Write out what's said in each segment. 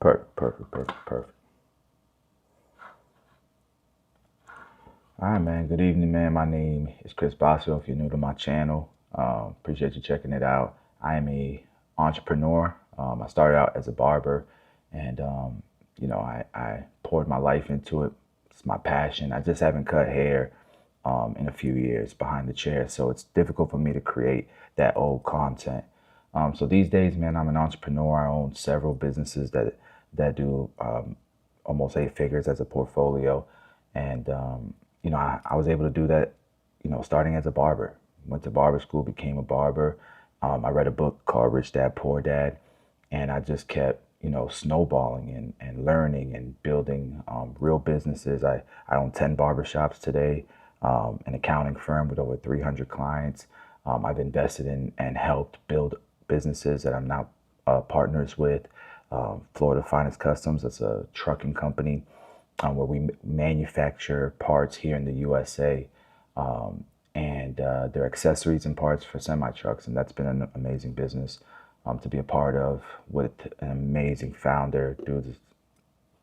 Perfect. All right, man. Good evening, man. My name is Chris Basso. If you're new to my channel, appreciate you checking it out. I am a entrepreneur. I started out as a barber, and I poured my life into it. It's my passion. I just haven't cut hair in a few years behind the chair, so it's difficult for me to create that old content. So these days, man, I'm an entrepreneur. I own several businesses that do almost eight figures as a portfolio, and I was able to do that, starting as a barber. Went to barber school, became a barber. I read a book called Rich Dad Poor Dad, and I just kept, snowballing and learning and building real businesses. I own 10 barbershops today, an accounting firm with over 300 clients. I've invested in and helped build businesses that I'm now partners with. Florida Finest Customs, that's a trucking company where we manufacture parts here in the USA, and they're accessories and parts for semi trucks, and that's been an amazing business to be a part of with an amazing founder. Dude is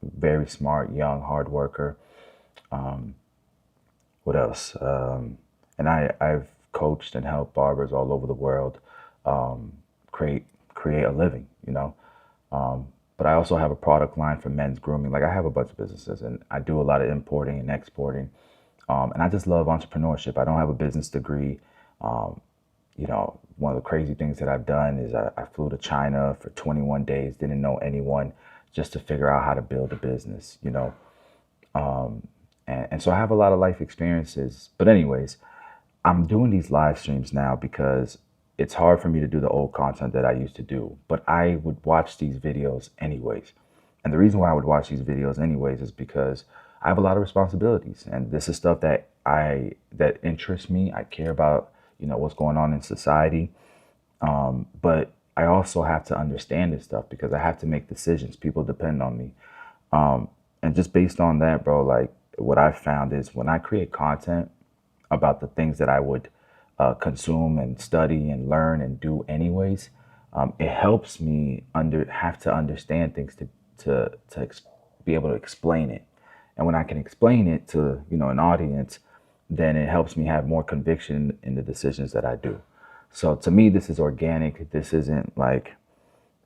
very smart, young, hard worker. What else? I've coached and helped barbers all over the world um, create a living, but I also have a product line for men's grooming. Like I have a bunch of businesses, and I do a lot of importing and exporting. And I just love entrepreneurship. I don't have a business degree. Um, One of the crazy things that I've done is I flew to China for 21 days, didn't know anyone, just to figure out how to build a business. And so I have a lot of life experiences. But anyways, I'm doing these live streams now because it's hard for me to do the old content that I used to do, but I would watch these videos anyways. And the reason why I would watch these videos anyways is because I have a lot of responsibilities, and this is stuff that interests me. I care about, what's going on in society. But I also have to understand this stuff because I have to make decisions. People depend on me. And just based on that, bro, like what I've found is when I create content about the things that I would consume and study and learn and do anyways, it helps me have to understand things to be able to explain it. And when I can explain it to an audience, then it helps me have more conviction in the decisions that I do. So to me, this is organic. This isn't like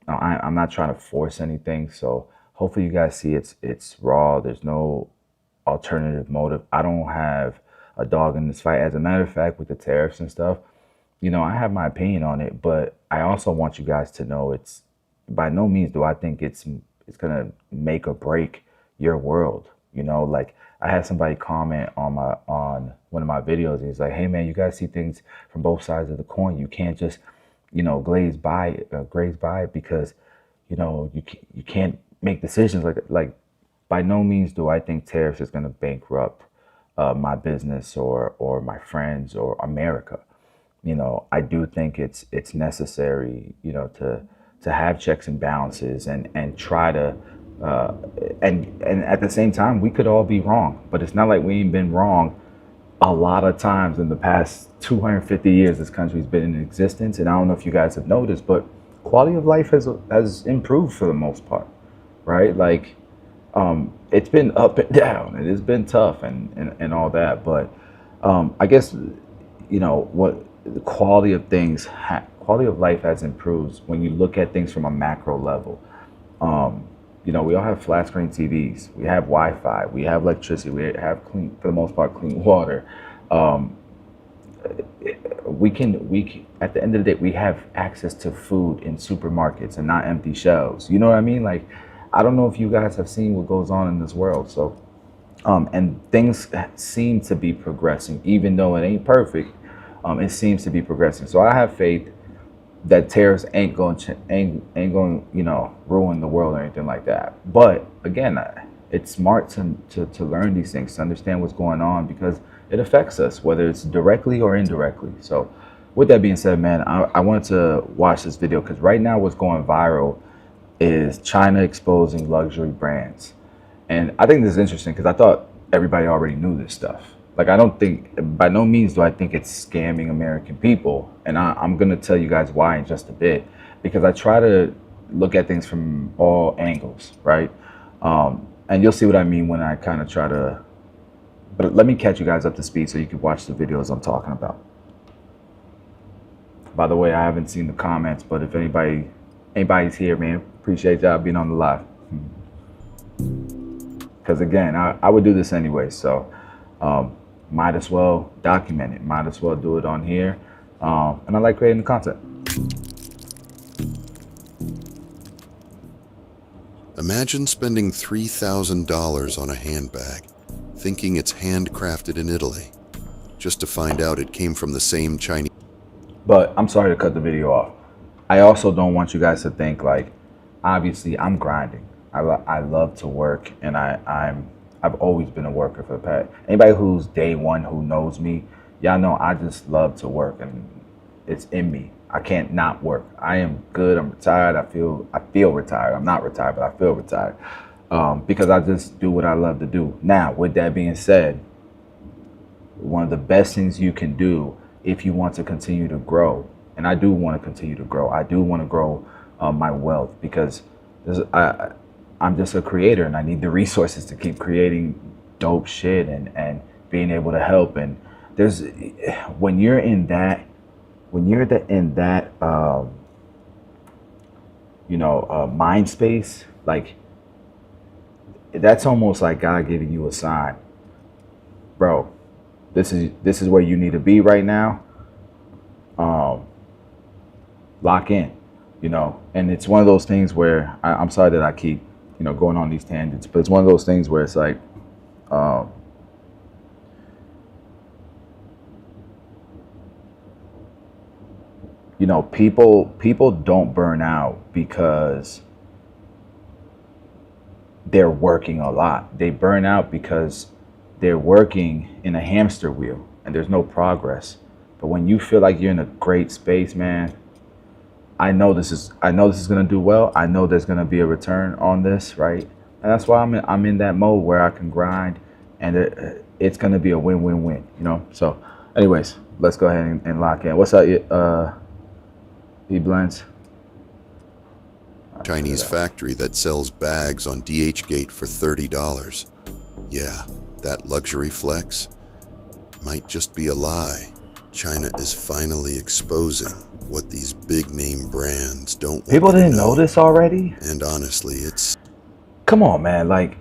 I'm not trying to force anything. So hopefully you guys see it's raw. There's no alternative motive. I don't have a dog in this fight. As a matter of fact, with the tariffs and stuff, I have my opinion on it, but I also want you guys to know it's by no means do I think it's gonna make or break your world. Like I had somebody comment on one of my videos. He's like, "Hey man, you guys see things from both sides of the coin. You can't just graze by it because you can't make decisions like." By no means do I think tariffs is going to bankrupt my business or my friends or America. I do think it's necessary, to have checks and balances and try to and at the same time we could all be wrong, but it's not like we ain't been wrong a lot of times in the past 250 years this country's been in existence. And I don't know if you guys have noticed, but quality of life has improved for the most part, right? Like it's been up and down and it's been tough and all that, but I guess what the quality of life has improved when you look at things from a macro level. We all have flat screen TVs, we have Wi-Fi, we have electricity, we have clean, for the most part, clean water. um, at the end of the day, we have access to food in supermarkets and not empty shelves. You know what I mean? Like, I don't know if you guys have seen what goes on in this world. So, and things seem to be progressing, even though it ain't perfect. It seems to be progressing. So I have faith that tariffs ain't going ruin the world or anything like that. But again, it's smart to learn these things, to understand what's going on because it affects us, whether it's directly or indirectly. So with that being said, man, I wanted to watch this video because right now what's going viral is China exposing luxury brands. And I think this is interesting because I thought everybody already knew this stuff. Like, I don't think, by no means do I think it's scamming American people. And I'm going to tell you guys why in just a bit. Because I try to look at things from all angles, right? And you'll see what I mean when I kind of try to. But let me catch you guys up to speed so you can watch the videos I'm talking about. By the way, I haven't seen the comments, but if anybody's here, man, appreciate y'all being on the live. Because again, I would do this anyway, so might as well document it. Might as well do it on here. And I like creating the content. Imagine spending $3,000 on a handbag, thinking it's handcrafted in Italy, just to find out it came from the same Chinese. But I'm sorry to cut the video off. I also don't want you guys to think like, obviously I'm grinding. I love to work, and I've always been a worker for the past. Anybody who's day one who knows me, y'all know I just love to work, and it's in me. I can't not work. I am good. I'm retired. I feel retired. I'm not retired, but I feel retired because I just do what I love to do. Now, with that being said, one of the best things you can do if you want to continue to grow, and I do want to continue to grow. I do want to grow my wealth because I'm just a creator, and I need the resources to keep creating dope shit and being able to help. And there's when you're in that mind space, like that's almost like God giving you a sign, bro. This is where you need to be right now. Lock in, and it's one of those things where I'm sorry that I keep going on these tangents, but it's one of those things where it's like people don't burn out because they're working a lot. They burn out because they're working in a hamster wheel and there's no progress. But when you feel like you're in a great space, man, I know this is gonna do well. I know there's gonna be a return on this, right? And that's why I'm in that mode where I can grind, and it's gonna be a win-win-win, So, anyways, let's go ahead and lock in. What's up, E-Blends? Chinese factory that sells bags on DH Gate for $30. Yeah, that luxury flex might just be a lie. China is finally exposing what these big name brands don't want. People didn't know this already? And honestly, it's... Come on, man. Like,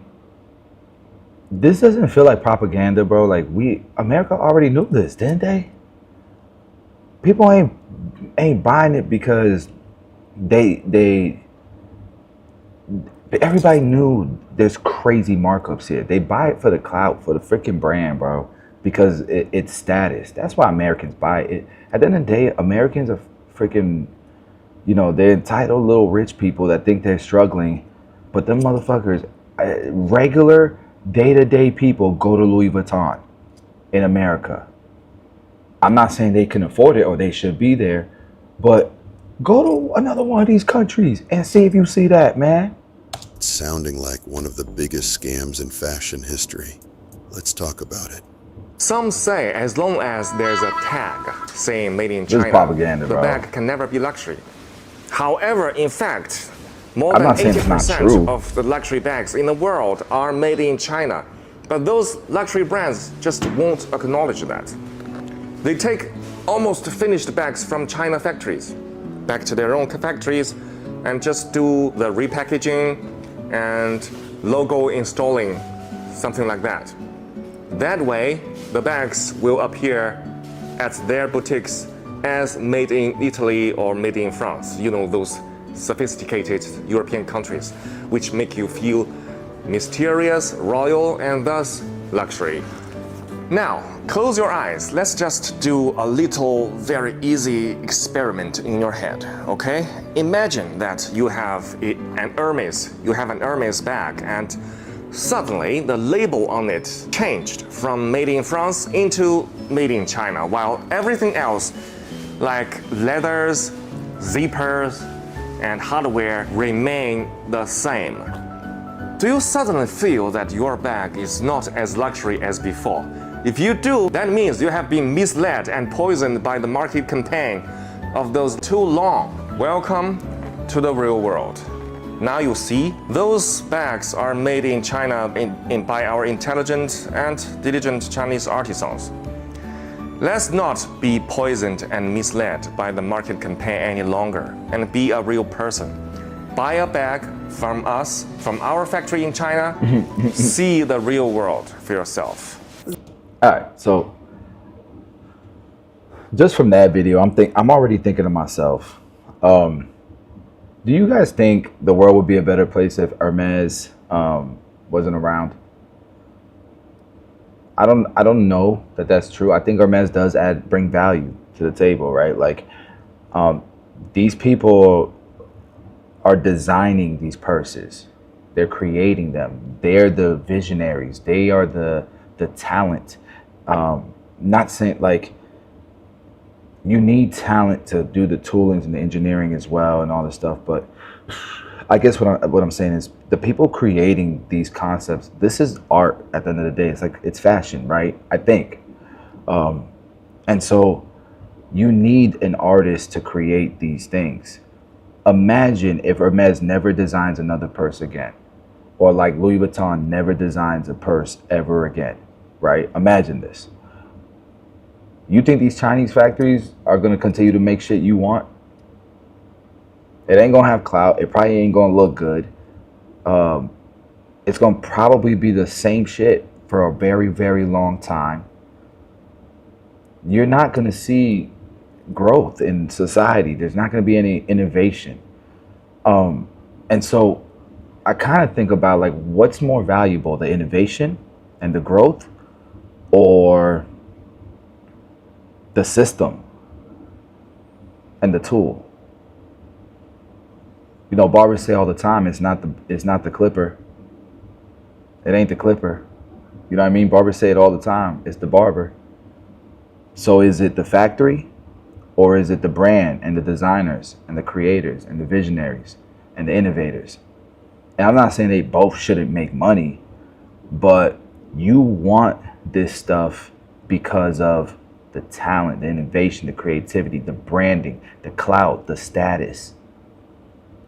this doesn't feel like propaganda, bro. Like, America already knew this, didn't they? People ain't buying it because everybody knew there's crazy markups here. They buy it for the clout, for the freaking brand, bro, because it's status. That's why Americans buy it. At the end of the day, Americans are freaking, they're entitled little rich people that think they're struggling, but them motherfuckers, regular day-to-day people go to Louis Vuitton in America. I'm not saying they can afford it or they should be there, but go to another one of these countries and see if you see that, man. It's sounding like one of the biggest scams in fashion history. Let's talk about it. Some say as long as there's a tag saying made in This is China, propaganda, the bro. bag can never be luxury. However, in fact, more I'm than not saying it's not true. 80% of the luxury bags in the world are made in China. But those luxury brands just won't acknowledge that. They take almost finished bags from China factories back to their own factories and just do the repackaging and logo installing, something like that. That way, the bags will appear at their boutiques as made in Italy or made in France. Those sophisticated European countries, which make you feel mysterious, royal, and thus luxury. Now, close your eyes. Let's just do a little, very easy experiment in your head, okay? Imagine that you have an Hermes bag, and suddenly the label on it changed from made in France into made in China, while everything else, like leathers, zippers, and hardware, remain the same. Do you suddenly feel that your bag is not as luxury as before? If you do, that means you have been misled and poisoned by the market campaign of those too long. Welcome to the real world. Now you see, those bags are made in China by our intelligent and diligent Chinese artisans. Let's not be poisoned and misled by the market campaign any longer, and be a real person. Buy a bag from us, from our factory in China. See the real world for yourself. All right, so just from that video, I'm already thinking to myself, do you guys think the world would be a better place if Hermes wasn't around? I don't know that that's true. I think Hermes does bring value to the table, right? Like, these people are designing these purses. They're creating them. They're the visionaries. They are the talent. Not saying like you need talent to do the toolings and the engineering as well and all this stuff, but I guess what I'm saying is the people creating these concepts, this is art at the end of the day. It's like, it's fashion, right? I think. And so you need an artist to create these things. Imagine if Hermes never designs another purse again, or like Louis Vuitton never designs a purse ever again, right? Imagine this. You think these Chinese factories are going to continue to make shit you want? It ain't going to have clout. It probably ain't going to look good. It's going to probably be the same shit for a very, very long time. You're not going to see growth in society. There's not going to be any innovation. And so I kind of think about, like, what's more valuable, the innovation and the growth, or the system and the tool? You know, barbers say all the time, it's not the clipper. It ain't the clipper. You know what I mean? Barbers say it all the time. It's the barber. So is it the factory, or is it the brand and the designers and the creators and the visionaries and the innovators? And I'm not saying they both shouldn't make money, but you want this stuff because of the talent, the innovation, the creativity, the branding, the clout, the status.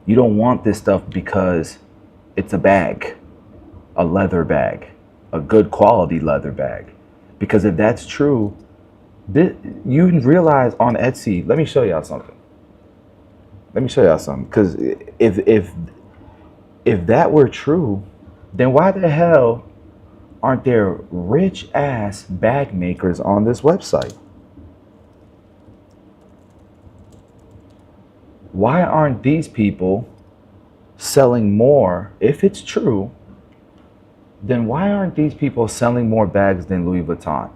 You don't want this stuff because it's a bag, a leather bag, a good quality leather bag. Because if that's true, you realize on Etsy, let me show y'all something. Because if that were true, then why the hell aren't there rich ass bag makers on this website? Why aren't these people selling more? If it's true, then why aren't these people selling more bags than Louis Vuitton?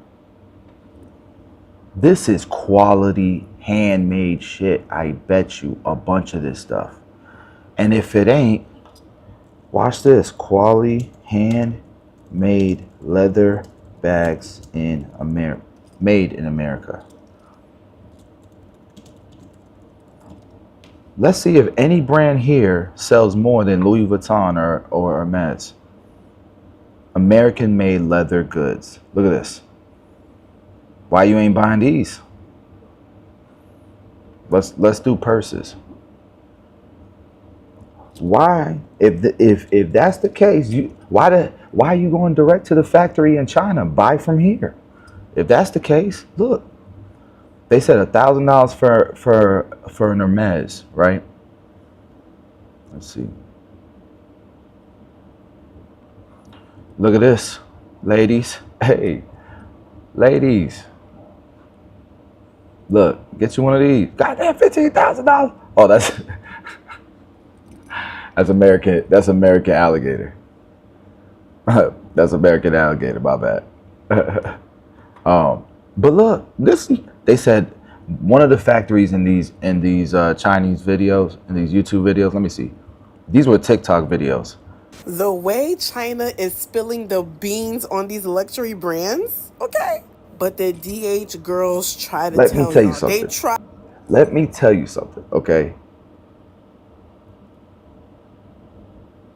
This is quality handmade shit. I bet you a bunch of this stuff. And if it ain't, watch this. Quality handmade leather bags in America, made in America. Let's see if any brand here sells more than Louis Vuitton or Hermes. American made leather goods. Look at this. Why you ain't buying these? Let's do purses. Why, if that's the case, why are you going direct to the factory in China? Buy from here. If that's the case, look. They said $1,000 for an Hermes, right? Let's see. Look at this, ladies. Hey, ladies. Look, get you one of these. Goddamn, $15,000. Oh, that's American. That's American alligator. That's American alligator. My bad. But look, this. They said one of the factories in these Chinese videos, in these YouTube videos. Let me see. These were TikTok videos. The way China is spilling the beans on these luxury brands, okay? But the DH girls try to Let me tell you something. They try. Let me tell you something, okay?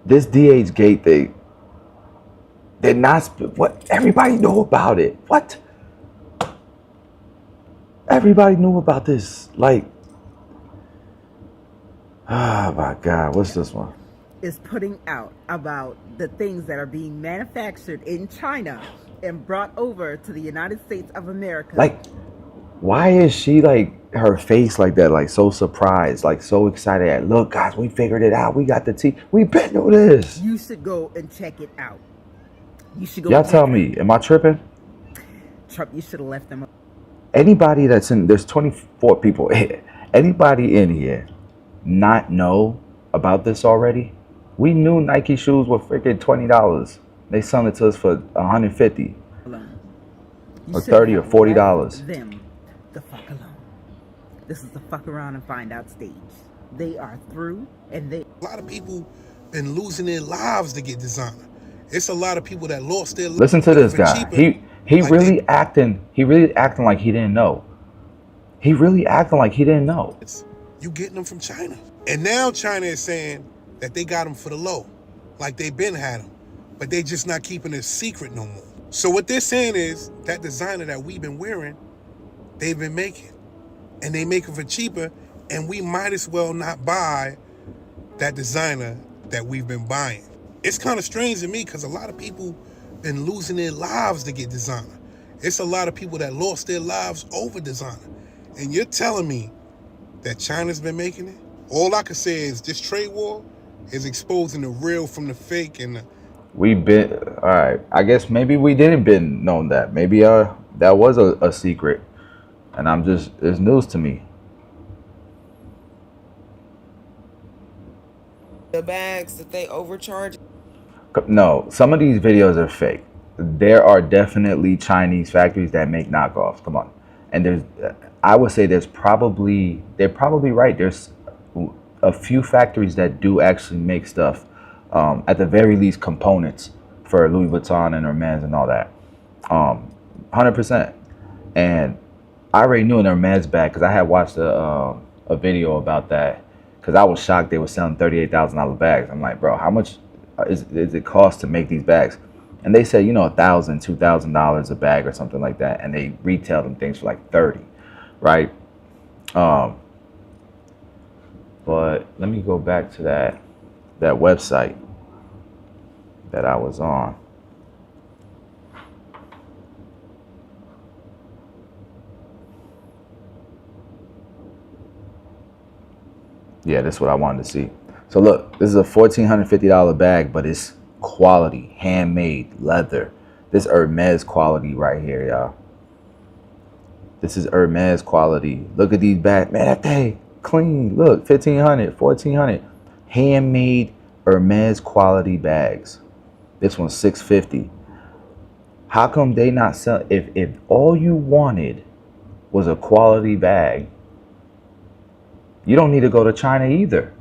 This DH gate thing, they're not, what? Everybody knew about it. What? Everybody knew about this. Like, Oh my God, what's this one? is putting out about the things that are being manufactured in China and brought over to the United States of America. Like, why is she like her face like that? Like so surprised, like so excited. At, look, guys, we figured it out. We got the tea. We been through this. You should go and check it out. You should go Y'all and check tell it out. me, am I tripping? Trump, you should have left them. Anybody that's in, there's 24 people here. Anybody in here not know about this already? We knew Nike shoes were freaking $20. They selling it to us for 150 Alone. or 30 or $40. Them the fuck alone. This is the fuck around and find out stage. They are through, and they. A lot of people been losing their lives to get designer. It's a lot of people that lost their lives. Listen to this guy. He really acting. He really acting like he didn't know. He really acting like he didn't know. You getting them from China, and now China is saying that they got them for the low, like they been had them, but they just not keeping it secret no more. So what they're saying is that designer that we've been wearing, they've been making, and they make it for cheaper, and we might as well not buy that designer that we've been buying. It's kind of strange to me because a lot of people been losing their lives to get designer. It's a lot of people that lost their lives over designer. And you're telling me that China's been making it? All I can say is this trade war is exposing the real from the fake. And We've been all right. I guess maybe we didn't been known that. Maybe that was a secret, and it's news to me. The bags that they overcharge. No, some of these videos are fake. There are definitely Chinese factories that make knockoffs. Come on, and I would say they're probably right. There's a few factories that do actually make stuff, at the very least components for Louis Vuitton and Hermes and all that, 100%. And I already knew an Hermes bag because I had watched a video about that because I was shocked they were selling $38,000 bags. I'm like, bro, how much is it cost to make these bags? And they said, $1,000, $2,000 a bag or something like that, and they retail them things for like 30, right? But let me go back to that website that I was on. Yeah, this is what I wanted to see. So look, this is a $1,450 bag, but it's quality, handmade, leather. This Hermes quality right here, y'all. This is Hermes quality. Look at these bags. Man, that thing clean. Look, $1,500, $1,400. Handmade Hermes quality bags. This one's $650. How come they not sell? If all you wanted was a quality bag, you don't need to go to China either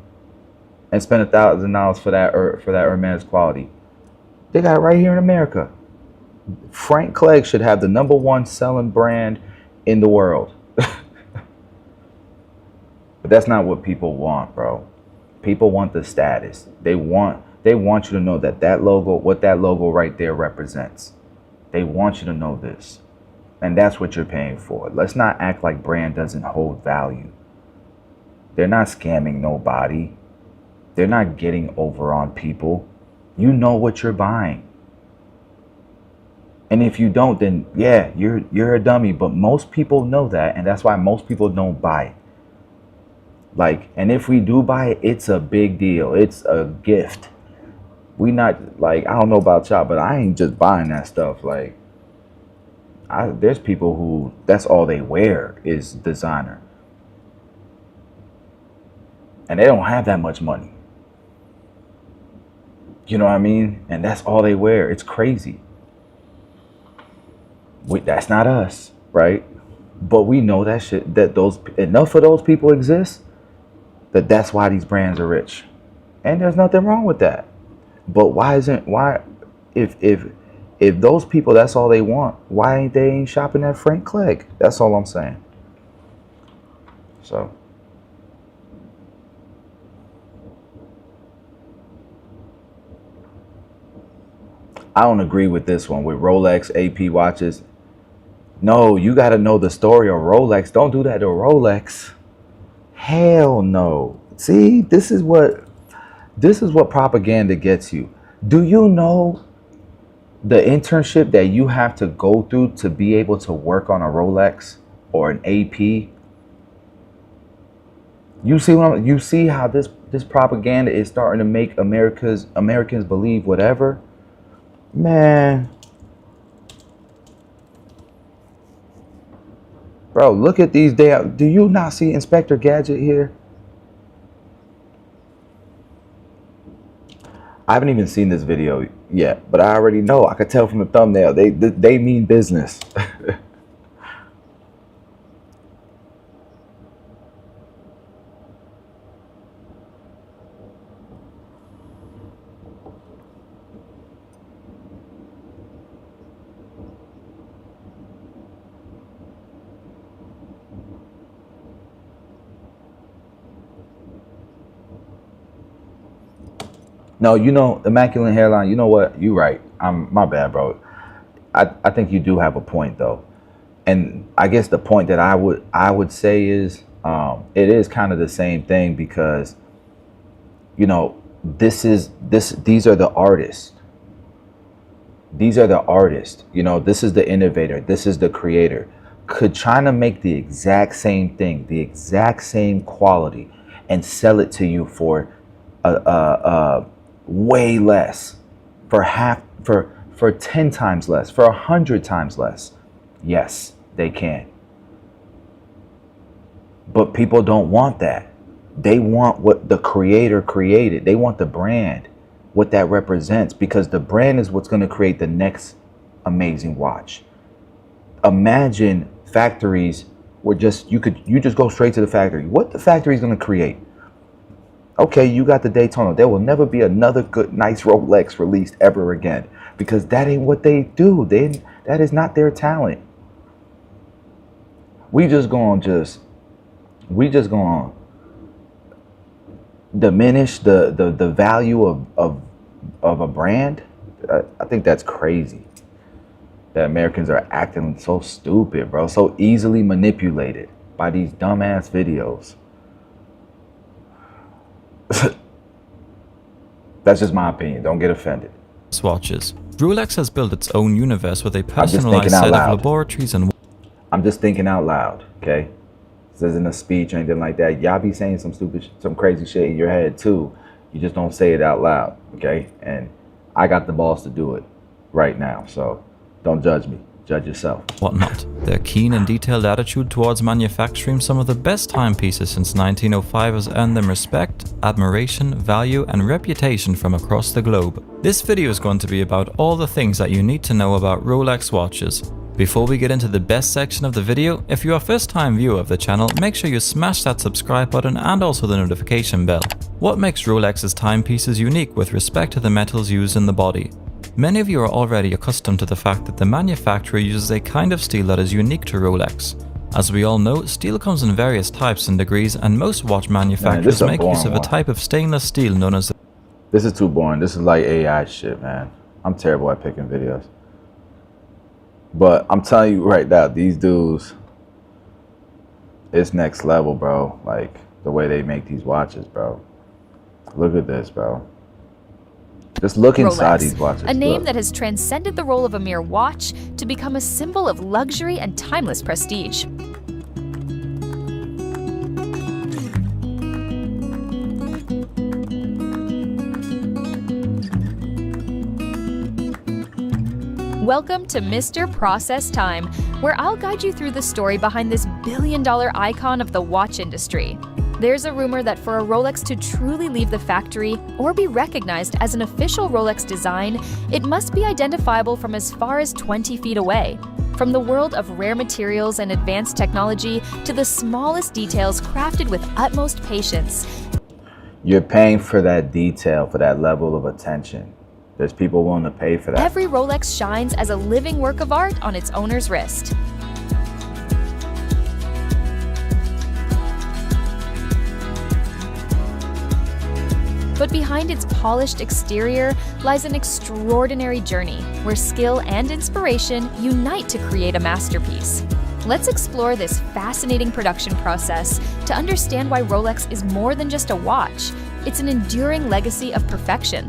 and spend $1,000 for that Hermes quality. They got it right here in America. Frank Clegg should have the #1 selling brand in the world. But that's not what people want, bro. People want the status. They want you to know that logo, what that logo right there represents. They want you to know this. And that's what you're paying for. Let's not act like brand doesn't hold value. They're not scamming nobody. They're not getting over on people. You know what you're buying. And if you don't, then yeah, you're a dummy. But most people know that, and that's why most people don't buy it. Like, and if we do buy it, it's a big deal. It's a gift. We not like, I don't know about y'all, but I ain't just buying that stuff. Like, there's people who that's all they wear is designer. And they don't have that much money. You know what I mean? And that's all they wear. It's crazy. That's not us, right? But we know that shit, that enough of those people exist, that's why these brands are rich. And there's nothing wrong with that. But if those people, that's all they want, why ain't they shopping at Frank Clegg? That's all I'm saying. So I don't agree with this one with Rolex AP watches. No, you got to know the story of Rolex. Don't do that to Rolex. Hell no. See, this is what propaganda gets you. Do you know the internship that you have to go through to be able to work on a Rolex or an AP? You see how this propaganda is starting to make Americans believe whatever? Man, bro, look at these damn. Do you not see Inspector Gadget here? I haven't even seen this video yet, but I already know. I could tell from the thumbnail. They mean business. No, immaculate hairline. You know what? You right. I'm my bad, bro. I think you do have a point though, and I guess the point that I would say is it is kind of the same thing because these are the artists. These are the artists. This is the innovator. This is the creator. Could China make the exact same thing, the exact same quality, and sell it to you for way less, for half, for 10 times less, for 100 times less? Yes, they can. But people don't want that. They want what the creator created. They want the brand, what that represents, because the brand is what's going to create the next amazing watch. Imagine factories where you just go straight to the factory. What the factory is going to create? Okay, you got the Daytona. There will never be another good, nice Rolex released ever again because that ain't what they do. That is not their talent. We just gonna diminish the value of a brand. I think that's crazy. That Americans are acting so stupid, bro. So easily manipulated by these dumbass videos. That's just my opinion. Don't get offended. Watches. Rolex has built its own universe with a personalized set of laboratories and... I'm just thinking out loud, okay? This isn't a speech or anything like that. Y'all be saying some crazy shit in your head too. You just don't say it out loud, okay? And I got the balls to do it right now, so don't judge me. Judge yourself. Whatnot. Their keen and detailed attitude towards manufacturing some of the best timepieces since 1905 has earned them respect, admiration, value, and reputation from across the globe. This video is going to be about all the things that you need to know about Rolex watches. Before we get into the best section of the video, if you're a first-time viewer of the channel, make sure you smash that subscribe button and also the notification bell. What makes Rolex's timepieces unique with respect to the metals used in the body? Many of you are already accustomed to the fact that the manufacturer uses a kind of steel that is unique to Rolex. As we all know, steel comes in various types and degrees, and most watch manufacturers make use of a type of stainless steel known as... This is too boring. This is like AI shit, man. I'm terrible at picking videos. But I'm telling you right now, these dudes, it's next level, bro. Like, the way they make these watches, bro. Look at this, bro. Just look inside these watches. A name that has transcended the role of a mere watch to become a symbol of luxury and timeless prestige. Welcome to Mr. Process Time, where I'll guide you through the story behind this billion-dollar icon of the watch industry. There's a rumor that for a Rolex to truly leave the factory or be recognized as an official Rolex design, it must be identifiable from as far as 20 feet away. From the world of rare materials and advanced technology to the smallest details crafted with utmost patience. You're paying for that detail, for that level of attention. There's people willing to pay for that. Every Rolex shines as a living work of art on its owner's wrist. But behind its polished exterior lies an extraordinary journey where skill and inspiration unite to create a masterpiece. Let's explore this fascinating production process to understand why Rolex is more than just a watch. It's an enduring legacy of perfection.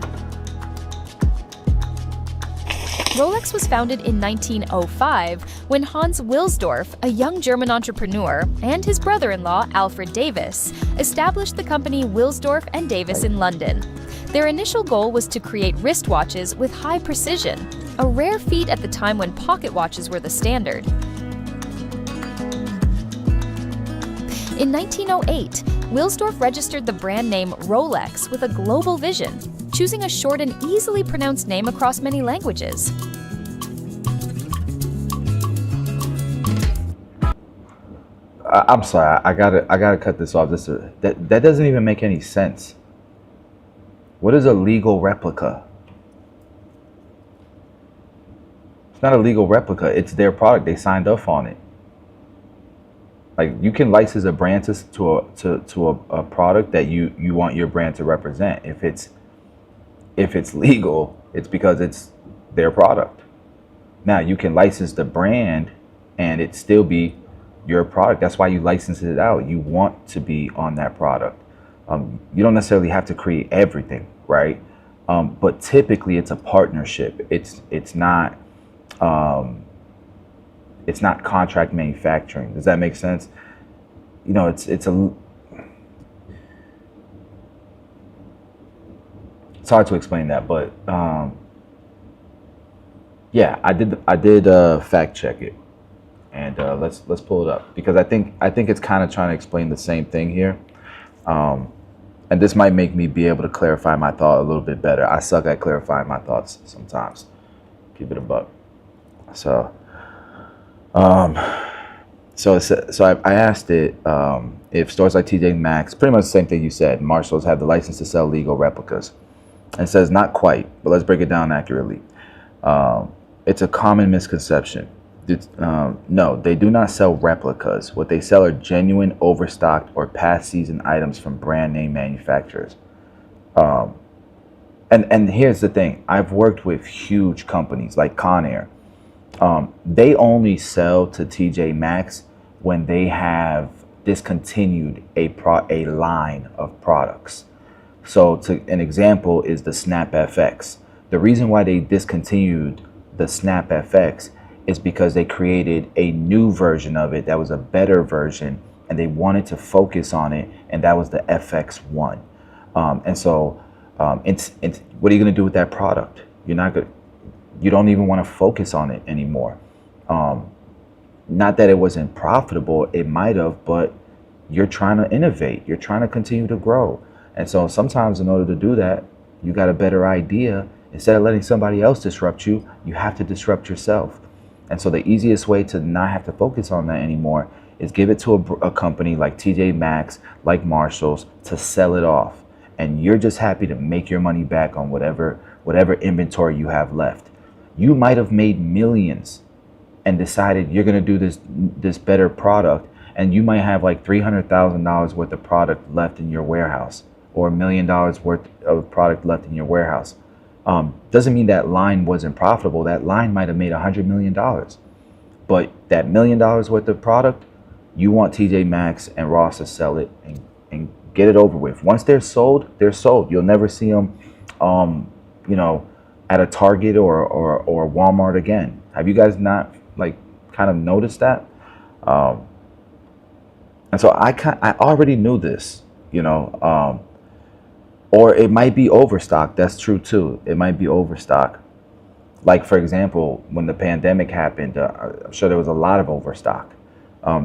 Rolex was founded in 1905 when Hans Wilsdorf, a young German entrepreneur, and his brother-in-law, Alfred Davis, established the company Wilsdorf and Davis in London. Their initial goal was to create wristwatches with high precision, a rare feat at the time when pocket watches were the standard. In 1908, Wilsdorf registered the brand name Rolex with a global vision, choosing a short and easily pronounced name across many languages. I'm sorry, I gotta cut this off. That doesn't even make any sense. What is a legal replica? It's not a legal replica. It's their product. They signed off on it. Like, you can license a brand to a product that you want your brand to represent. If it's legal, it's because it's their product. Now, you can license the brand and it still be your product. That's why you license it out. You want to be on that product. You don't necessarily have to create everything, right? But typically it's a partnership. It's not contract manufacturing. Does that make sense? You know, it's hard to explain that, but yeah, I did fact check it, and let's pull it up, because I think it's kind of trying to explain the same thing here, and this might make me be able to clarify my thought a little bit better. I suck at clarifying my thoughts sometimes. Keep it a buck. So I asked it if stores like TJ Maxx, pretty much the same thing you said, Marshalls, have the license to sell legal replicas. And it says not quite, but let's break it down accurately. It's a common misconception. No, they do not sell replicas. What they sell are genuine, overstocked, or past season items from brand name manufacturers. And here's the thing. I've worked with huge companies like Conair. They only sell to TJ Maxx when they have discontinued a line of products. So an example is the Snap FX. The reason why they discontinued the Snap FX is because they created a new version of it that was a better version, and they wanted to focus on it, and that was the FX1. What are you going to do with that product? You don't even want to focus on it anymore. Not that it wasn't profitable, it might have, but you're trying to innovate. You're trying to continue to grow. And so sometimes in order to do that, you got a better idea. Instead of letting somebody else disrupt you, you have to disrupt yourself. And so the easiest way to not have to focus on that anymore is give it to a company like TJ Maxx, like Marshalls, to sell it off. And you're just happy to make your money back on whatever inventory you have left. You might have made millions and decided you're going to do this better product, and you might have like $300,000 worth of product left in your warehouse, or $1 million worth of product left in your warehouse. Doesn't mean that line wasn't profitable. That line might have made $100 million. But that $1 million worth of product, you want TJ Maxx and Ross to sell it and get it over with. Once they're sold, they're sold. You'll never see them, at a Target or Walmart again. Have you guys not kind of noticed that? And so I already knew this, or it might be overstock. That's true too. It might be overstock. Like, for example, when the pandemic happened, I'm sure there was a lot of overstock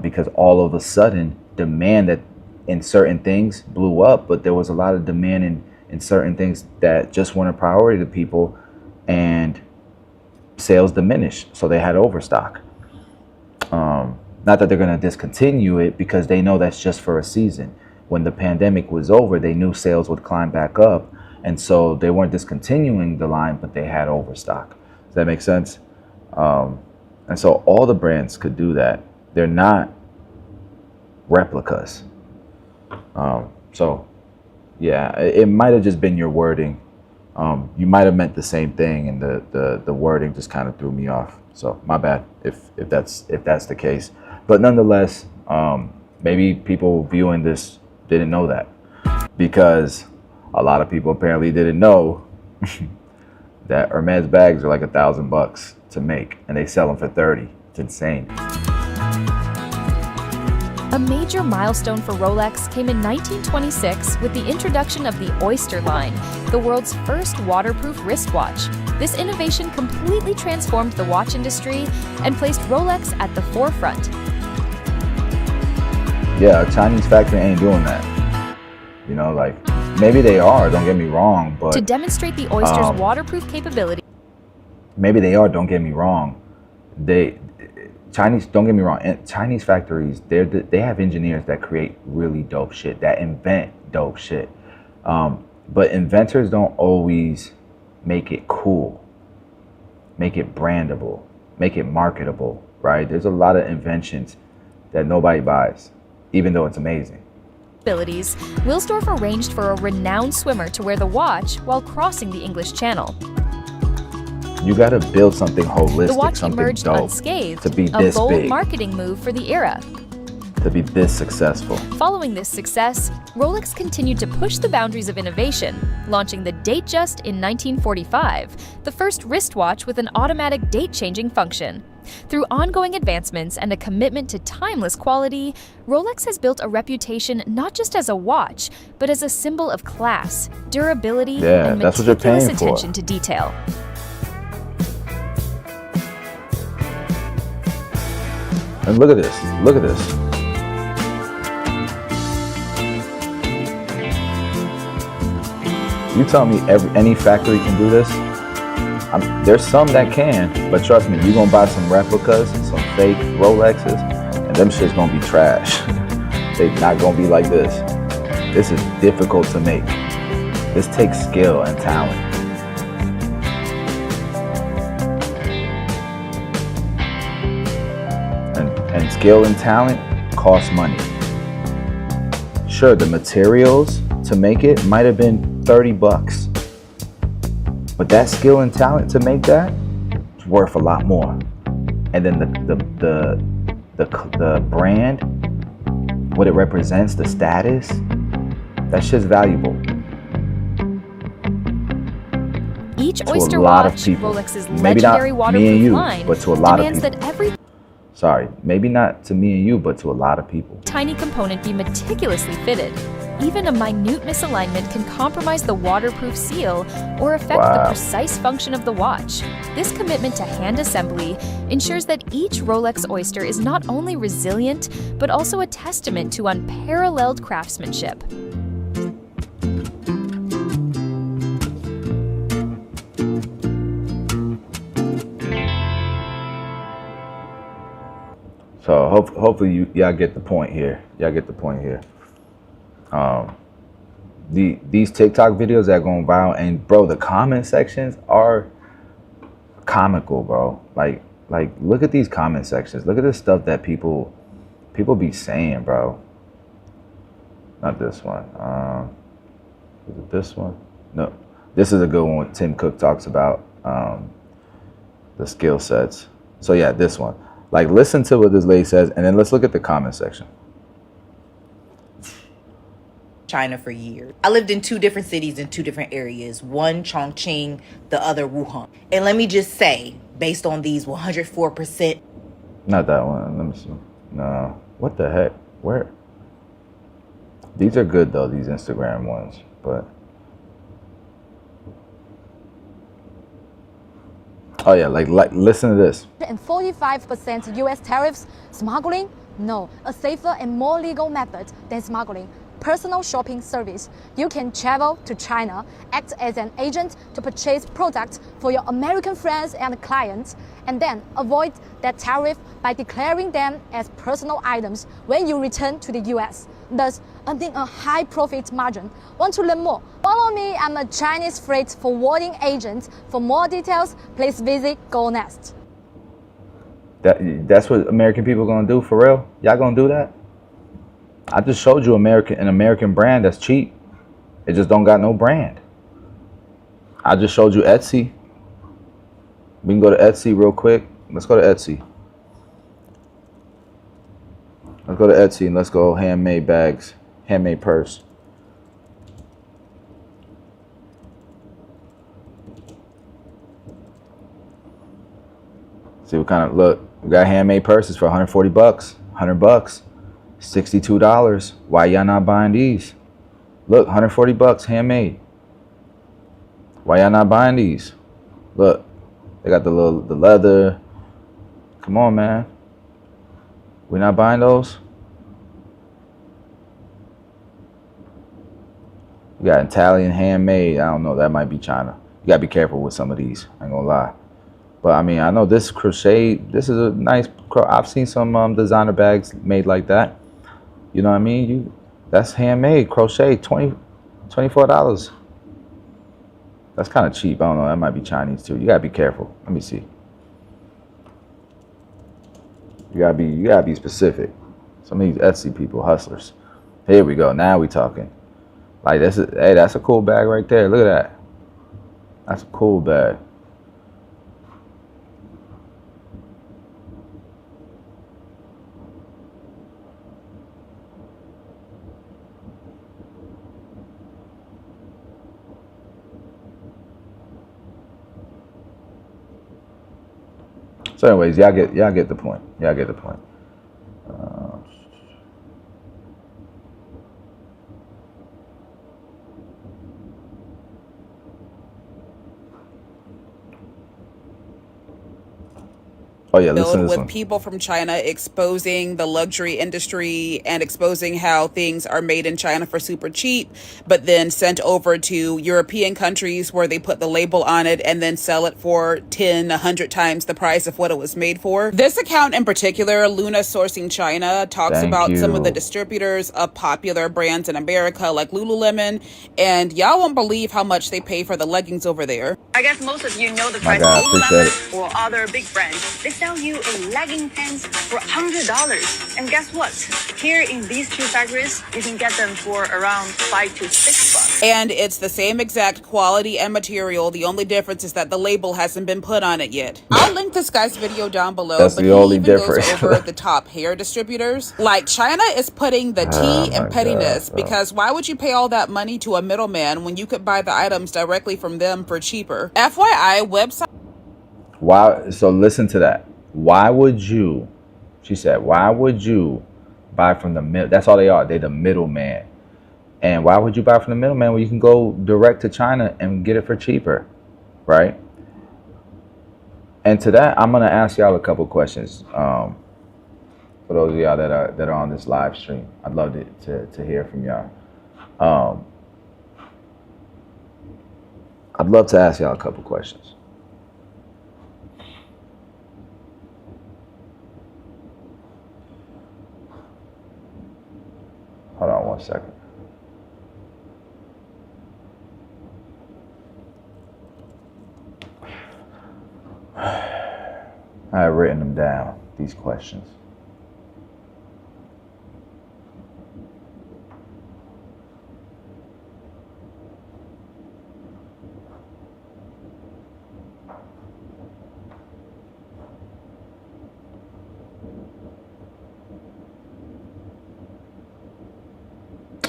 because all of a sudden demand that in certain things blew up, but there was a lot of demand in certain things that just weren't a priority to people, and sales diminished. So they had overstock. Not that they're going to discontinue it, because they know that's just for a season. When the pandemic was over, they knew sales would climb back up, and so they weren't discontinuing the line, but they had overstock. Does that make sense? And so all the brands could do that. They're not replicas. So yeah, it might have just been your wording. You might have meant the same thing, and the wording just kind of threw me off. So my bad if that's the case. But nonetheless, maybe people viewing this didn't know that, because a lot of people apparently didn't know that Hermes bags are like $1,000 to make, and they sell them for 30. It's insane. A major milestone for Rolex came in 1926 with the introduction of the Oyster line, the world's first waterproof wristwatch. This innovation completely transformed the watch industry and placed Rolex at the forefront. Yeah, a Chinese factory ain't doing that. You know, like, maybe they are, don't get me wrong, but To demonstrate the Oyster's waterproof capability, maybe they are, don't get me wrong. Chinese, don't get me wrong, Chinese factories, they have engineers that create really dope shit, that invent dope shit. But inventors don't always make it cool, make it brandable, make it marketable, right? There's a lot of inventions that nobody buys, even though it's amazing. Wilsdorf arranged for a renowned swimmer to wear the watch while crossing the English Channel. You gotta build something holistic, The watch something emerged dope unscathed, to be a this bold big, marketing move for the era. to be this successful. Following this success, Rolex continued to push the boundaries of innovation, launching the Datejust in 1945, the first wristwatch with an automatic date-changing function. Through ongoing advancements and a commitment to timeless quality, Rolex has built a reputation not just as a watch, but as a symbol of class, durability, and that's what you're meticulous paying for. attention to detail. And look at this, look at this. You tell me any factory can do this? There's some that can, but trust me, you're gonna buy some replicas, some fake Rolexes, and them shit's gonna be trash. They're not gonna be like this. This is difficult to make. This takes skill and talent. And skill and talent cost money. Sure, the materials to make it might have been $30, but that skill and talent to make that is worth a lot more. And then the brand, what it represents, the status, that shit's valuable. Each To Oyster a lot of watch, people. Rolex's Maybe not legendary me waterproof and you, line, but to a lot of demands people. that every Sorry, maybe not to me and you, but to a lot of people. tiny component be meticulously fitted. Even a minute misalignment can compromise the waterproof seal or affect the Wow. precise function of the watch. This commitment to hand assembly ensures that each Rolex Oyster is not only resilient, but also a testament to unparalleled craftsmanship. So hopefully y'all get the point here. Y'all get the point here. These TikTok videos that are going viral, and bro, the comment sections are comical, bro. Like look at these comment sections. Look at the stuff that people be saying, bro. Not this one. Is it this one? No. This is a good one. Tim Cook talks about the skill sets. So yeah, this one. Like, listen to what this lady says, and then let's look at the comment section. China for years. I lived in 2 different cities in 2 different areas, one Chongqing, the other Wuhan. And let me just say, based on these 104%. Not that one. Let me see. No. What the heck? Where? These are good, though, these Instagram ones, but. Oh, yeah, like listen to this. And 45% US tariffs, smuggling? No, a safer and more legal method than smuggling. Personal shopping service. You can travel to China, act as an agent to purchase products for your American friends and clients, and then avoid that tariff by declaring them as personal items when you return to the US, thus earning a high profit margin. Want to learn more? Follow me, I'm a Chinese freight forwarding agent. For more details, please visit GoNest. That's what American people gonna do, for real? Y'all gonna do that? I just showed you an American brand that's cheap. It just don't got no brand. I just showed you Etsy. We can go to Etsy real quick. Let's go to Etsy. Let's go to Etsy and let's go handmade bags, handmade purse. See what kind of, look, we got handmade purses for 140 bucks, 100 bucks, $62. Why y'all not buying these? Look, 140 bucks handmade. Why y'all not buying these? Look, they got the leather. Come on, man. We not buying those? You got Italian handmade. I don't know. That might be China. You got to be careful with some of these. I ain't going to lie. But, I mean, I know this crochet. This is a nice. I've seen some designer bags made like that. You know what I mean? That's handmade. Crochet. $24. That's kind of cheap. I don't know. That might be Chinese, too. You got to be careful. Let me see. You gotta be specific. Some of these Etsy people, hustlers. Here we go. Now we talking. Like hey, that's a cool bag right there. Look at that. That's a cool bag. So anyways, y'all get the point. Y'all get the point. Oh yeah, listen to this with one. people from China exposing the luxury industry and exposing how things are made in China for super cheap, but then sent over to European countries where they put the label on it and then sell it for 10, 100 times the price of what it was made for. This account in particular, Luna Sourcing China, talks about some of the distributors of popular brands in America like Lululemon, and y'all won't believe how much they pay for the leggings over there. I guess most of you know the price of Lululemon or other big brands. They sell you a legging pants for $100. And guess what? Here in these two factories, you can get them for around $5 to $6. And it's the same exact quality and material. The only difference is that the label hasn't been put on it yet. I'll link this guy's video down below. That's but the he only even difference. goes over the top hair distributors. Like, China is putting the tea in pettiness, because why would you pay all that money to a middleman when you could buy the items directly from them for cheaper? FYI, website. Why? So listen to that. Why would you? She said, why would you buy from the middle? That's all they are. They're the middleman. And why would you buy from the middleman when you can go direct to China and get it for cheaper, right? And to that, I'm gonna ask y'all a couple questions. For those of y'all that are on this live stream, I'd love to hear from y'all. I'd love to ask y'all a couple questions. Hold on one second. I have written them down, these questions.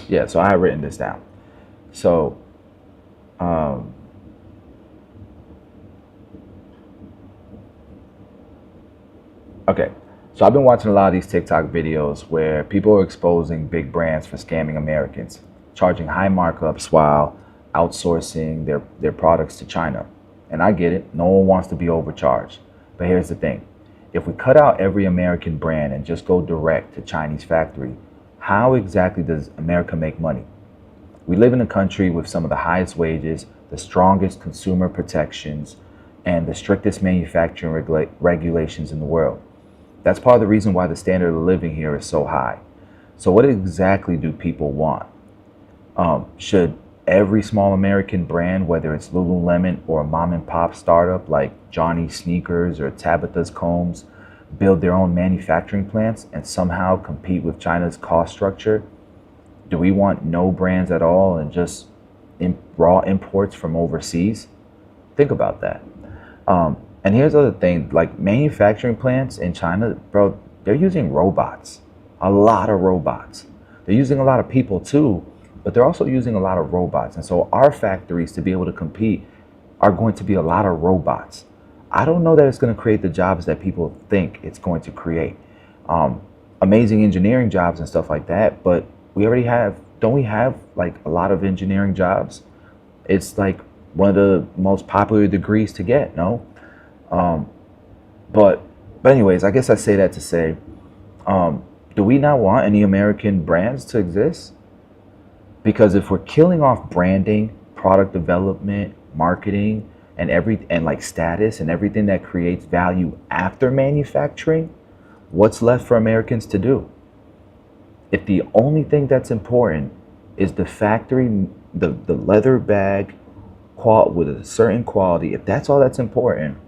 Yeah, so I have written this down. So, okay. So I've been watching a lot of these TikTok videos where people are exposing big brands for scamming Americans, charging high markups while outsourcing their products to China. And I get it. No one wants to be overcharged. But here's the thing. If we cut out every American brand and just go direct to Chinese factory, how exactly does America make money? We live in a country with some of the highest wages, the strongest consumer protections, and the strictest manufacturing regulations in the world. That's part of the reason why the standard of living here is so high. So what exactly do people want? Should every small American brand, whether it's Lululemon or a mom and pop startup like Johnny's Sneakers or Tabitha's Combs, build their own manufacturing plants and somehow compete with China's cost structure? Do we want no brands at all and just raw imports from overseas? Think about that. And here's the other thing, like manufacturing plants in China, bro, they're using robots. A lot of robots. They're using a lot of people too, but they're also using a lot of robots. And so our factories, to be able to compete, are going to be a lot of robots. I don't know that it's going to create the jobs that people think it's going to create. Amazing engineering jobs and stuff like that, but we already have, don't we have like a lot of engineering jobs? It's like one of the most popular degrees to get, no? But anyways, I guess I say that to say, do we not want any American brands to exist? Because if we're killing off branding, product development, marketing, and like status and everything that creates value after manufacturing, what's left for Americans to do? If the only thing that's important is the factory, the leather bag with a certain quality, if that's all that's important,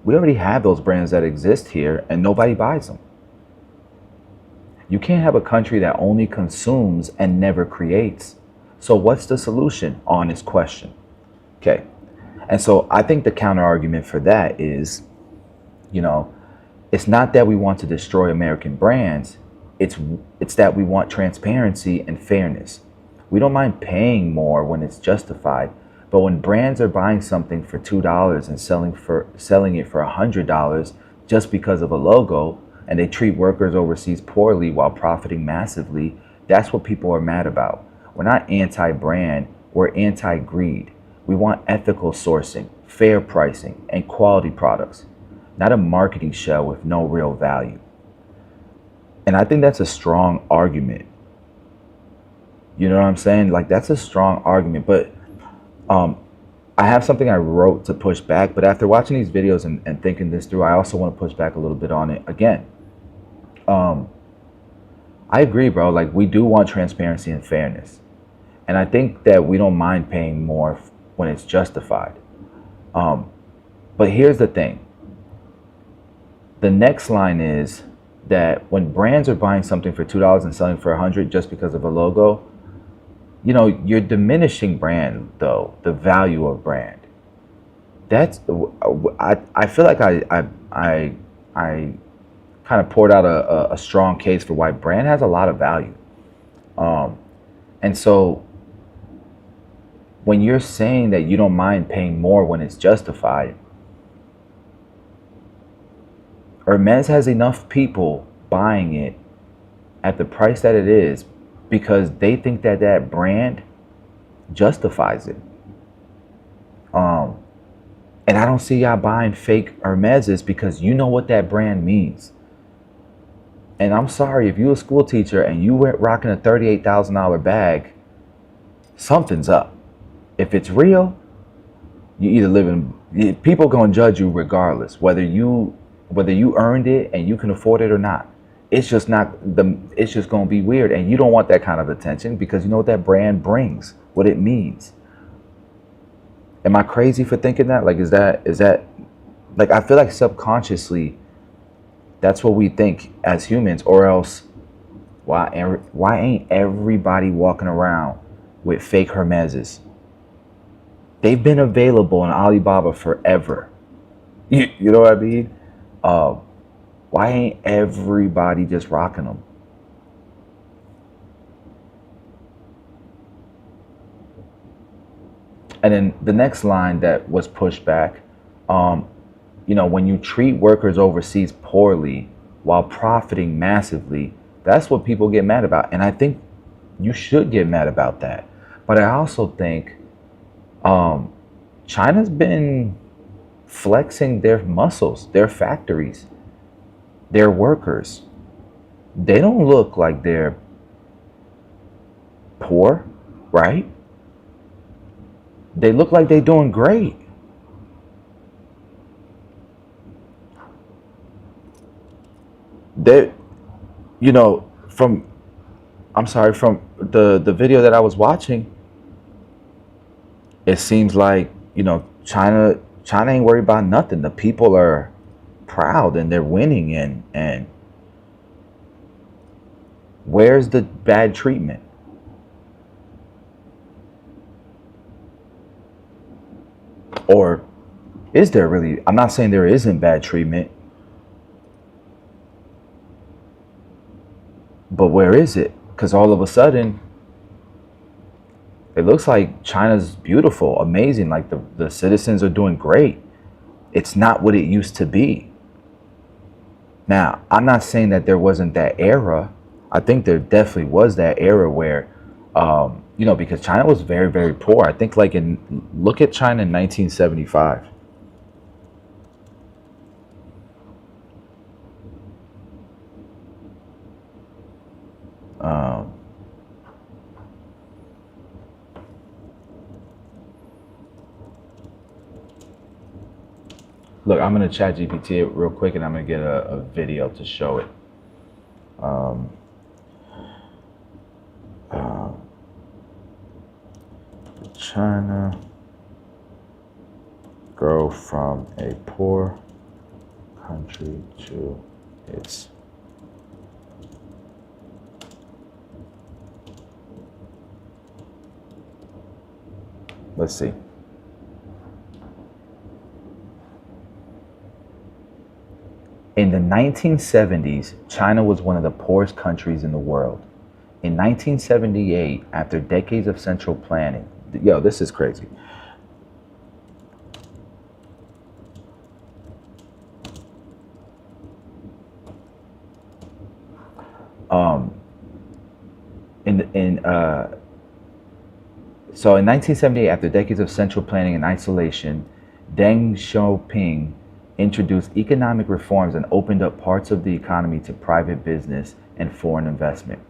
we already have those brands that exist here and nobody buys them. You can't have a country that only consumes and never creates. So what's the solution? Honest question. Okay. And so I think the counter argument for that is, it's not that we want to destroy American brands. It's that we want transparency and fairness. We don't mind paying more when it's justified, but when brands are buying something for $2 and selling it for $100 just because of a logo, and they treat workers overseas poorly while profiting massively, that's what people are mad about. We're not anti-brand, we're anti-greed. We want ethical sourcing, fair pricing, and quality products, not a marketing shell with no real value. And I think that's a strong argument. You know what I'm saying? Like, that's a strong argument. But I have something I wrote to push back. But after watching these videos and thinking this through, I also want to push back a little bit on it again. I agree, bro. Like, we do want transparency and fairness. And I think that we don't mind paying more when it's justified. But here's the thing. The next line is that when brands are buying something for $2 and selling for $100 just because of a logo, you're diminishing brand, though, the value of brand. That's, I feel like I kind of poured out a strong case for why brand has a lot of value. And so when you're saying that you don't mind paying more when it's justified, Hermes has enough people buying it at the price that it is because they think that that brand justifies it. And I don't see y'all buying fake Hermeses because you know what that brand means. And I'm sorry, if you're a school teacher and you were rocking a $38,000 bag, something's up. If it's real, you either live in, people gonna judge you regardless, whether you earned it and you can afford it or not. It's just gonna be weird, and you don't want that kind of attention because you know what that brand brings, what it means. Am I crazy for thinking that? Like, is that like, I feel like subconsciously that's what we think as humans, or else why ain't everybody walking around with fake Hermeses? They've been available on Alibaba forever. You know what I mean? Why ain't everybody just rocking them? And then the next line that was pushed back, when you treat workers overseas poorly while profiting massively, that's what people get mad about. And I think you should get mad about that. But I also think China's been flexing their muscles, their factories, their workers. They don't look like they're poor, right? They look like they're doing great. They, from the video that I was watching, it seems like, China ain't worried about nothing. The people are proud and they're winning, and where's the bad treatment? Or is there really? I'm not saying there isn't bad treatment. But where is it? Because all of a sudden, it looks like China's beautiful, amazing. Like the citizens are doing great. It's not what it used to be. Now, I'm not saying that there wasn't that era. I think there definitely was that era where, because China was very, very poor. I think look at China in 1975. Look, I'm going to chat GPT it real quick, and I'm going to get a video to show it. China grow from a poor country to its let's see. In the 1970s, China was one of the poorest countries in the world. In 1978, after decades of central planning, yo, this is crazy. So in 1978, after decades of central planning and isolation, Deng Xiaoping introduced economic reforms and opened up parts of the economy to private business and foreign investment.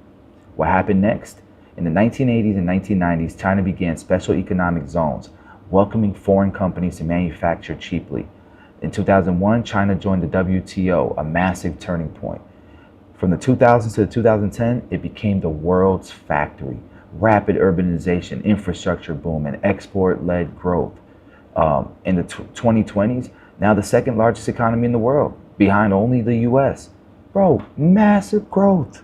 What happened next? In the 1980s and 1990s, China began special economic zones, welcoming foreign companies to manufacture cheaply. In 2001, China joined the WTO, a massive turning point. From the 2000s to the 2010, it became the world's factory. Rapid urbanization, infrastructure boom, and export-led growth. In the 2020s, now the second largest economy in the world, behind only the US. Bro, massive growth.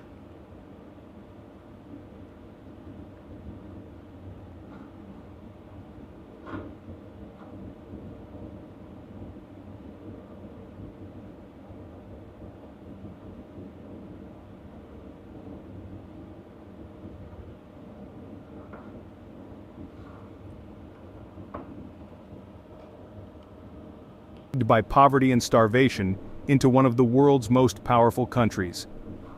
By poverty and starvation into one of the world's most powerful countries.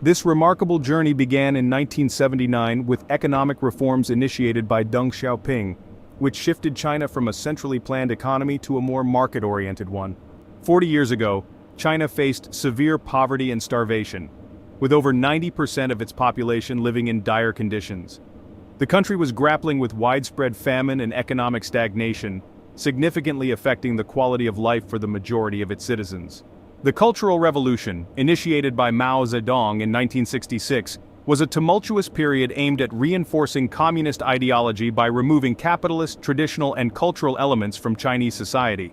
This remarkable journey began in 1979 with economic reforms initiated by Deng Xiaoping, which shifted China from a centrally planned economy to a more market-oriented one. 40 years ago, China faced severe poverty and starvation, with over 90% of its population living in dire conditions. The country was grappling with widespread famine and economic stagnation, significantly affecting the quality of life for the majority of its citizens. The Cultural Revolution, initiated by Mao Zedong in 1966, was a tumultuous period aimed at reinforcing communist ideology by removing capitalist, traditional, and cultural elements from Chinese society.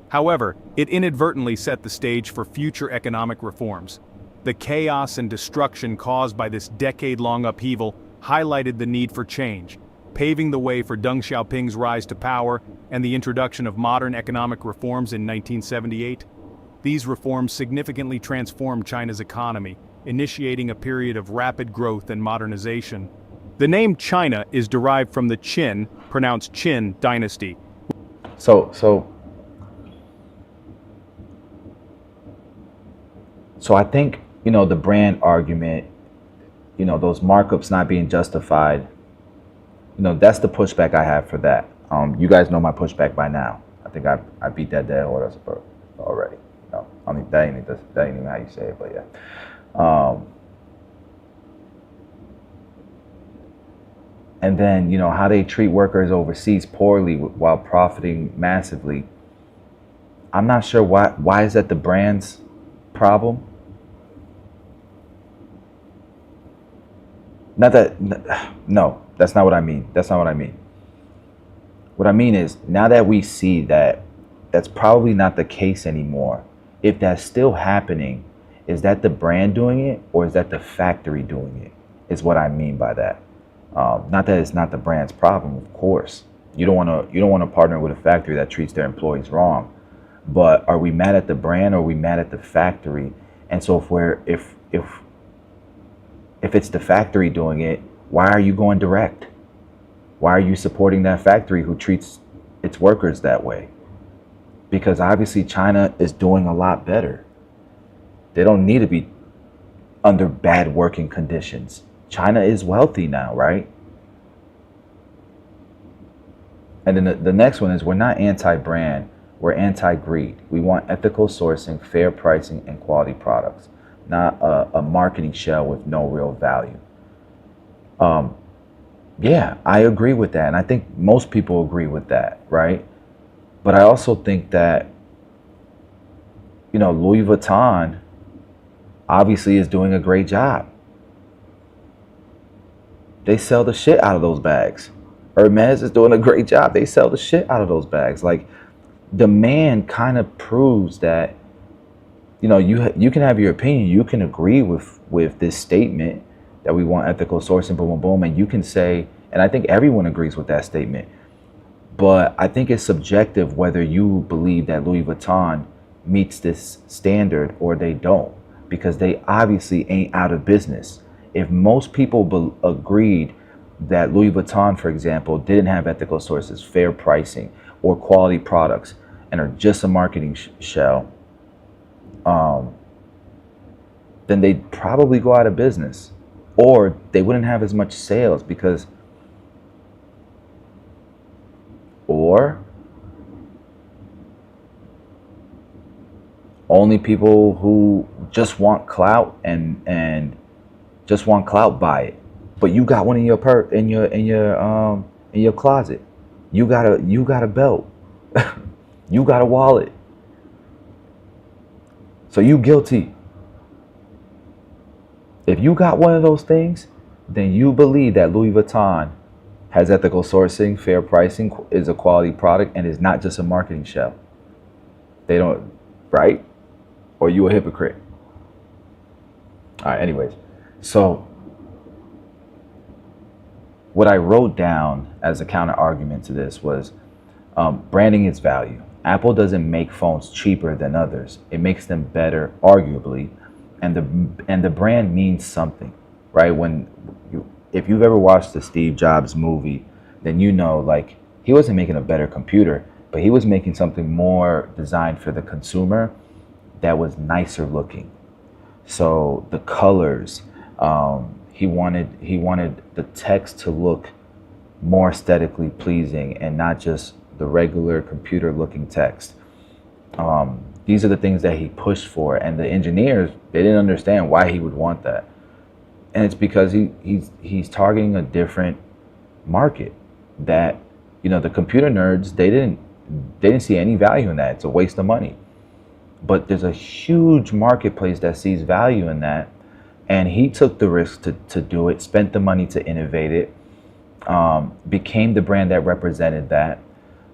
However, it inadvertently set the stage for future economic reforms. The chaos and destruction caused by this decade-long upheaval highlighted the need for change, paving the way for Deng Xiaoping's rise to power and the introduction of modern economic reforms in 1978. These reforms significantly transformed China's economy, initiating a period of rapid growth and modernization. The name China is derived from the Qin, pronounced Qin, dynasty. So I think, the brand argument, those markups not being justified, that's the pushback I have for that. You guys know my pushback by now. I think I beat that dead horse already. I mean, that ain't even how you say it, but yeah. And then, how they treat workers overseas poorly while profiting massively. I'm not sure why is that the brand's problem? No, that's not what I mean. That's not what I mean. What I mean is, now that we see that that's probably not the case anymore, if that's still happening, is that the brand doing it, or is that the factory doing it, is what I mean by that. Not that it's not the brand's problem, of course. You don't want to partner with a factory that treats their employees wrong. But are we mad at the brand, or are we mad at the factory? And so If it's the factory doing it, why are you going direct? Why are you supporting that factory who treats its workers that way? Because obviously China is doing a lot better. They don't need to be under bad working conditions. China is wealthy now, right? And then the next one is, we're not anti-brand, we're anti-greed. We want ethical sourcing, fair pricing, and quality products, not a marketing shell with no real value. Yeah, I agree with that. And I think most people agree with that, right? But I also think that, Louis Vuitton obviously is doing a great job. They sell the shit out of those bags. Hermes is doing a great job. They sell the shit out of those bags. Like, demand kind of proves that, you can have your opinion. You can agree with this statement that we want ethical sourcing, boom, boom, boom. And you can say, and I think everyone agrees with that statement. But I think it's subjective whether you believe that Louis Vuitton meets this standard or they don't, because they obviously ain't out of business. If most people agreed that Louis Vuitton, for example, didn't have ethical sources, fair pricing, or quality products, and are just a marketing shell, then they'd probably go out of business, or they wouldn't have as much sales or only people who just want clout and just want clout buy it. But you got one in your in your closet. You got a belt. You got a wallet. So you guilty. If you got one of those things, then you believe that Louis Vuitton has ethical sourcing, fair pricing, is a quality product, and is not just a marketing shell. They don't, right? Or you a hypocrite. All right, anyways. So what I wrote down as a counter argument to this was, branding is value. Apple doesn't make phones cheaper than others. It makes them better, arguably, and the brand means something, right? If you've ever watched the Steve Jobs movie, then like, he wasn't making a better computer, but he was making something more designed for the consumer that was nicer looking. So the colors, he wanted the text to look more aesthetically pleasing and not just the regular computer looking text. These are the things that he pushed for, and the engineers, they didn't understand why he would want that. And it's because he's targeting a different market that, the computer nerds, they didn't see any value in that. It's a waste of money. But there's a huge marketplace that sees value in that, and he took the risk to do it, spent the money to innovate it, became the brand that represented that,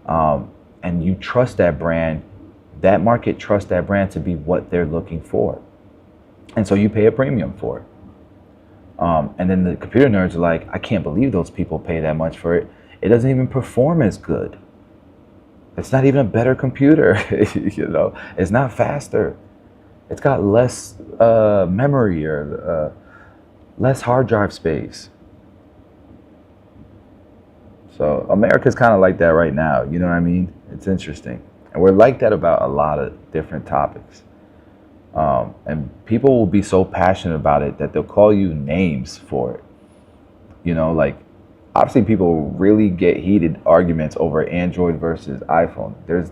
and you trust that brand. That market trusts that brand to be what they're looking for, and so you pay a premium for it. And then the computer nerds are like, I can't believe those people pay that much for it. It doesn't even perform as good. It's not even a better computer. It's not faster. It's got less memory or less hard drive space. So America's kind of like that right now. You know what I mean? It's interesting. And we're like that about a lot of different topics. And people will be so passionate about it that they'll call you names for it. Like, obviously people really get heated arguments over Android versus iPhone. There's,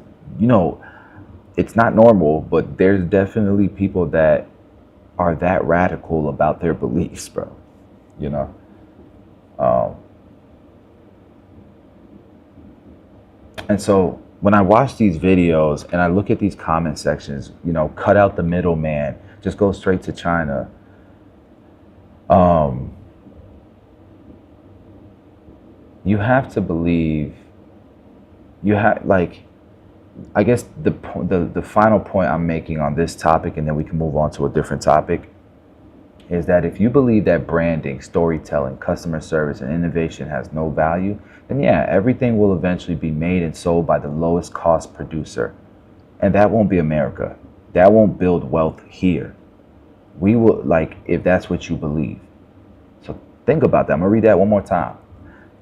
it's not normal, but there's definitely people that are that radical about their beliefs, bro. And so when I watch these videos and I look at these comment sections, cut out the middleman, just go straight to China. You have to believe, I guess the final point I'm making on this topic, and then we can move on to a different topic, is that if you believe that branding, storytelling, customer service, and innovation has no value, then yeah, everything will eventually be made and sold by the lowest cost producer. And that won't be America. That won't build wealth here. We will, if that's what you believe. Think about that. I'm going to read that one more time.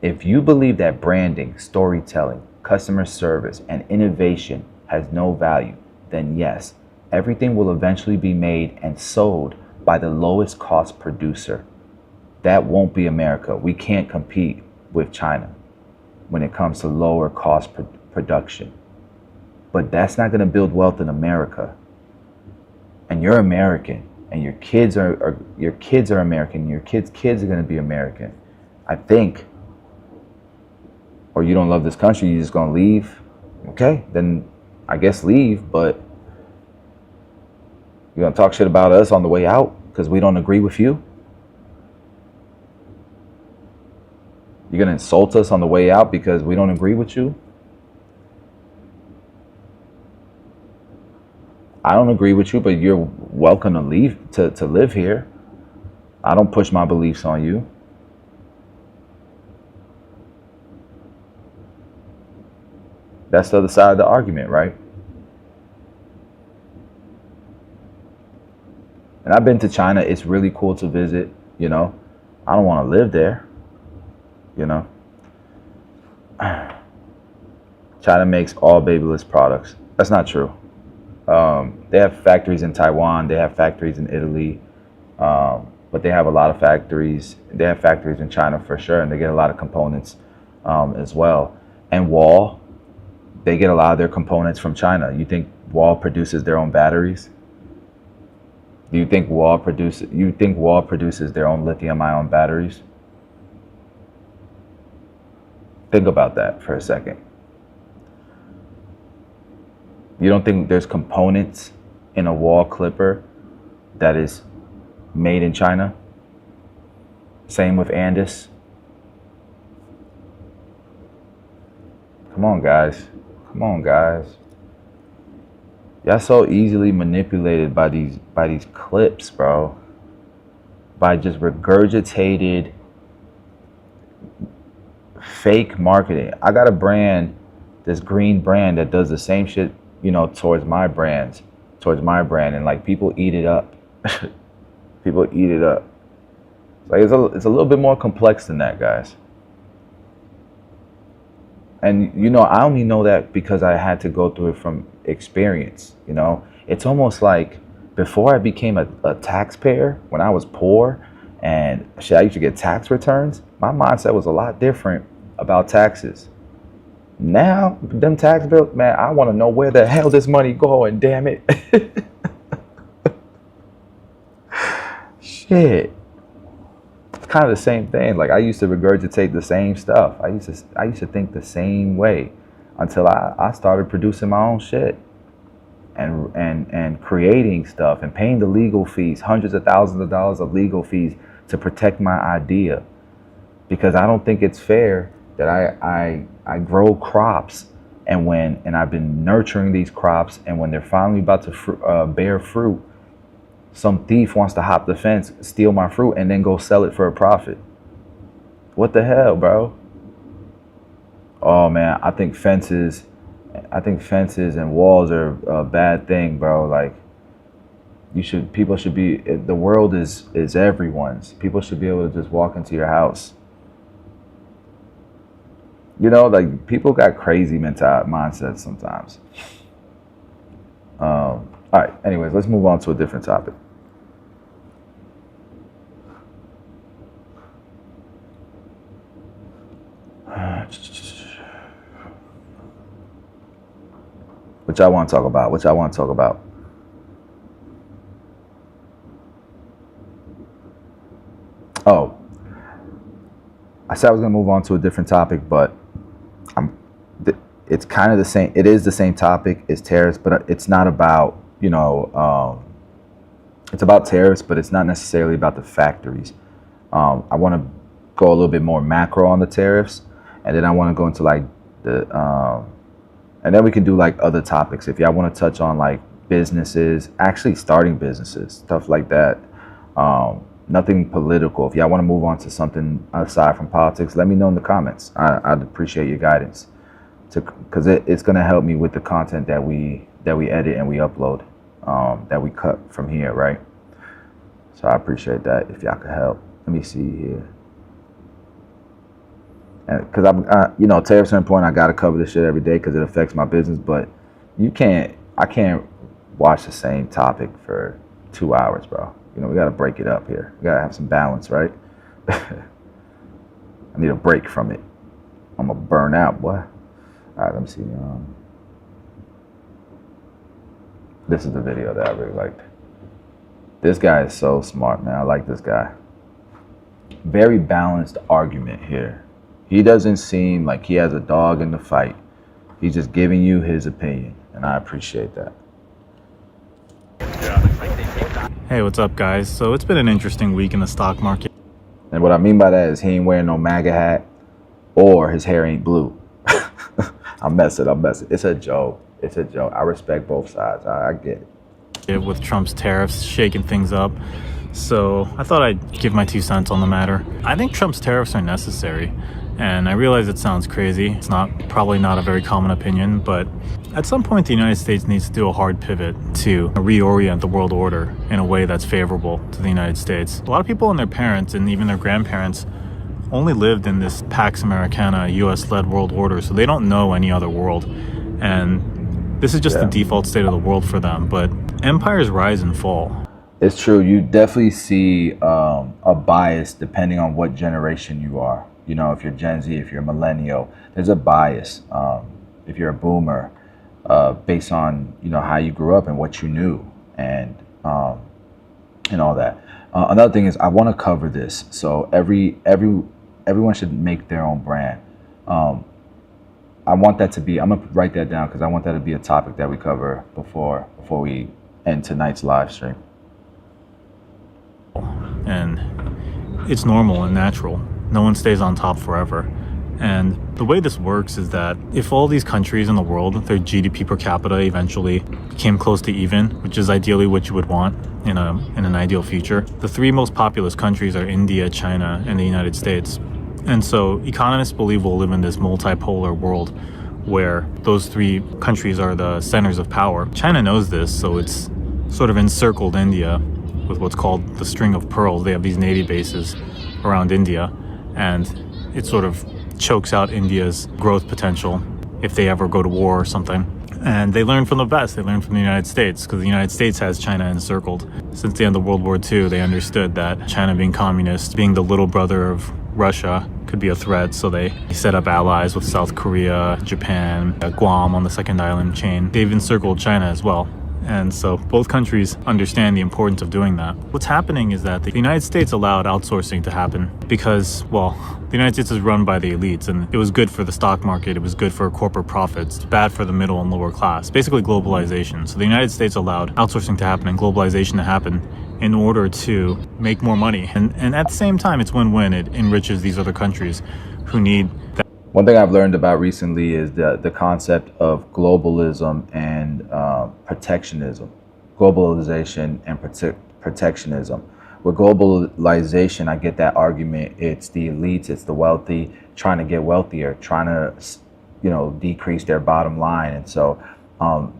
If you believe that branding, storytelling, customer service, and innovation has no value, then yes, everything will eventually be made and sold by the lowest cost producer. That won't be America. We can't compete with China when it comes to lower cost production. But that's not going to build wealth in America. And you're American, and your kids are American, your kids' kids are going to be American. I think. Or you don't love this country, you're just going to leave. Okay, then I guess leave, but you're going to talk shit about us on the way out because we don't agree with you? You're going to insult us on the way out because we don't agree with you? I don't agree with you, but you're welcome to leave to live here. I don't push my beliefs on you. That's the other side of the argument, right? And I've been to China. It's really cool to visit, you know. I don't want to live there, you know. China makes all babyless products. That's not true. They have factories in Taiwan. They have factories in Italy. But they have a lot of factories. They have factories in China for sure. And they get a lot of components as well. And Wall, they get a lot of their components from China. You think Wall produces their own batteries? Do you think Wall produces their own lithium-ion batteries? Think about that for a second. You don't think there's components in a wall clipper that is made in China? Same with Andis. Come on, guys. Come on, guys. Y'all so easily manipulated by these clips, bro. By just regurgitated fake marketing. I got a brand, this green brand that does the same shit, you know, towards my brand, and like people eat it up. People eat it up. Like it's a little bit more complex than that, guys. And you know, I only know that because I had to go through it from experience. You know, it's almost like before I became a taxpayer, when I was poor and shit, I used to get tax returns, my mindset was a lot different about taxes. Now, them tax bills, man, I want to know where the hell this money going, damn it. Shit. It's kind of the same thing. Like I used to regurgitate the same stuff. I used to think the same way until I started producing my own shit and creating stuff and paying the legal fees, hundreds of thousands of dollars of legal fees to protect my idea. Because I don't think it's fair that I grow crops and I've been nurturing these crops, and when they're finally about to bear fruit, some thief wants to hop the fence, steal my fruit, and then go sell it for a profit. What the hell, bro? Oh man, I think fences and walls are a bad thing, bro. Like people should be, the world is everyone's. People should be able to just walk into your house. You know, like people got crazy mindsets sometimes. All right, anyways, let's move on to a different topic. Which I want to talk about. Oh, I said I was going to move on to a different topic, but it's kind of the same. It is the same topic as tariffs, but it's not about, you know, it's about tariffs, but it's not necessarily about the factories. I want to go a little bit more macro on the tariffs, and then I want to go into like and then we can do like other topics if y'all want to touch on like businesses, actually starting businesses, stuff like that. Nothing political. If y'all want to move on to something aside from politics, let me know in the comments. I'd appreciate your guidance, because it's going to help me with the content that we edit and we upload, that we cut from here, right? So I appreciate that if y'all could help. Let me see here. because tariffs are important. I got to cover this shit every day because it affects my business. But I can't watch the same topic for 2 hours, bro. We got to break it up here. We got to have some balance, right? I need a break from it. I'm gonna burn out, boy. All right, let me see. This is the video that I really liked. This guy is so smart, man. I like this guy. Very balanced argument here. He doesn't seem like he has a dog in the fight. He's just giving you his opinion, and I appreciate that. Hey, what's up, guys? So it's been an interesting week in the stock market. And what I mean by that is he ain't wearing no MAGA hat or his hair ain't blue. I'm messing. It's a joke. I respect both sides. I get it. With Trump's tariffs shaking things up. So I thought I'd give my 2 cents on the matter. I think Trump's tariffs are necessary. And I realize it sounds crazy. It's probably not a very common opinion, but at some point the United States needs to do a hard pivot to reorient the world order in a way that's favorable to the United States. A lot of people and their parents and even their grandparents only lived in this Pax Americana, US-led world order, so they don't know any other world. And this is just the default state of the world for them, but empires rise and fall. It's true. You definitely see a bias depending on what generation you are. If you're Gen Z, if you're a millennial, there's a bias. If you're a boomer, based on how you grew up and what you knew, and all that. Another thing is I want to cover this. So everyone should make their own brand. I want that to be. I'm gonna write that down because I want that to be a topic that we cover before we end tonight's live stream. And it's normal and natural. No one stays on top forever. And the way this works is that if all these countries in the world, their GDP per capita eventually came close to even, which is ideally what you would want in an ideal future, the 3 most populous countries are India, China, and the United States. And so economists believe we'll live in this multipolar world where those 3 countries are the centers of power. China knows this, so it's sort of encircled India with what's called the string of pearls. They have these navy bases around India, and it sort of chokes out India's growth potential if they ever go to war or something. And they learn from the best. They learn from the United States because the United States has China encircled. Since the end of World War II, they understood that China being communist, being the little brother of Russia, could be a threat. So they set up allies with South Korea, Japan, Guam on the second island chain. They've encircled China as well. And so both countries understand the importance of doing that. What's happening is that the United States allowed outsourcing to happen because, well, the United States is run by the elites, and it was good for the stock market, it was good for corporate profits, it's bad for the middle and lower class, basically globalization. So the United States allowed outsourcing to happen and globalization to happen in order to make more money. And at the same time, it's win-win. It enriches these other countries who need that. One thing I've learned about recently is the concept of globalism and protectionism. Globalization and protectionism. With globalization, I get that argument. It's the elites, it's the wealthy trying to get wealthier, trying to, decrease their bottom line. And so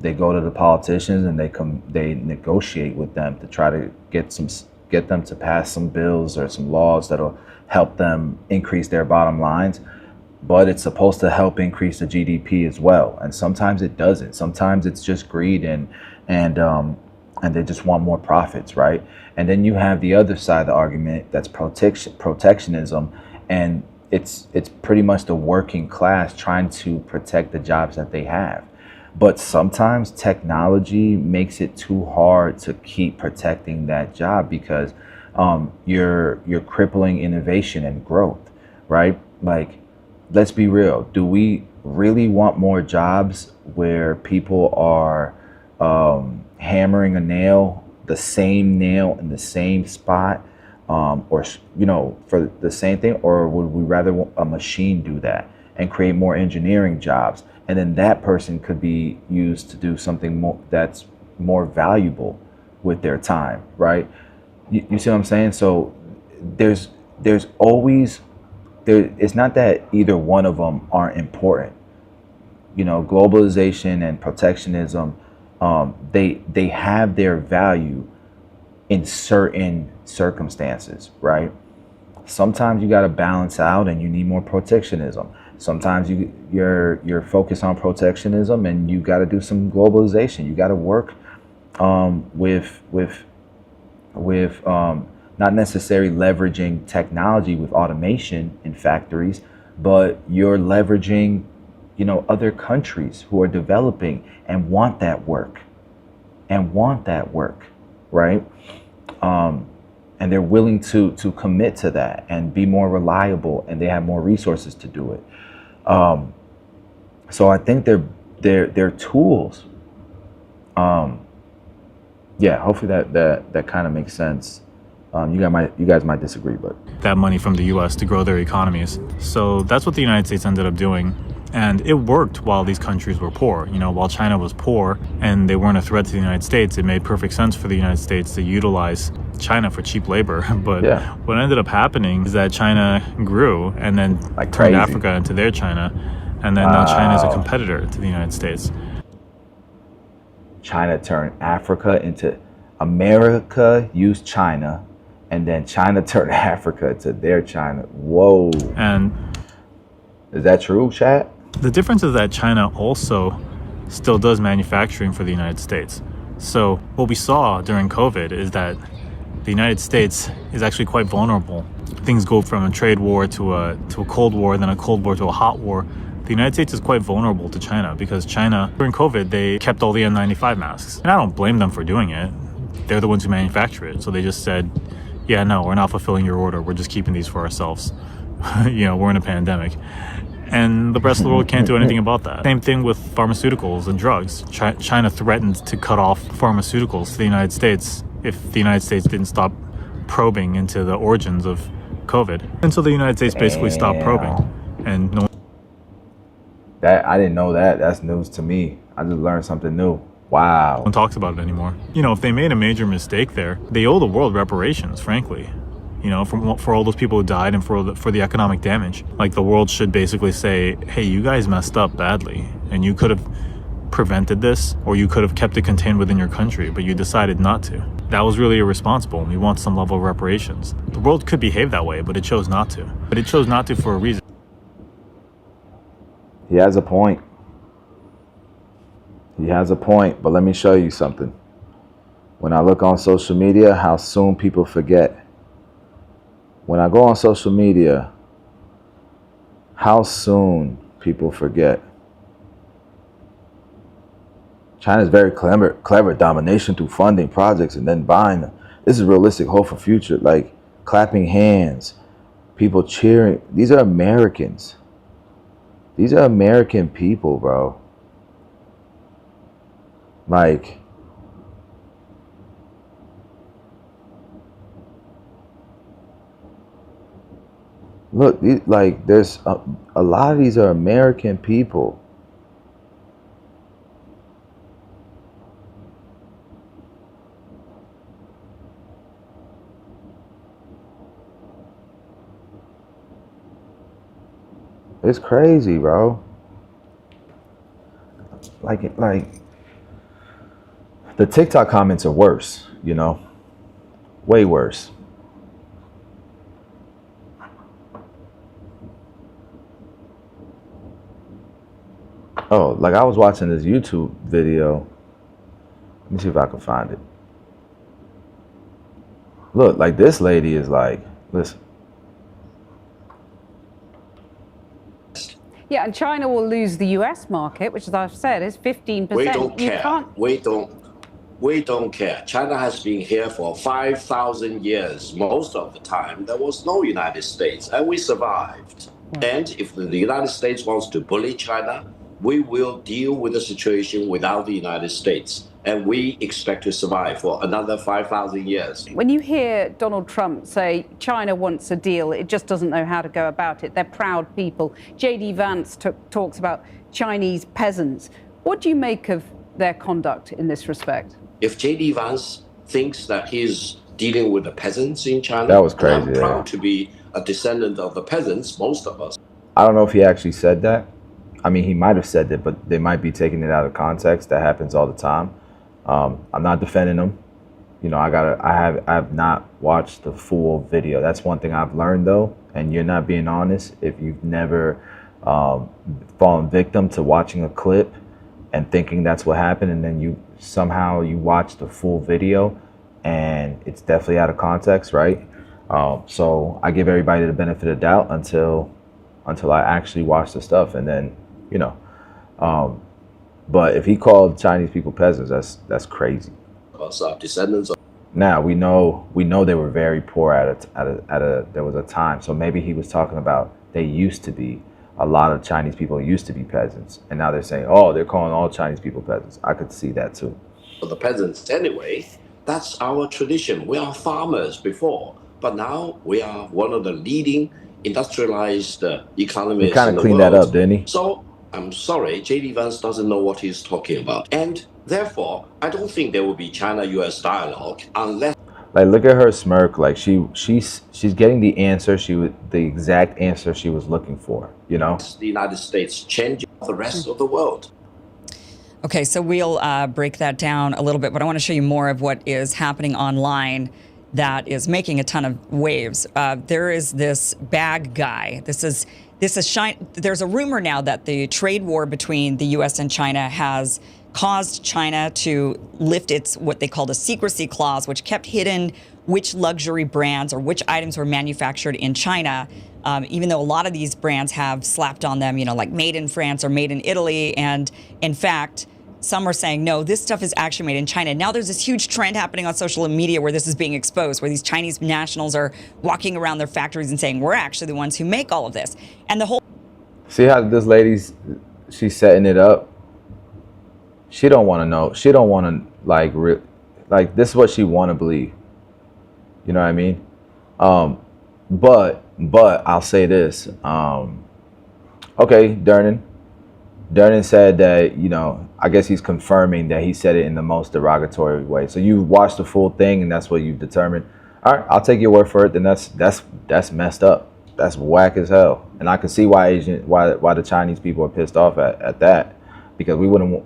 they go to the politicians and they negotiate with them to try to get them to pass some bills or some laws that'll help them increase their bottom lines. But it's supposed to help increase the GDP as well, and sometimes it doesn't. Sometimes it's just greed and they just want more profits, right? And then you have the other side of the argument that's protectionism, and it's pretty much the working class trying to protect the jobs that they have. But sometimes technology makes it too hard to keep protecting that job because you're crippling innovation and growth, right? Like, let's be real. Do we really want more jobs where people are hammering the same nail in the same spot, or for the same thing? Or would we rather want a machine do that and create more engineering jobs, and then that person could be used to do something more that's more valuable with their time, right? You see what I'm saying? So there's always it's not that either one of them aren't important. Globalization and protectionism, they have their value in certain circumstances, right? sometimes you got to balance out and you need more protectionism. Sometimes you're focused on protectionism and you got to do some globalization. You got to work with not necessarily leveraging technology with automation in factories, but you're leveraging, other countries who are developing and want that work, right? And they're willing to commit to that and be more reliable, and they have more resources to do it. So I think they're tools. Yeah, hopefully that kind of makes sense. You guys might disagree, but that money from the US to grow their economies. So that's what the United States ended up doing. And it worked while these countries were poor. While China was poor and they weren't a threat to the United States, it made perfect sense for the United States to utilize China for cheap labor. But what ended up happening is that China grew and then turned Africa into their China. And then now China is a competitor to the United States. China turned Africa into America, used China, and then China turned Africa to their China. Whoa. And is that true, chat? The difference is that China also still does manufacturing for the United States. So what we saw during COVID is that the United States is actually quite vulnerable. Things go from a trade war to a Cold War, then a Cold War to a hot war. The United States is quite vulnerable to China because China, during COVID, they kept all the N95 masks. And I don't blame them for doing it. They're the ones who manufacture it. So they just said, yeah, no, we're not fulfilling your order. We're just keeping these for ourselves. We're in a pandemic. And the rest of the world can't do anything about that. Same thing with pharmaceuticals and drugs. China threatened to cut off pharmaceuticals to the United States if the United States didn't stop probing into the origins of COVID. And so the United States basically stopped probing. And that I didn't know that. That's news to me. I just learned something new. Wow. No one talks about it anymore. If they made a major mistake there, they owe the world reparations, frankly. For all those people who died and for the economic damage. Like, the world should basically say, hey, you guys messed up badly and you could have prevented this, or you could have kept it contained within your country, but you decided not to. That was really irresponsible, and we want some level of reparations. The world could behave that way, but it chose not to. But it chose not to for a reason. He has a point. But let me show you something. When I look on social media, how soon people forget. When I go on social media, how soon people forget. China's very clever domination through funding projects and then buying them. This is realistic hope for future, like clapping hands, people cheering. These are Americans. These are American people, bro. Like, look, there's a lot of these are American people. It's crazy, bro. Like the TikTok comments are worse, way worse. Oh, like I was watching this YouTube video. Let me see if I can find it. Look, like this lady is like, listen. Yeah, and China will lose the US market, which, as I've said, is 15%. We don't care. We don't care. China has been here for 5,000 years. Most of the time, there was no United States, and we survived. And if the United States wants to bully China, we will deal with the situation without the United States. And we expect to survive for another 5,000 years. When you hear Donald Trump say China wants a deal, it just doesn't know how to go about it. They're proud people. J.D. Vance talks about Chinese peasants. What do you make of their conduct in this respect? If J.D. Vance thinks that he's dealing with the peasants in China, that was crazy. I'm proud to be a descendant of the peasants, most of us. I don't know if he actually said that. I mean, he might have said that, but they might be taking it out of context. That happens all the time. I'm not defending him. I have not watched the full video. That's one thing I've learned though, and you're not being honest if you've never fallen victim to watching a clip and thinking that's what happened, and then you somehow you watch the full video and it's definitely out of context, right? So I give everybody the benefit of the doubt until I actually watch the stuff, and then but if he called Chinese people peasants, that's crazy. Descendants. Now we know they were very poor there was a time. So maybe he was talking about they used to be, a lot of Chinese people used to be peasants, and now they're saying, oh, they're calling all Chinese people peasants. I could see that too. For the peasants anyway, that's our tradition. We are farmers before, but now we are one of the leading industrialized economies. He kind of cleaned that up, didn't he? So I'm sorry, J.D. Vance doesn't know what he's talking about. And therefore, I don't think there will be China-US dialogue unless... Like, look at her smirk. Like she's getting the answer the exact answer she was looking for, the United States changes the rest of the world. Okay, so we'll break that down a little bit, but I want to show you more of what is happening online that is making a ton of waves. There is this bag guy. There's a rumor now that the trade war between the U.S. and China has caused China to lift its what they called a secrecy clause, which kept hidden which luxury brands or which items were manufactured in China, even though a lot of these brands have slapped on them, like made in France or made in Italy. And in fact, some are saying, no, this stuff is actually made in China. Now there's this huge trend happening on social media where this is being exposed, where these Chinese nationals are walking around their factories and saying, we're actually the ones who make all of this. And the whole... See how this lady's, she's setting it up? She don't want to know. She don't want to, like this is what she want to believe. You know what I mean? But I'll say this. Okay, Durnan said that, I guess he's confirming that he said it in the most derogatory way. So you watched the full thing and that's what you've determined. All right, I'll take your word for it. Then that's messed up. That's whack as hell. And I can see why the Chinese people are pissed off at that, because we wouldn't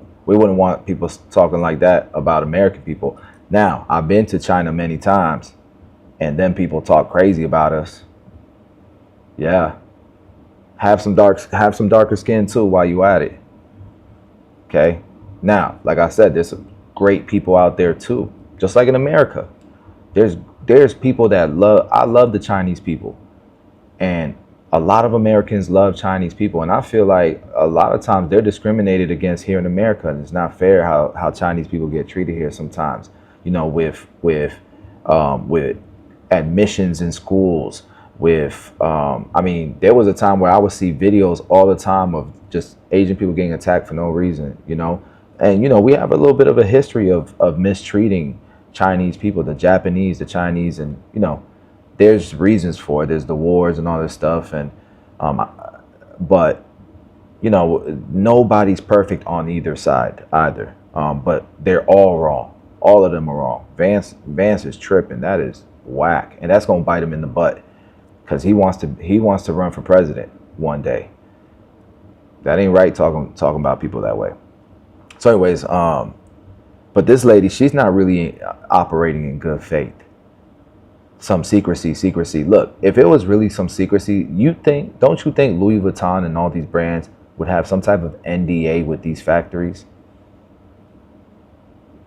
want people talking like that about American people. Now, I've been to China many times, and then people talk crazy about us. Yeah. Have some darker skin too while you at it. Okay? Now, like I said, there's some great people out there too. Just like in America. There's people that I love the Chinese people. And a lot of Americans love Chinese people, and I feel like a lot of times they're discriminated against here in America, and it's not fair how Chinese people get treated here sometimes. With admissions in schools. There was a time where I would see videos all the time of just Asian people getting attacked for no reason. And we have a little bit of a history of mistreating Chinese people, the Japanese, the Chinese, and there's reasons for it. There's the wars and all this stuff, and but nobody's perfect on either side either. But they're all wrong. All of them are wrong. Vance is tripping. That is whack, and that's gonna bite him in the butt, because he wants to run for president one day. That ain't right, talking about people that way. So anyways, but this lady, she's not really operating in good faith. Some secrecy. Look, if it was really some secrecy, don't you think Louis Vuitton and all these brands would have some type of NDA with these factories?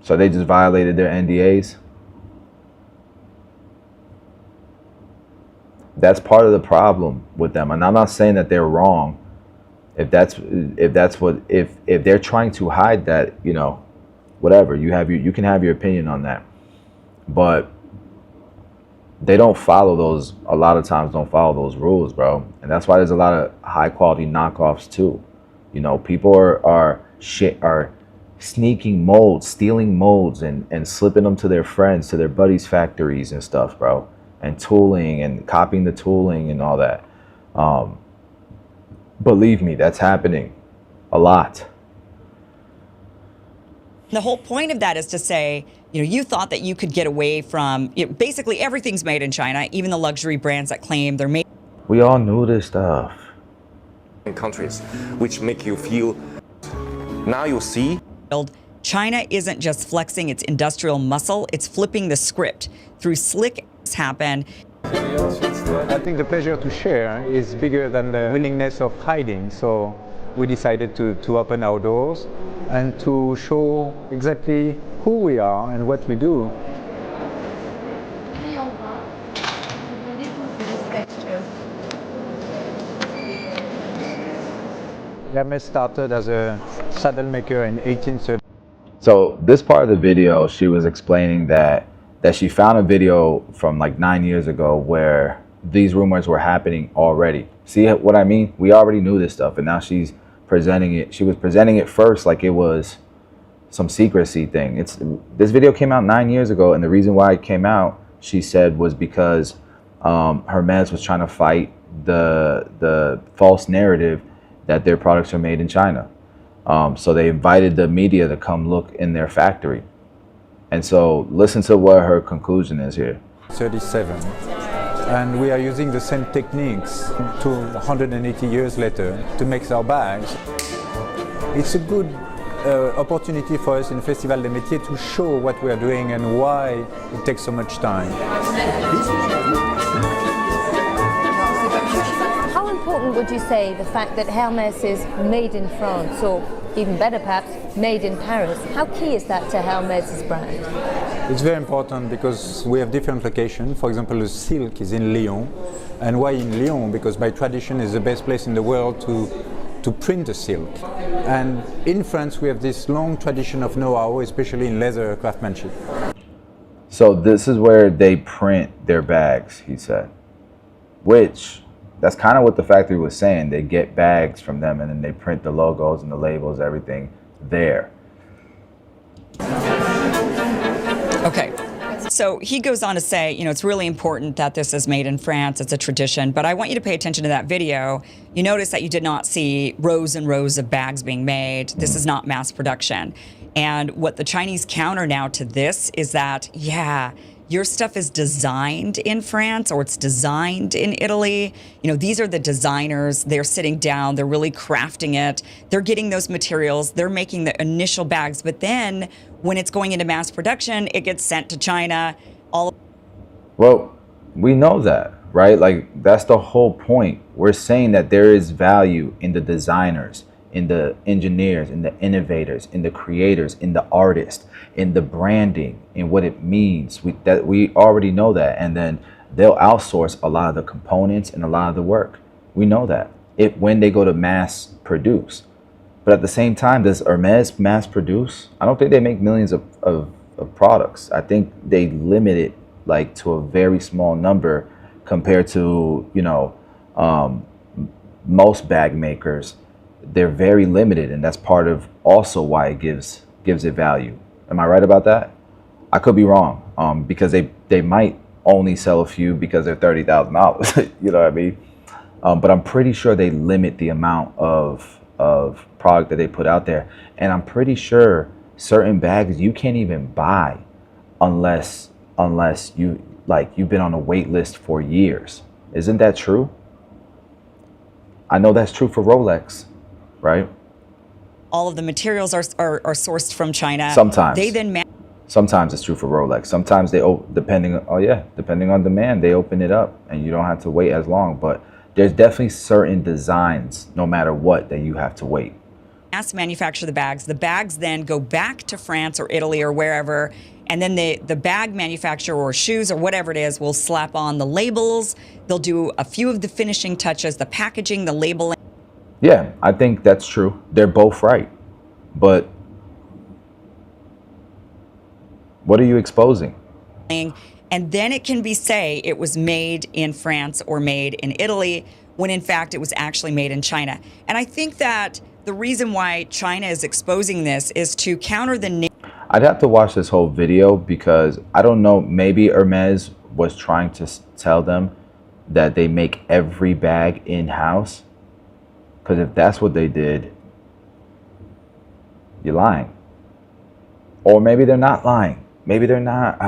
So they just violated their NDAs? That's part of the problem with them. And I'm not saying that they're wrong. If they're trying to hide that, whatever, you can have your opinion on that. But they don't follow those, a lot of times don't follow those rules, bro. And that's why there's a lot of high quality knockoffs too. People are sneaking molds, stealing molds and slipping them to their friends, to their buddies' factories and stuff, bro. And tooling and copying the tooling and all that. Believe me, that's happening a lot. The whole point of that is to say, you thought that you could get away from, basically everything's made in China, even the luxury brands that claim they're made. We all knew this stuff. In countries, which make you feel, now you see. China isn't just flexing its industrial muscle, it's flipping the script. Through slick happen. I think the pleasure to share is bigger than the willingness of hiding. So we decided to open our doors and to show exactly who we are and what we do. Hermes started as a saddle maker in 1830. So this part of the video, she was explaining that she found a video from like 9 years ago where these rumors were happening already. See what I mean? We already knew this stuff, and now she's presenting it. She was presenting it first like it was some secrecy thing. This video came out 9 years ago, and the reason why it came out, she said, was because Hermes was trying to fight the false narrative that their products are made in China. So they invited the media to come look in their factory. And so listen to what her conclusion is here. 37. And we are using the same techniques 180 years later to make our bags. It's a good opportunity for us in Festival des Métiers to show what we are doing and why it takes so much time. How important would you say the fact that Hermes is made in France, or even better perhaps, made in Paris? How key is that to Hermes' brand? It's very important because we have different locations. For example, the silk is in Lyon. And why in Lyon? Because by tradition it's the best place in the world to print the silk. And in France we have this long tradition of know-how, especially in leather craftsmanship. So this is where they print their bags, he said. Which, that's kind of what the factory was saying. They get bags from them and then they print the logos and the labels, everything there. Okay. So he goes on to say, it's really important that this is made in France. It's a tradition. But I want you to pay attention to that video. You notice that you did not see rows and rows of bags being made. This is not mass production. And what the Chinese counter now to this is that, yeah, your stuff is designed in France or it's designed in Italy. These are the designers. They're sitting down. They're really crafting it. They're getting those materials. They're making the initial bags. But then when it's going into mass production, it gets sent to China. Well, we know that, right? Like, that's the whole point. We're saying that there is value in the designers, in the engineers, in the innovators, in the creators, in the artists, in the branding, in what it means. We already know that. And then they'll outsource a lot of the components and a lot of the work. We know that when they go to mass produce. But at the same time, does Hermes mass produce? I don't think they make millions of products. I think they limit it like to a very small number compared to, most bag makers. They're very limited, and that's part of also why it gives it value. Am I right about that? I could be wrong, because they might only sell a few because they're $30,000. You know what I mean? But I'm pretty sure they limit the amount of product that they put out there, and I'm pretty sure certain bags you can't even buy unless you've been on a wait list for years. Isn't that true? I know that's true for Rolex, right? All of the materials are sourced from China. Sometimes. They then Sometimes it's true for Rolex. Sometimes depending on demand, they open it up and you don't have to wait as long. But there's definitely certain designs, no matter what, that you have to wait. mass manufacture the bags. The bags then go back to France or Italy or wherever, and then the bag manufacturer or shoes or whatever it is will slap on the labels. They'll do a few of the finishing touches, the packaging, the labeling. Yeah, I think that's true. They're both right. But what are you exposing? And then it can be say it was made in France or made in Italy, when in fact it was actually made in China. And I think that the reason why China is exposing this is to counter the... I'd have to watch this whole video because I don't know, maybe Hermes was trying to tell them that they make every bag in-house. Because if that's what they did, you're lying. Or maybe they're not lying. Maybe they're not.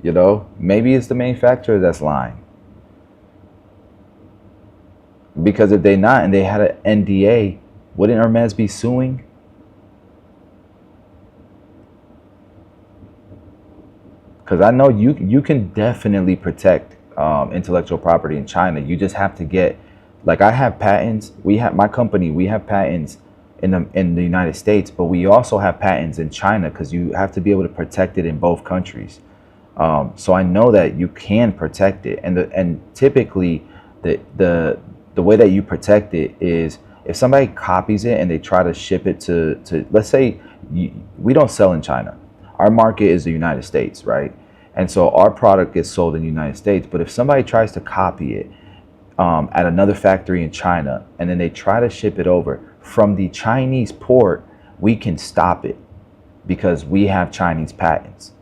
You know, maybe it's the manufacturer that's lying. Because if they're not and they had an NDA, wouldn't Hermes be suing? Because I know you can definitely protect intellectual property in China. You just have to get, like, I have patents. My company, we have patents in the United States, but we also have patents in China because you have to be able to protect it in both countries. So I know that you can protect it, and typically the way that you protect it is if somebody copies it and they try to ship it to let's say we don't sell in China. Our market is the United States, right? And so our product gets sold in the United States. But if somebody tries to copy it at another factory in China and then they try to ship it over from the Chinese port, we can stop it because we have Chinese patents.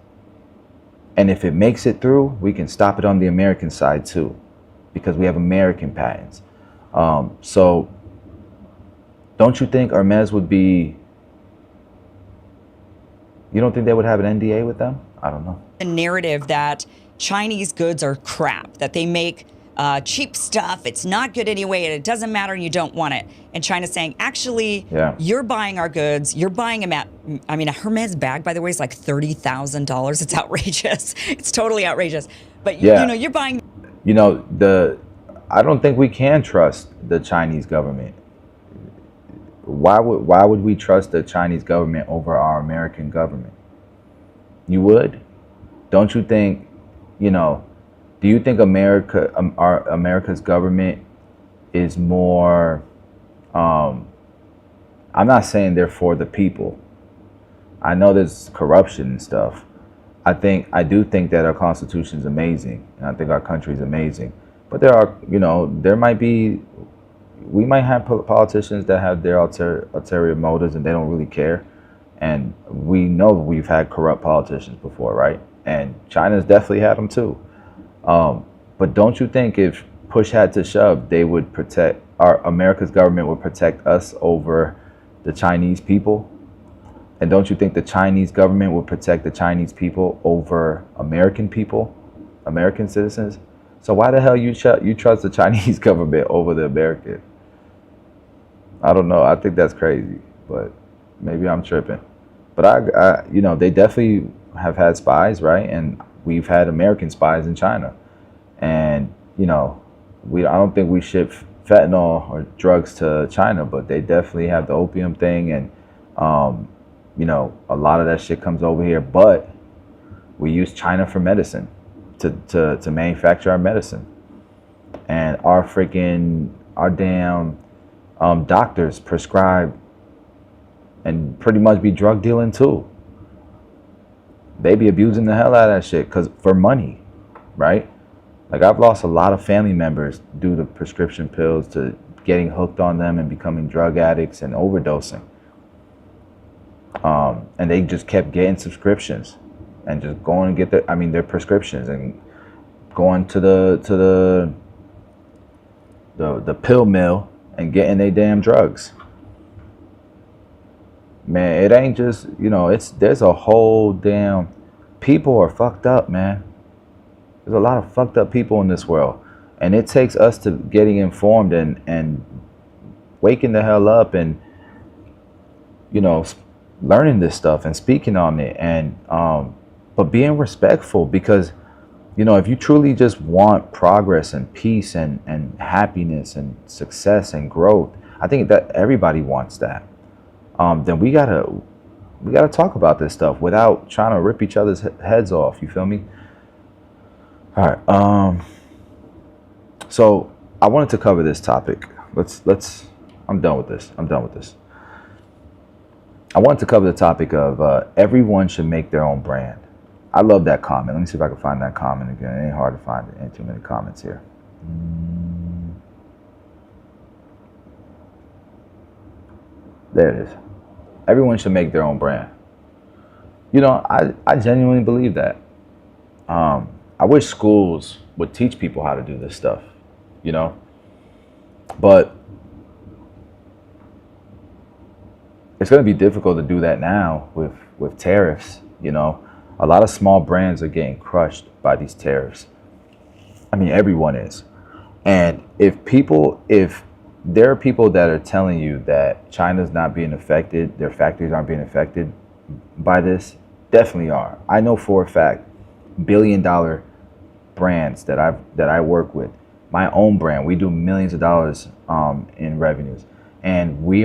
And if it makes it through, we can stop it on the American side too, because we have American patents. So don't you think Hermes would be, you don't think they would have an NDA with them? I don't know. The narrative that Chinese goods are crap, that they make cheap stuff, it's not good anyway, and it doesn't matter, and you don't want it. And China's saying, actually, you're buying our goods, you're buying them at, I mean, a Hermes bag, by the way, is like $30,000. It's outrageous. It's totally outrageous. But, you know, you're buying. You know, I don't think we can trust the Chinese government. Why would we trust the Chinese government over our American government? You would? Don't you think, you know, do you think America's government is more, I'm not saying they're for the people. I know there's corruption and stuff. I do think that our Constitution is amazing, and I think our country is amazing. But there are, you know, we might have politicians that have their ulterior motives and they don't really care. And we know we've had corrupt politicians before, right? And China's definitely had them too. But don't you think if push had to shove, they would protect, America's government would protect us over the Chinese people? And don't you think the Chinese government would protect the Chinese people over American people, American citizens? So why the hell you trust the Chinese government over the American? I don't know. I think that's crazy, but maybe I'm tripping. But I you know, they definitely have had spies, right? And we've had American spies in China. And, you know, I don't think we ship fentanyl or drugs to China, but they definitely have the opium thing. And, you know, a lot of that shit comes over here, but we use China for medicine to manufacture our medicine. And our damn doctors prescribe and pretty much be drug dealing too. They be abusing the hell out of that shit for money, right? Like, I've lost a lot of family members due to prescription pills, to getting hooked on them and becoming drug addicts and overdosing. And they just kept getting subscriptions and just going to get their prescriptions and going to the pill mill and getting their damn drugs. Man, it ain't just, you know, there's a whole damn, people are fucked up, man. There's a lot of fucked up people in this world. And it takes us to getting informed and waking the hell up and, you know, learning this stuff and speaking on it, and but being respectful, because, you know, if you truly just want progress and peace and happiness and success and growth, I think that everybody wants that. Then we gotta talk about this stuff without trying to rip each other's heads off. You feel me? All right. So I wanted to cover this topic. I'm done with this. I wanted to cover the topic of everyone should make their own brand. I love that comment. Let me see if I can find that comment again. It ain't hard to find it. Ain't too many comments here. There it is. Everyone should make their own brand. You know, I genuinely believe that. I wish schools would teach people how to do this stuff, you know? But it's going to be difficult to do that now with tariffs, you know? A lot of small brands are getting crushed by these tariffs. I mean, everyone is. And if there are people that are telling you that China's not being affected, their factories aren't being affected by this, definitely are. I know for a fact billion-dollar brands that I work with. My own brand, we do millions of dollars in revenues, and we're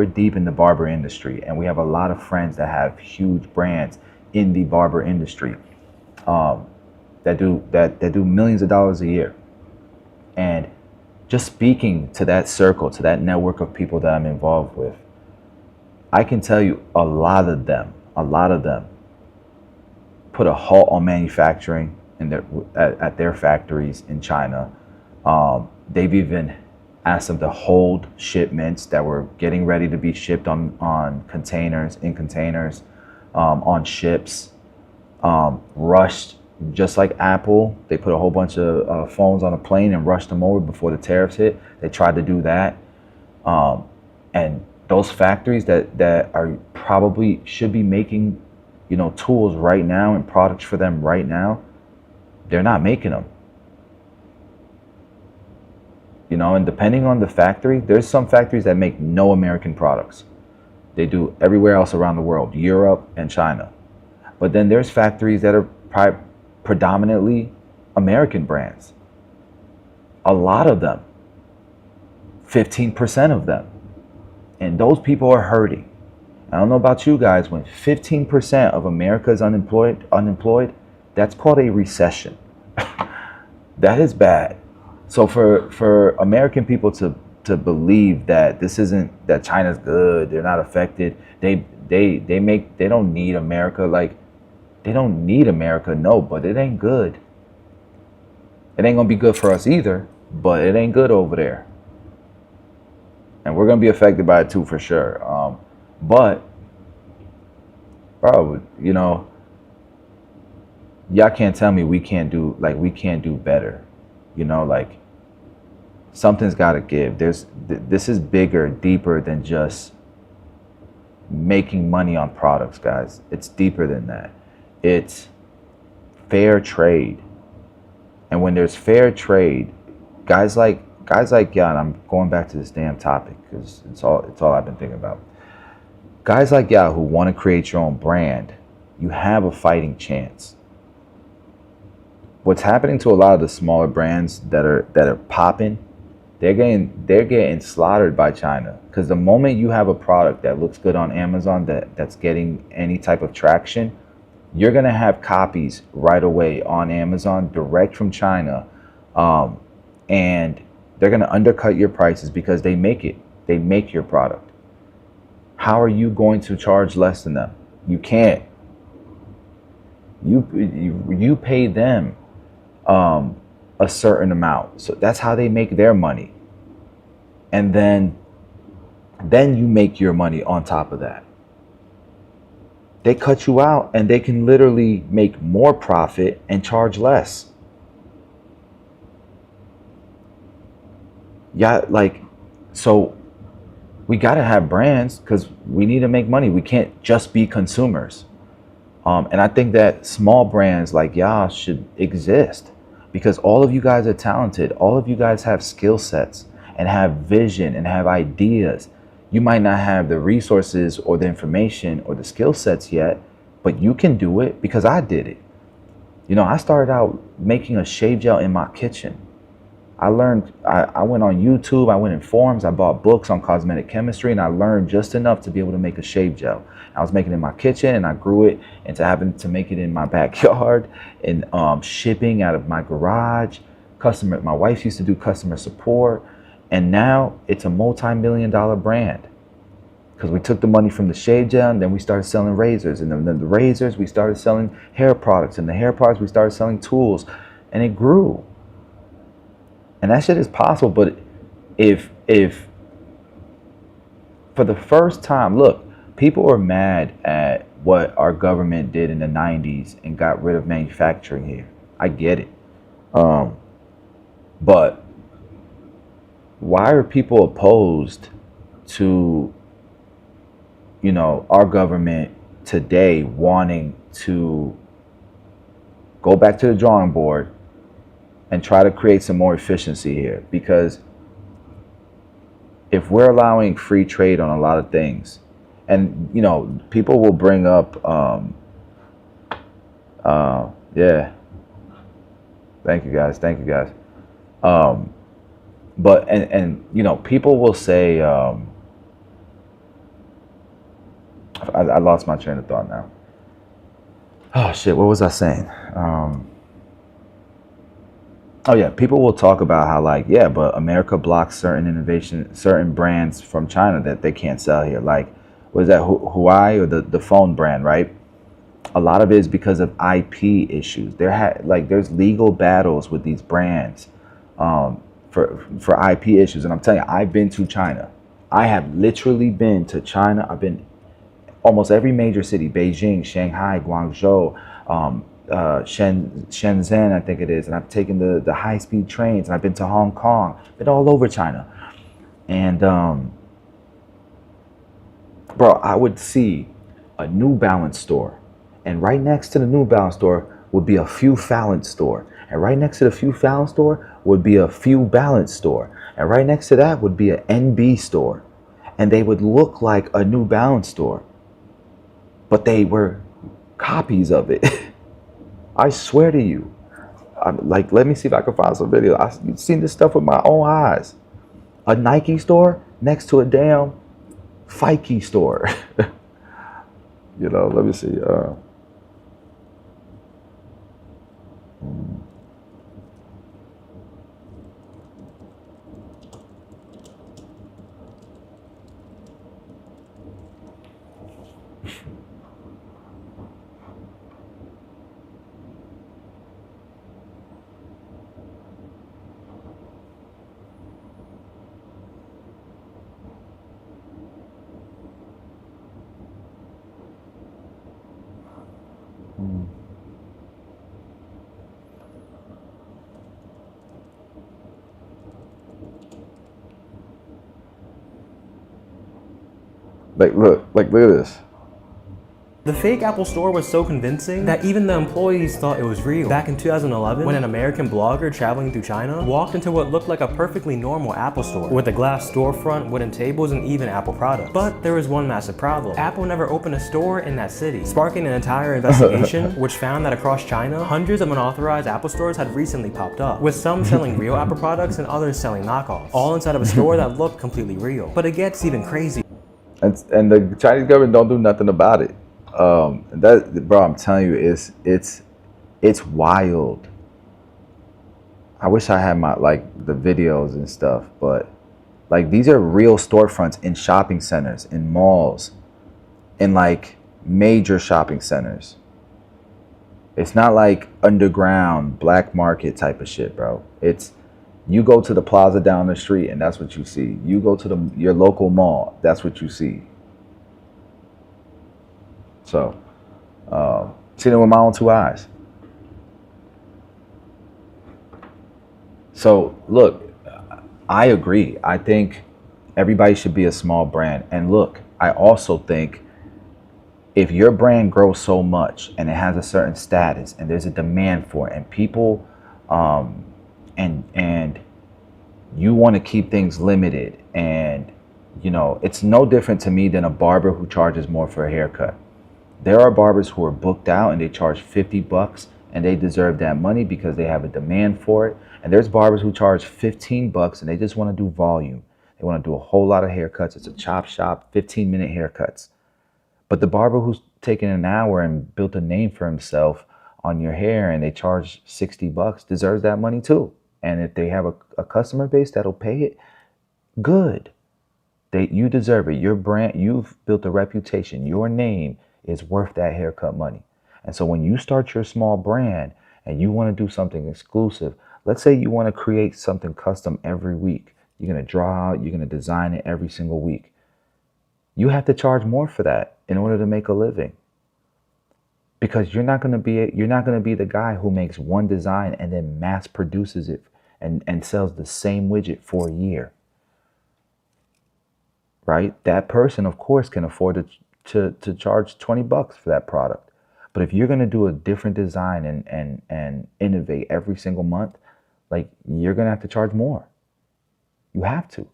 deep in the barber industry, and we have a lot of friends that have huge brands in the barber industry that do millions of dollars a year. And just speaking to that circle, to that network of people that I'm involved with, I can tell you a lot of them put a halt on manufacturing at their factories in China. They've even asked them to hold shipments that were getting ready to be shipped on containers, on ships. Rushed, just like Apple, they put a whole bunch of phones on a plane and rushed them over before the tariffs hit. They tried to do that. And those factories that are probably should be making, tools right now and products for them right now, they're not making them. And depending on the factory, there's some factories that make no American products. They do everywhere else around the world, Europe and China. But then there's factories that are predominantly American brands. A lot of them, 15% of them. And those people are hurting. I don't know about you guys, when 15% of America is unemployed, that's called a recession. That is bad. So for American people to believe that that China's good, they're not affected, they don't need America, like they don't need America, no, but it ain't good. It ain't gonna be good for us either, but it ain't good over there. And we're gonna be affected by it too, for sure. But bro, y'all can't tell me we can't do better. Like something's got to give. This is bigger, deeper than just making money on products, guys. It's deeper than that. It's fair trade. And when there's fair trade, guys like y'all, and I'm going back to this damn topic because it's all I've been thinking about. Guys like y'all who want to create your own brand, you have a fighting chance. What's happening to a lot of the smaller brands that are popping, they're getting slaughtered by China. Because the moment you have a product that looks good on Amazon that's getting any type of traction, you're gonna have copies right away on Amazon direct from China, and they're gonna undercut your prices because they make your product. How are you going to charge less than them? You can't. You pay them a certain amount, so that's how they make their money, and then you make your money on top of that. They cut you out and they can literally make more profit and charge less. Yeah, so we got to have brands because we need to make money. We can't just be consumers. And I think that small brands like y'all should exist because all of you guys are talented. All of you guys have skill sets and have vision and have ideas. You might not have the resources or the information or the skill sets yet, but you can do it because I did it. I started out making a shave gel in my kitchen. I learned, I went on YouTube, I went in forums, I bought books on cosmetic chemistry, and I learned just enough to be able to make a shave gel. I was making it in my kitchen, and I grew it into having to make it in my backyard and shipping out of my garage. My wife used to do customer support, and now it's a multi-million-dollar brand because we took the money from the shave gel, and then we started selling razors, and then the razors, we started selling hair products, and the hair products, we started selling tools, and it grew. And that shit is possible, but if for the first time, look, people are mad at what our government did in the 90s and got rid of manufacturing here. I get it. But why are people opposed to, our government today wanting to go back to the drawing board and try to create some more efficiency here? Because if we're allowing free trade on a lot of things, and people will bring up Yeah. Thank you guys. Thank you guys. Um, but and you know, people will say, I lost my train of thought now. Oh shit, what was I saying? Oh yeah, people will talk about how like, yeah, but America blocks certain innovation, certain brands from China that they can't sell here. Like, was that Huawei or the phone brand, right? A lot of it is because of IP issues. There's legal battles with these brands, for IP issues. And I'm telling you, I've been to China. I have literally been to China. I've been almost every major city: Beijing, Shanghai, Guangzhou, Shenzhen, I think it is. And I've taken the high speed trains, and I've been to Hong Kong. Been all over China, and bro, I would see a New Balance store, and right next to the New Balance store would be a Few Fallon store, and right next to the Few Fallon store would be a Few Balance store, and right next to that would be an NB store, and they would look like a New Balance store, but they were copies of it. I swear to you. Like, let me see if I can find some video. I've seen this stuff with my own eyes. A Nike store next to a damn Fike store. You know, let me see. Look at this. The fake Apple store was so convincing that even the employees thought it was real. Back in 2011, when an American blogger traveling through China walked into what looked like a perfectly normal Apple store with a glass storefront, wooden tables, and even Apple products. But there was one massive problem. Apple never opened a store in that city, sparking an entire investigation which found that across China, hundreds of unauthorized Apple stores had recently popped up, with some selling real Apple products and others selling knockoffs, all inside of a store that looked completely real. But it gets even crazier. And the Chinese government don't do nothing about it. Bro, I'm telling you, it's wild. I wish I had my the videos and stuff, but like these are real storefronts in shopping centers, in malls, in like major shopping centers. It's not like underground black market type of shit, bro. It's you go to the plaza down the street and that's what you see. You go to your local mall, that's what you see. So, seen it with my own two eyes. So, look, I agree. I think everybody should be a small brand. And look, I also think if your brand grows so much and it has a certain status and there's a demand for it and people, and you want to keep things limited, and you know, it's no different to me than a barber who charges more for a haircut. There are barbers who are booked out and they charge $50 and they deserve that money because they have a demand for it. And there's barbers who charge $15 and they just want to do volume. They want to do a whole lot of haircuts. It's a chop shop, 15-minute haircuts. But the barber who's taken an hour and built a name for himself on your hair and they charge $60 deserves that money too. And if they have a customer base that'll pay it, good. You deserve it. Your brand, you've built a reputation. Your name is worth that haircut money. And so when you start your small brand and you want to do something exclusive, let's say you want to create something custom every week. You're going to draw out, you're going to design it every single week. You have to charge more for that in order to make a living. Because you're not going to be the guy who makes one design and then mass produces it and sells the same widget for a year. Right? That person, of course, can afford to charge $20 for that product. But if you're going to do a different design and innovate every single month, like you're going to have to charge more. You have to.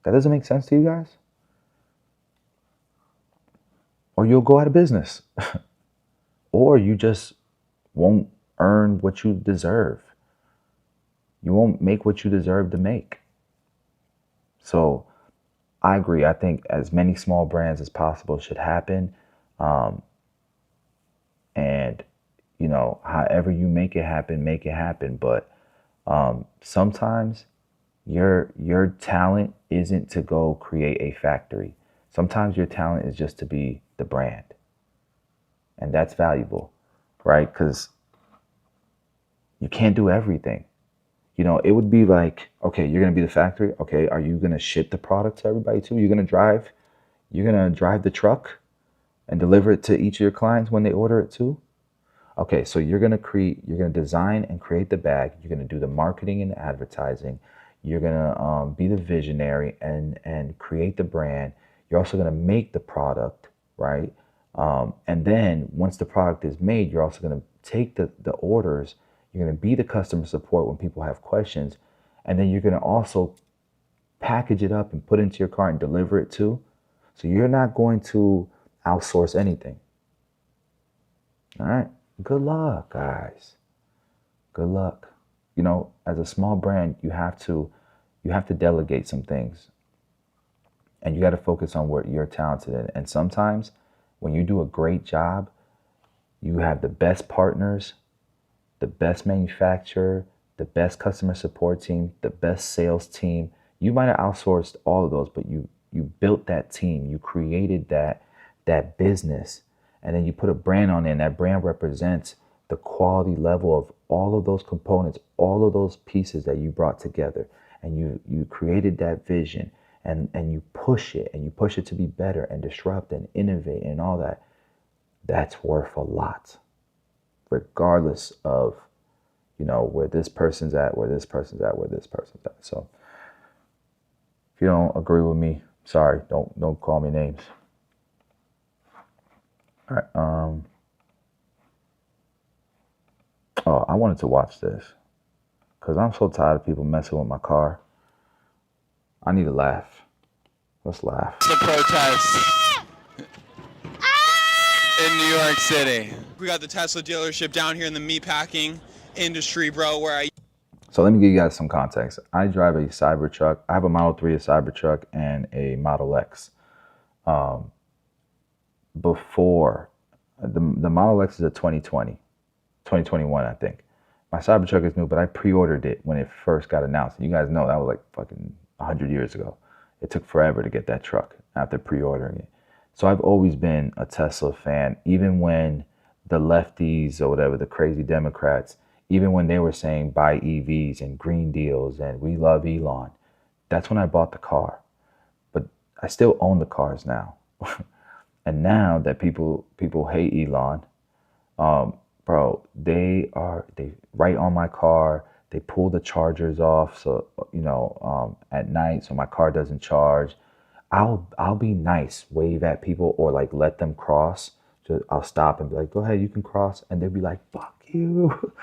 That doesn't make sense to you guys? Or you'll go out of business. Or you just won't earn what you deserve. You won't make what you deserve to make. So I agree. I think as many small brands as possible should happen. And, you know, however you make it happen, make it happen. But sometimes your talent isn't to go create a factory. Sometimes your talent is just to be the brand. And that's valuable, right? Because you can't do everything. You know, it would be like, okay, you're going to be the factory. Okay, are you going to ship the product to everybody too? You're going to drive the truck and deliver it to each of your clients when they order it too? Okay, so you're going to design and create the bag. You're going to do the marketing and the advertising. You're going to be the visionary and create the brand. You're also going to make the product, right? And then once the product is made, you're also going to take the orders. You're going to be the customer support when people have questions. And then you're going to also package it up and put it into your car and deliver it too. So you're not going to outsource anything. All right. Good luck, guys. Good luck. You know, as a small brand, you have to delegate some things. And you got to focus on what you're talented in. And sometimes when you do a great job, you have the best partners, the best manufacturer, the best customer support team, the best sales team. You might have outsourced all of those, but you built that team. You created that business, and then you put a brand on it, and that brand represents the quality level of all of those components, all of those pieces that you brought together, and you created that vision, and you push it, and you push it to be better and disrupt and innovate and all that. That's worth a lot, regardless of, you know, where this person's at, where this person's at, where this person's at. So if you don't agree with me, sorry, don't call me names. All right. Oh, I wanted to watch this because I'm so tired of people messing with my car. I need to laugh. Let's laugh. The protests in New York City. We got the Tesla dealership down here in the meatpacking industry, bro, So let me give you guys some context. I drive a Cybertruck. I have a Model 3, a Cybertruck, and a Model X. Before, the Model X is a 2021, I think. My Cybertruck is new, but I pre-ordered it when it first got announced. And you guys know that was like fucking 100 years ago. It took forever to get that truck after pre-ordering it. So I've always been a Tesla fan, even when the lefties or whatever, the crazy Democrats, even when they were saying buy EVs and green deals and we love Elon, that's when I bought the car. But I still own the cars now. And now that people hate Elon, bro, they write on my car. They pull the chargers off, so you know, at night, so my car doesn't charge. I'll be nice, wave at people, or like let them cross. I'll stop and be like, go ahead, you can cross, and they'll be like, fuck you.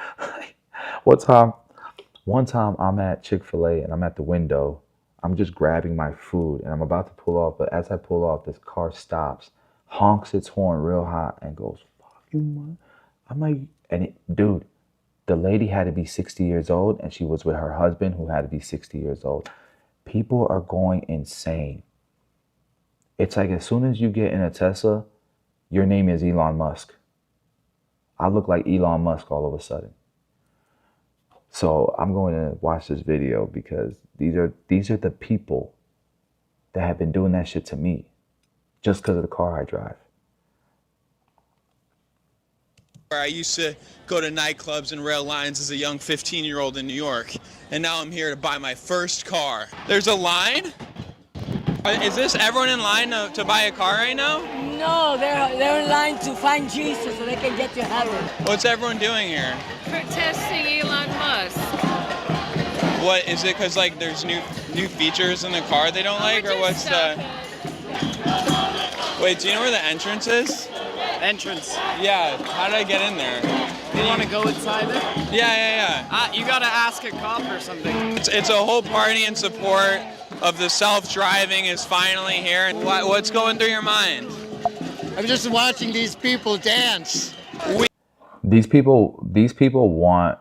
One time I'm at Chick-fil-A and I'm at the window. I'm just grabbing my food and I'm about to pull off, but as I pull off, this car stops, honks its horn real hot, and goes, fuck you, man. I'm like, dude, the lady had to be 60 years old, and she was with her husband who had to be 60 years old. People are going insane. It's like as soon as you get in a Tesla, your name is Elon Musk. I look like Elon Musk all of a sudden. So I'm going to watch this video because these are the people that have been doing that shit to me just because of the car I drive. I used to go to nightclubs and rail lines as a young 15-year-old in New York, and now I'm here to buy my first car. There's a line? Is this everyone in line to buy a car right now? No, they're in line to find Jesus so they can get to heaven. What's everyone doing here? Protesting Elon Musk. What is it? Because like there's new features in the car they don't like, or what's the? Wait, do you know where the entrance is? Entrance. Yeah. How did I get in there? You want to go inside it? Yeah. You gotta ask a cop or something. It's a whole party in support of the self-driving is finally here. What's going through your mind? I'm just watching these people dance. These people want,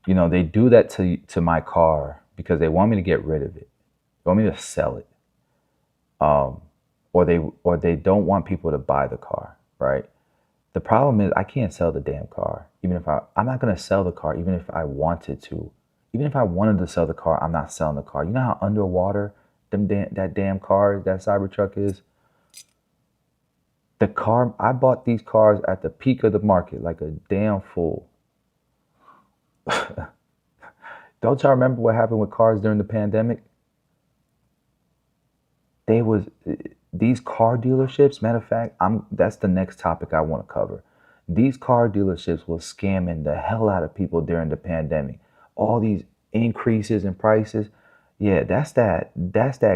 they do that to my car because they want me to get rid of it. They want me to sell it. Or they don't want people to buy the car, right? The problem is I can't sell the damn car. Even if I'm not gonna sell the car even if I wanted to. Even if I wanted to sell the car, I'm not selling the car. You know how underwater that damn car, that Cybertruck is? The car, I bought these cars at the peak of the market like a damn fool. Don't y'all remember what happened with cars during the pandemic? These car dealerships, matter of fact, that's the next topic I want to cover. These car dealerships was scamming the hell out of people during the pandemic. All these increases in prices. Yeah, that's that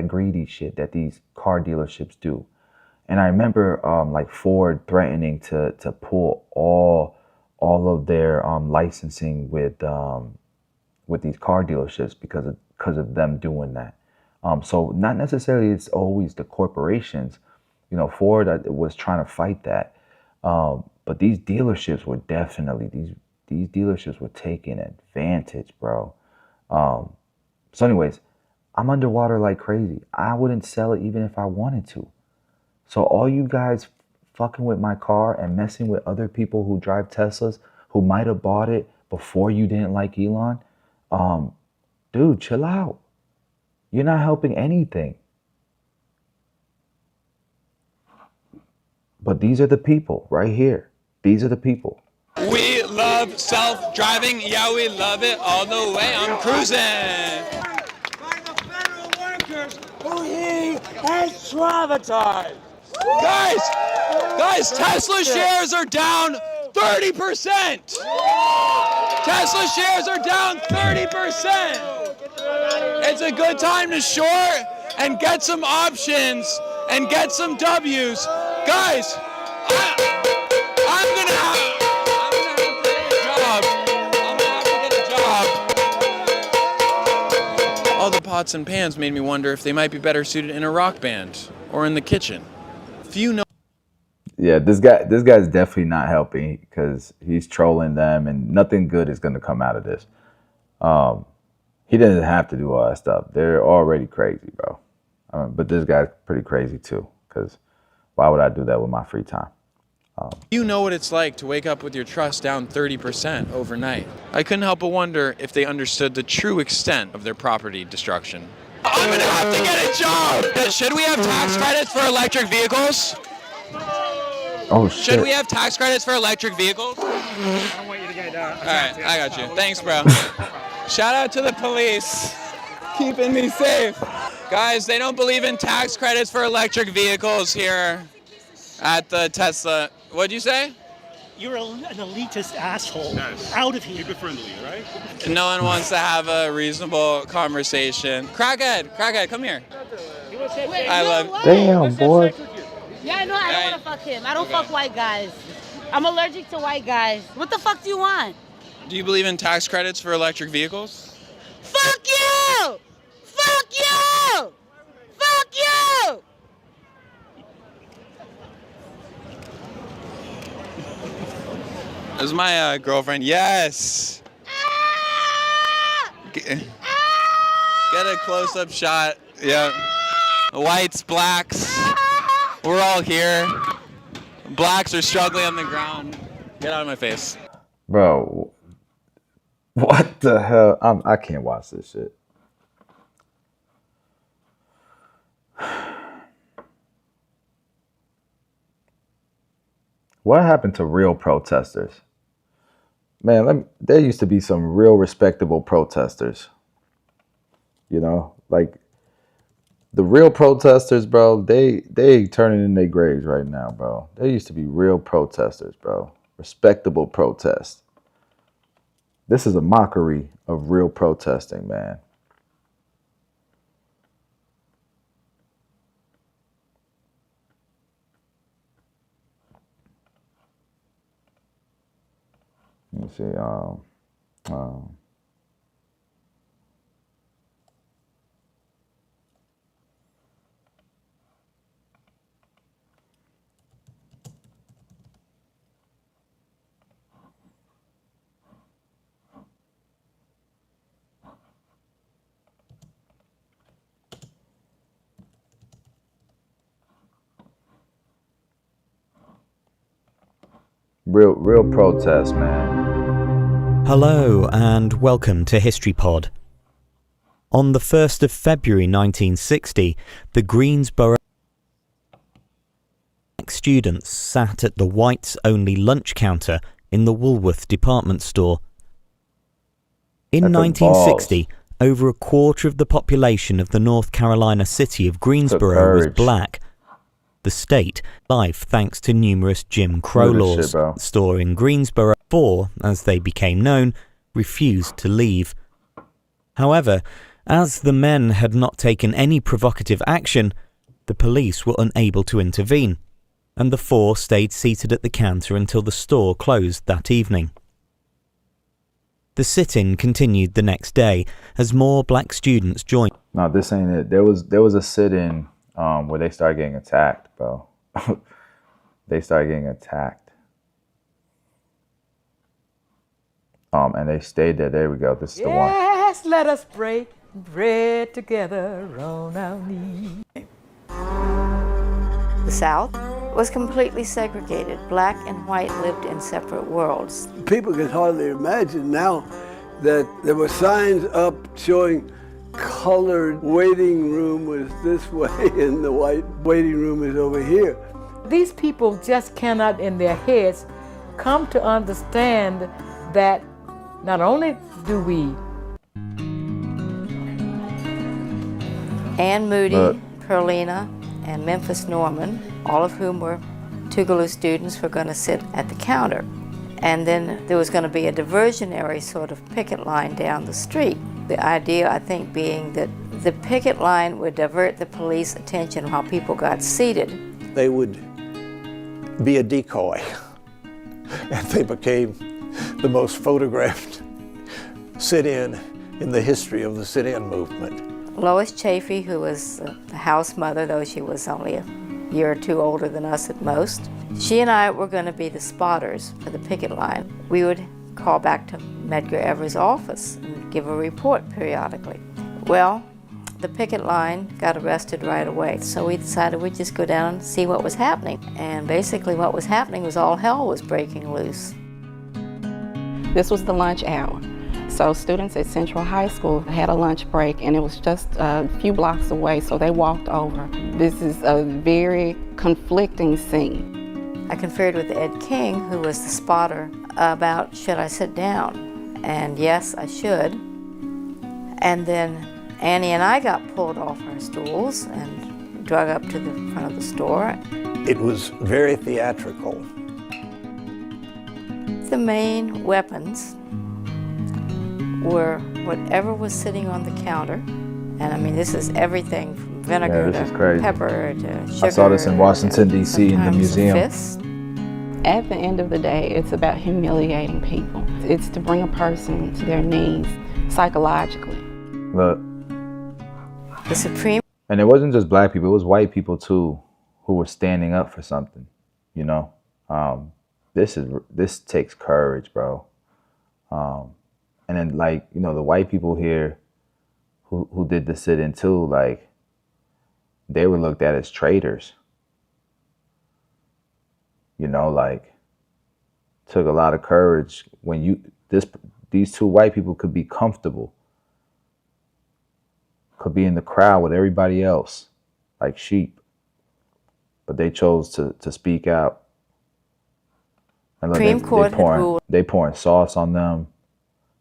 greedy shit that these car dealerships do. And I remember like Ford threatening to pull all of their licensing with these car dealerships because of them doing that. So not necessarily it's always the corporations. Ford was trying to fight that, but these dealerships were definitely these dealerships were taking advantage, bro. So, anyways, I'm underwater like crazy. I wouldn't sell it even if I wanted to. So all you guys fucking with my car and messing with other people who drive Teslas who might have bought it before you didn't like Elon, dude, chill out. You're not helping anything. But these are the people right here. These are the people. We love self-driving. Yeah, we love it all the way. I'm cruising. By the federal workers who he has traumatized. Guys, Tesla shares are down 30%. Tesla shares are down 30%. It's a good time to short and get some options and get some W's. Guys, I'm gonna have to get a job. All the pots and pans made me wonder if they might be better suited in a rock band or in the kitchen. If you know. Yeah, this guy's definitely not helping because he's trolling them and nothing good is going to come out of this. He doesn't have to do all that stuff. They're already crazy, bro. But this guy's pretty crazy too, because why would I do that with my free time? You know what it's like to wake up with your trust down 30% overnight. I couldn't help but wonder if they understood the true extent of their property destruction. I'm gonna have to get a job! Should we have tax credits for electric vehicles? Oh, shit. Should we have tax credits for electric vehicles? I don't want you to get Alright, I got you. Thanks, bro. Shout out to the police. Keeping me safe. Guys, they don't believe in tax credits for electric vehicles here at the Tesla. What'd you say? You're an elitist asshole. Nice. Out of here. Keep it friendly, right? No one wants to have a reasonable conversation. Crackhead, come here. I love. Damn, boy. Yeah, no, I don't want to fuck him. I don't fuck white guys. I'm allergic to white guys. What the fuck do you want? Do you believe in tax credits for electric vehicles? Fuck you! Fuck you! Fuck you! This is my girlfriend. Yes. Get a close-up shot. Yeah. Whites, blacks. We're all here. Blacks are struggling on the ground. Get out of my face. Bro, what the hell? I can't watch this shit. What happened to real protesters? Man, there used to be some real respectable protesters. Like the real protesters, bro, they turning in their graves right now, bro. There used to be real protesters, bro. Respectable protest. This is a mockery of real protesting, man. Let me see. real protest, man. Hello and welcome to History Pod. On the 1st of February 1960, the Greensboro students sat at the whites-only lunch counter in the Woolworth department store. In 1960, over a quarter of the population of the North Carolina city of Greensboro was black. The state life thanks to numerous Jim Crow laws. The store in Greensboro, as they became known, refused to leave. However, as the men had not taken any provocative action, the police were unable to intervene, and the four stayed seated at the counter until the store closed that evening. The sit-in continued the next day as more black students joined. No, this ain't it. There was a sit-in where they started getting attacked, bro. They started getting attacked. And they stayed there. There we go. This is the one. Yes, let us break bread together on our knees. The South was completely segregated. Black and white lived in separate worlds. People can hardly imagine now that there were signs up showing colored waiting room was this way and the white waiting room is over here. These people just cannot in their heads come to understand that not only do we Ann Moody, Perlina, and Memphis Norman, all of whom were Tougaloo students, were going to sit at the counter. And then there was going to be a diversionary sort of picket line down the street. The idea, I think, being that the picket line would divert the police attention while people got seated. They would be a decoy, and they became the most photographed sit-in in the history of the sit-in movement. Lois Chafee, who was the house mother, though she was only a year or two older than us at most, she and I were going to be the spotters for the picket line. We would call back to Medgar Evers' office and give a report periodically. Well, the picket line got arrested right away, so we decided we'd just go down and see what was happening. And basically what was happening was all hell was breaking loose. This was the lunch hour. So students at Central High School had a lunch break, and it was just a few blocks away, so they walked over. This is a very conflicting scene. I conferred with Ed King, who was the spotter, about should I sit down? And yes, I should. And then Annie and I got pulled off our stools and drug up to the front of the store. It was very theatrical. The main weapons were whatever was sitting on the counter. And I mean, this is everything from vinegar to pepper to sugar. I saw this in Washington, D.C. in the museum. At the end of the day, it's about humiliating people. It's to bring a person to their knees psychologically. Look. The Supreme. And it wasn't just black people, it was white people too, who were standing up for something, you know? This takes courage, bro. And then, like, you know, the white people here who did the sit-in too, like, they were looked at as traitors. You know, like, took a lot of courage when these two white people could be comfortable, could be in the crowd with everybody else, like sheep, but they chose to speak out. And look, they pouring sauce on them,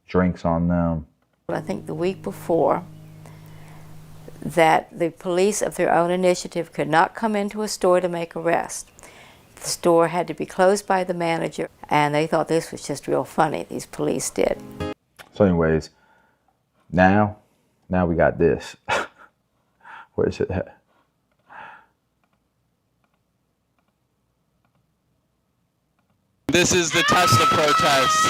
drinks on them. I think the week before, that the police of their own initiative could not come into a store to make arrests. The store had to be closed by the manager, and they thought this was just real funny, these police did. So anyways, now we got this. Where is it at? This is the Tesla protest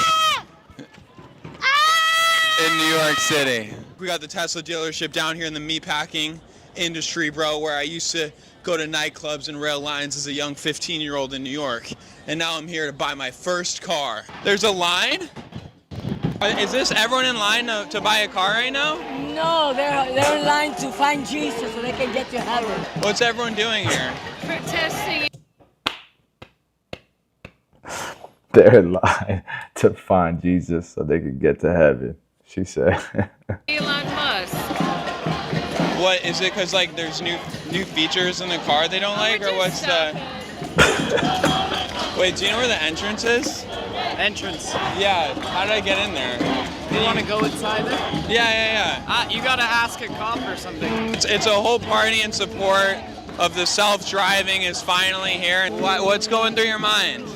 in New York City. We got the Tesla dealership down here in the meatpacking industry, bro, where I used to go to nightclubs and rail lines as a young 15-year-old in New York. And now I'm here to buy my first car. There's a line? Is this everyone in line to buy a car right now? No, they're in line to find Jesus so they can get to heaven. What's everyone doing here? Protesting. they're in line to find Jesus so they could get to heaven. She said. Elon Musk. What is it? Because like there's new features in the car they don't like, or what's the? Wait, do you know where the entrance is? Entrance. Yeah. How did I get in there? You want to go inside it? Yeah. You gotta ask a cop or something. It's a whole party in support of the self-driving is finally here. What's going through your mind?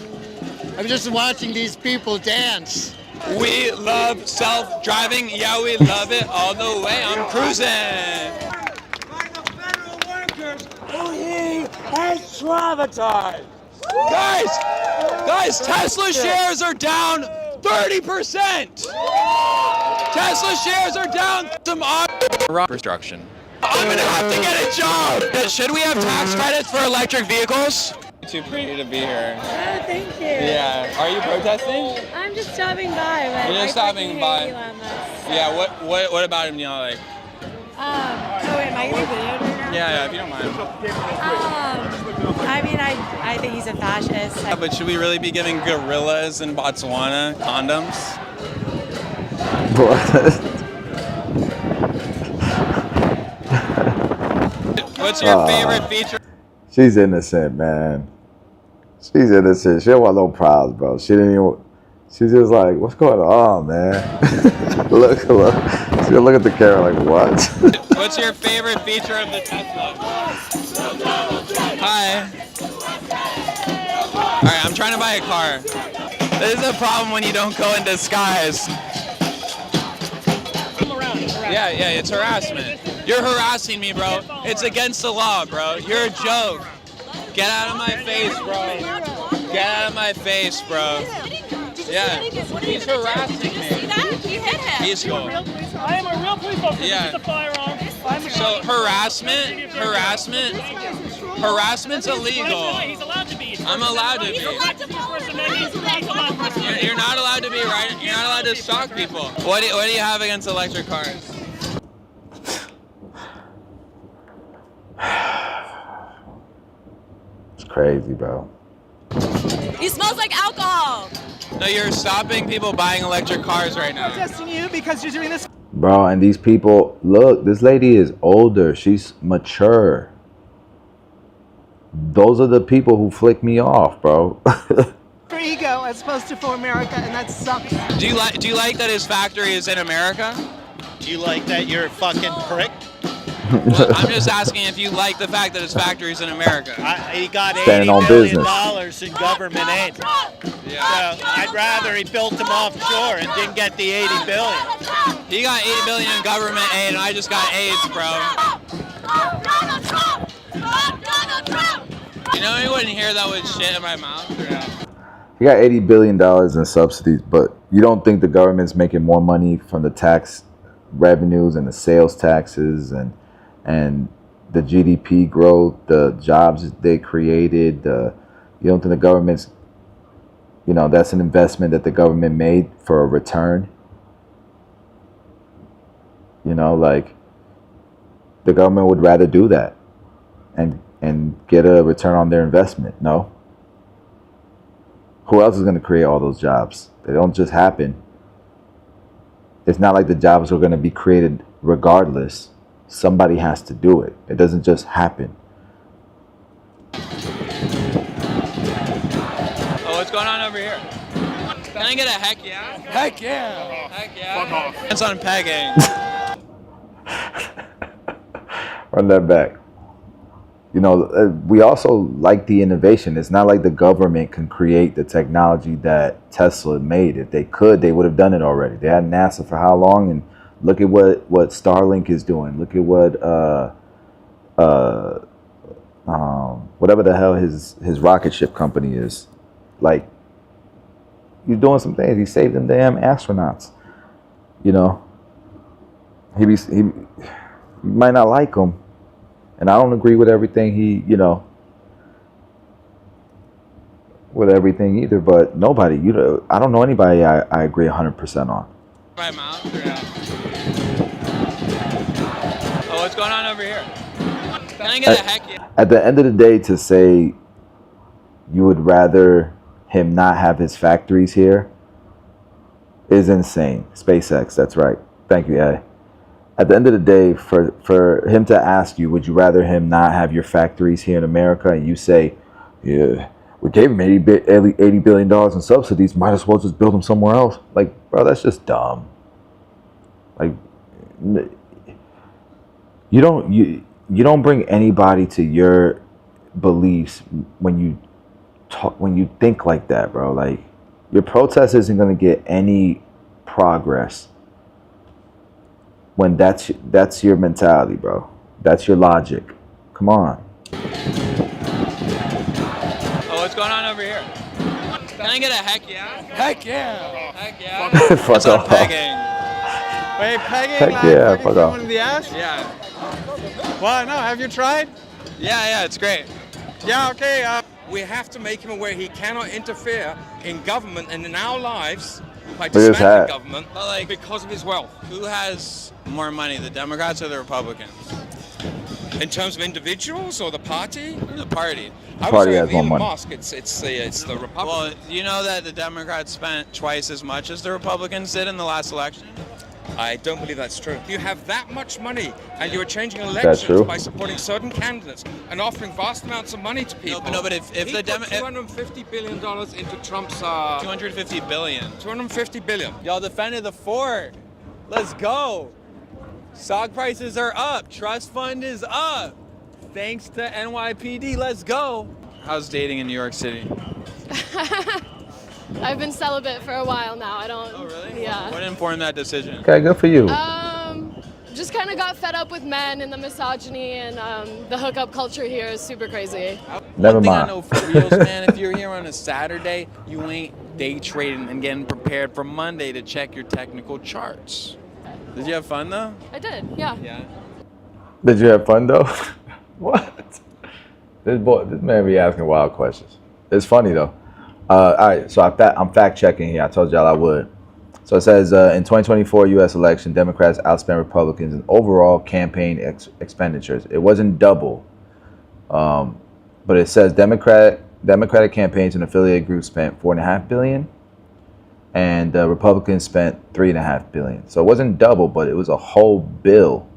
I'm just watching these people dance. We love self-driving. Yeah, we love it all the way. I'm cruising. Who he has traumatized. Guys, Tesla shares are down 30%. Tesla shares are down some construction. I'm gonna have to get a job. Should we have tax credits for electric vehicles? Too pretty to be here. Oh, thank you. Yeah. Are you protesting? I'm just stopping by. But You're just stopping by. Elon Musk. Yeah. What about him do you not like? So wait, am I gonna be videoed right now? Yeah, if you don't mind. I mean, I think he's a fascist. Yeah, but should we really be giving gorillas in Botswana condoms? What's your favorite feature? She's innocent, man. She's innocent. She don't want no problems, bro. She didn't even. She's just like, what's going on, man? look. She look at the camera like, what? What's your favorite feature of the Tesla? Hi. All right, I'm trying to buy a car. This is a problem when you don't go in disguise. Yeah, it's harassment. You're harassing me, bro. It's against the law, bro. You're a joke. Get out of my face, bro. Get out of my face, bro. Yeah. He's harassing me. He's cool. I am a real police officer. Yeah. With a firearm. So harassment's illegal. He's allowed to be. I'm allowed to be. You're not allowed to be right. You're not allowed to stalk people. What do you have against electric cars? It's crazy, bro. He smells like alcohol. No, you're stopping people buying electric cars right now. Protesting you because you're doing this. Bro, and these people, look, this lady is older. She's mature. Those are the people who flick me off, bro. For ego as opposed to for America, and that sucks. Do you like that his factory is in America? Do you like that you're a fucking prick? Well, I'm just asking if you like the fact that his factory is in America. He got Standing on $80 billion business. in government aid. Yeah. So I'd rather he built them offshore and didn't get the $80 billion. He got $80 billion in government aid, and I just got AIDS, bro. You know he wouldn't hear that with shit in my mouth. He got $80 billion in subsidies, but you don't think the government's making more money from the tax revenues and the sales taxes and the GDP growth, the jobs they created? You don't think the government's, that's an investment that the government made for a return? Like the government would rather do that and get a return on their investment. No? Who else is going to create all those jobs? They don't just happen. It's not like the jobs are going to be created regardless. Somebody has to do it. It doesn't just happen. Oh, what's going on over here? Can I get a heck yeah? Heck yeah! Heck yeah! Fuck off. It's on pegging. Run that back. We also like the innovation. It's not like the government can create the technology that Tesla made. If they could, they would have done it already. They had NASA for how long? And look at what Starlink is doing. Look at what whatever the hell his rocket ship company is. Like, he's doing some things. He saved them damn astronauts. You might not like him. And I don't agree with everything with everything either, but nobody, I don't know anybody I agree 100% on. My mouth? Oh, what's going on over here? Can I get a heck yeah? At the end of the day, to say you would rather him not have his factories here is insane. SpaceX, that's right. Thank you, A. At the end of the day, for him to ask you, would you rather him not have your factories here in America, and you say, yeah, we gave him $80 billion in subsidies, might as well just build them somewhere else. Like, bro, that's just dumb. Like, you don't bring anybody to your beliefs when you think like that, bro. Like, your protest isn't going to get any progress when that's your mentality, bro. That's your logic. Come on. Oh, what's going on over here? Can I get a heck yeah? Heck yeah. Heck yeah. Fuck What's on off. pegging? Wait, pegging? Heck like yeah, fucking fuck someone off. in the ass? Yeah. What? No, have you tried? Yeah, it's great. Yeah, okay. We have to make him aware he cannot interfere in government and in our lives by Look at his dismantling hat. government But like, because of his wealth. who has more money, the Democrats or the Republicans? In terms of individuals or the party? The party. I Party would say has more Elon money. Musk, it's the Republicans. Well, you know that the Democrats spent twice as much as the Republicans did in the last election? I don't believe that's true. You have that much money, and you are changing true? elections by supporting certain candidates and offering vast amounts of money to people. No, but if the $250 billion into Trump's 250 billion. 250 billion. Y'all defended the fort. Let's go. Stock prices are up. Trust fund is up. Thanks to NYPD. Let's go. How's dating in New York City? I've been celibate for a while now. I don't. Oh, really? Yeah. What informed that decision? Okay, good for you. Just kind of got fed up with men and the misogyny and the hookup culture here is super crazy. Never One thing I mind. know for reals, man, if you're here on a Saturday, you ain't day trading and getting prepared for Monday to check your technical charts. Did you have fun though? I did, yeah. Yeah. Did you have fun though? What? This man be asking wild questions. It's funny though. All right, so I'm fact checking here. I told y'all I would. So it says in 2024 U.S. election, Democrats outspent Republicans in overall campaign expenditures. It wasn't double, but it says Democratic campaigns and affiliate groups spent $4.5 billion, and Republicans spent $3.5 billion. So it wasn't double, but it was a whole bill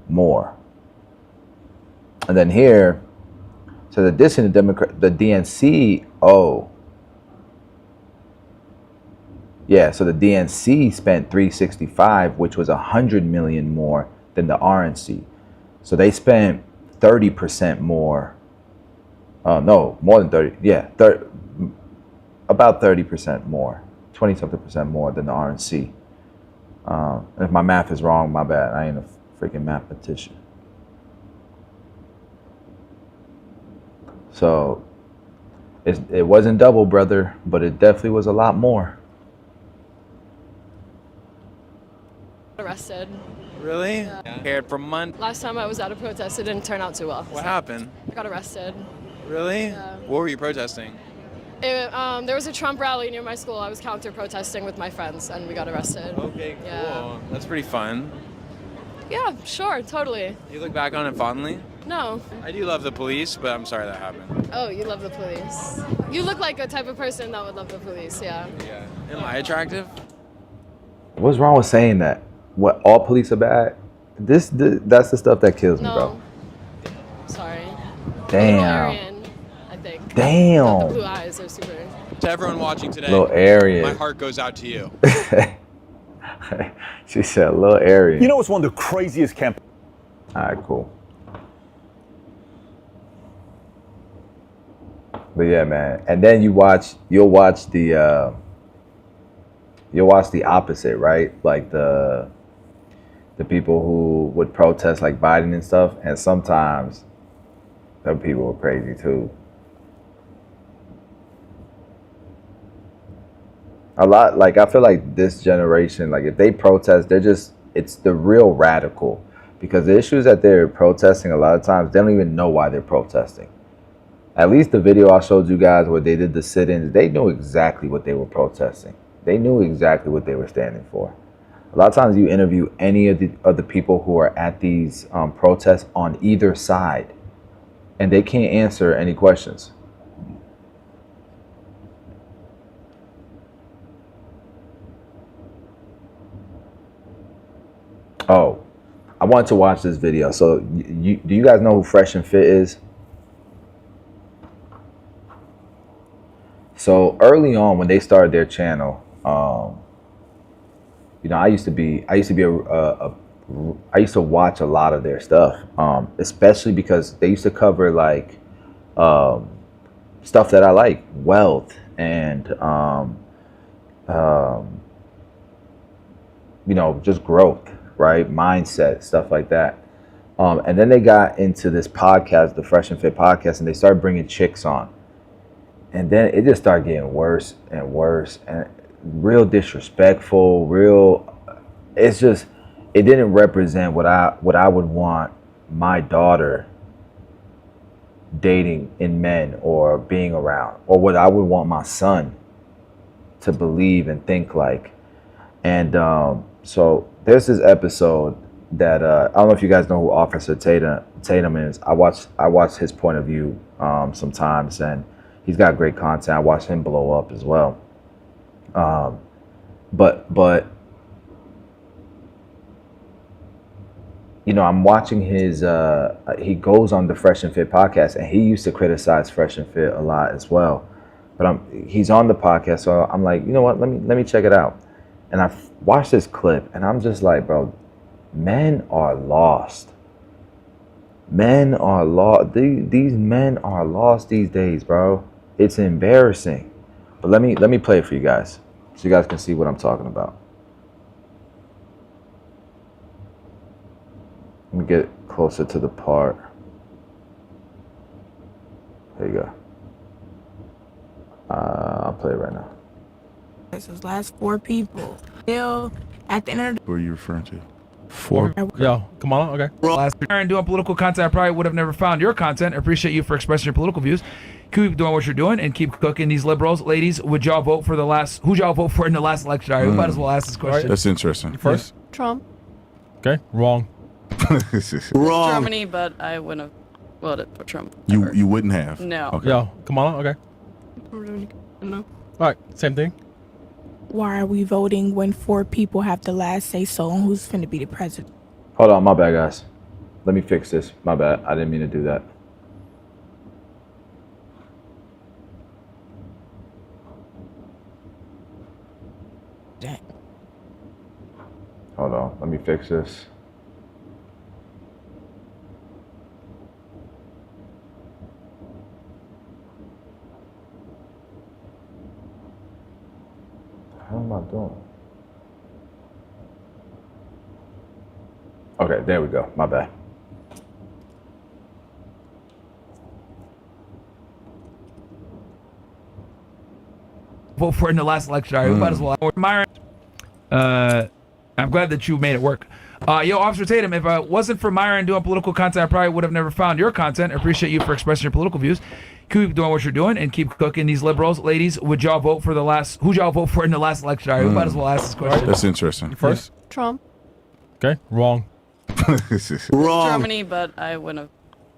more. And then here, so the addition to the DNC. Oh. Yeah, so the DNC spent 365, which was 100 million more than the RNC. So they spent 30% more. No, more than 30. Yeah, about 30% more, 20-something percent more than the RNC. If my math is wrong, my bad. I ain't a freaking mathematician. So it wasn't double, brother, but it definitely was a lot more. Arrested. Really? Yeah. Prepared for Monday. Last time I was at a protest, it didn't turn out too well. What happened? I got arrested. Really? Yeah. What were you protesting? There was a Trump rally near my school. I was counter-protesting with my friends, and we got arrested. Okay, cool. Yeah. That's pretty fun. Yeah, sure, totally. You look back on it fondly? No. I do love the police, but I'm sorry that happened. Oh, you love the police. You look like a type of person that would love the police, yeah. Yeah. Am I attractive? What's wrong with saying that? What, all police are bad? That's the stuff that kills me, bro. Sorry. Damn. Aryan, I think. Damn. The blue eyes are super. To everyone watching today, Little Aryan. my heart goes out to you. She said, little Aryan. You know what's one of the craziest campaigns? All right, cool. But yeah, man. And then you'll watch the opposite, right? Like the people who would protest like Biden and stuff, and sometimes them people are crazy too. A lot, like I feel like this generation, like if they protest, it's the real radical, because the issues that they're protesting a lot of times, they don't even know why they're protesting. At least the video I showed you guys where they did the sit-ins, they knew exactly what they were protesting. They knew exactly what they were standing for. A lot of times you interview any of the people who are at these protests on either side, and they can't answer any questions. wanted to watch this video. So do you guys know who Fresh and Fit is? So early on when they started their channel, you know, I used to watch a lot of their stuff, especially because they used to cover like stuff that I like, wealth and you know, just growth, right? Mindset, stuff like that. And then they got into this podcast, the Fresh and Fit podcast, and they started bringing chicks on. And then it just started getting worse and worse and real disrespectful, it didn't represent what I would want my daughter dating in men or being around, or what I would want my son to believe and think like. And so there's this episode that I don't know if you guys know who Officer Tatum is. I watch his point of view sometimes, and he's got great content. I watched him blow up as well. But you know, I'm watching his he goes on the Fresh and Fit podcast, and he used to criticize Fresh and Fit a lot as well. But he's on the podcast, so I'm like, you know what, let me check it out. And I watched this clip, and I'm just like, bro, men are lost. Men are lost. These men are lost these days, bro. It's embarrassing. But let me play it for you guys, so you guys can see what I'm talking about. Let me get closer to the part. There you go. I'll play it right now. Those last 4 people. Still, at the end of the... Who are you referring to? 4. Yo, come on, okay. Last Myron doing political content, I probably would have never found your content. I appreciate you for expressing your political views. Keep doing what you're doing and keep cooking these liberals. Ladies, who'd y'all vote for in the last election? All right, we might as well ask this question. That's interesting. First? Trump. Okay, wrong. Wrong. Germany, but I wouldn't have voted for Trump. You wouldn't have? No. Okay. Yo, come on, okay. No. All right, same thing. Why are we voting when 4 people have the last say so on who's finna be the president? Hold on, my bad, guys. Let me fix this. My bad. I didn't mean to do that. Hold on. Let me fix this. How am I doing? Okay, there we go. My bad. Vote for it in the last election. All right, we might as well. Myron, I'm glad that you made it work. Yo, Officer Tatum, if it wasn't for Myron doing political content, I probably would have never found your content. I appreciate you for expressing your political views. Keep doing what you're doing and keep cooking these liberals. Ladies, who'd y'all vote for in the last election? All right, we might as well ask this question. That's interesting. First? Trump. Okay, wrong. Wrong. Germany, but I wouldn't have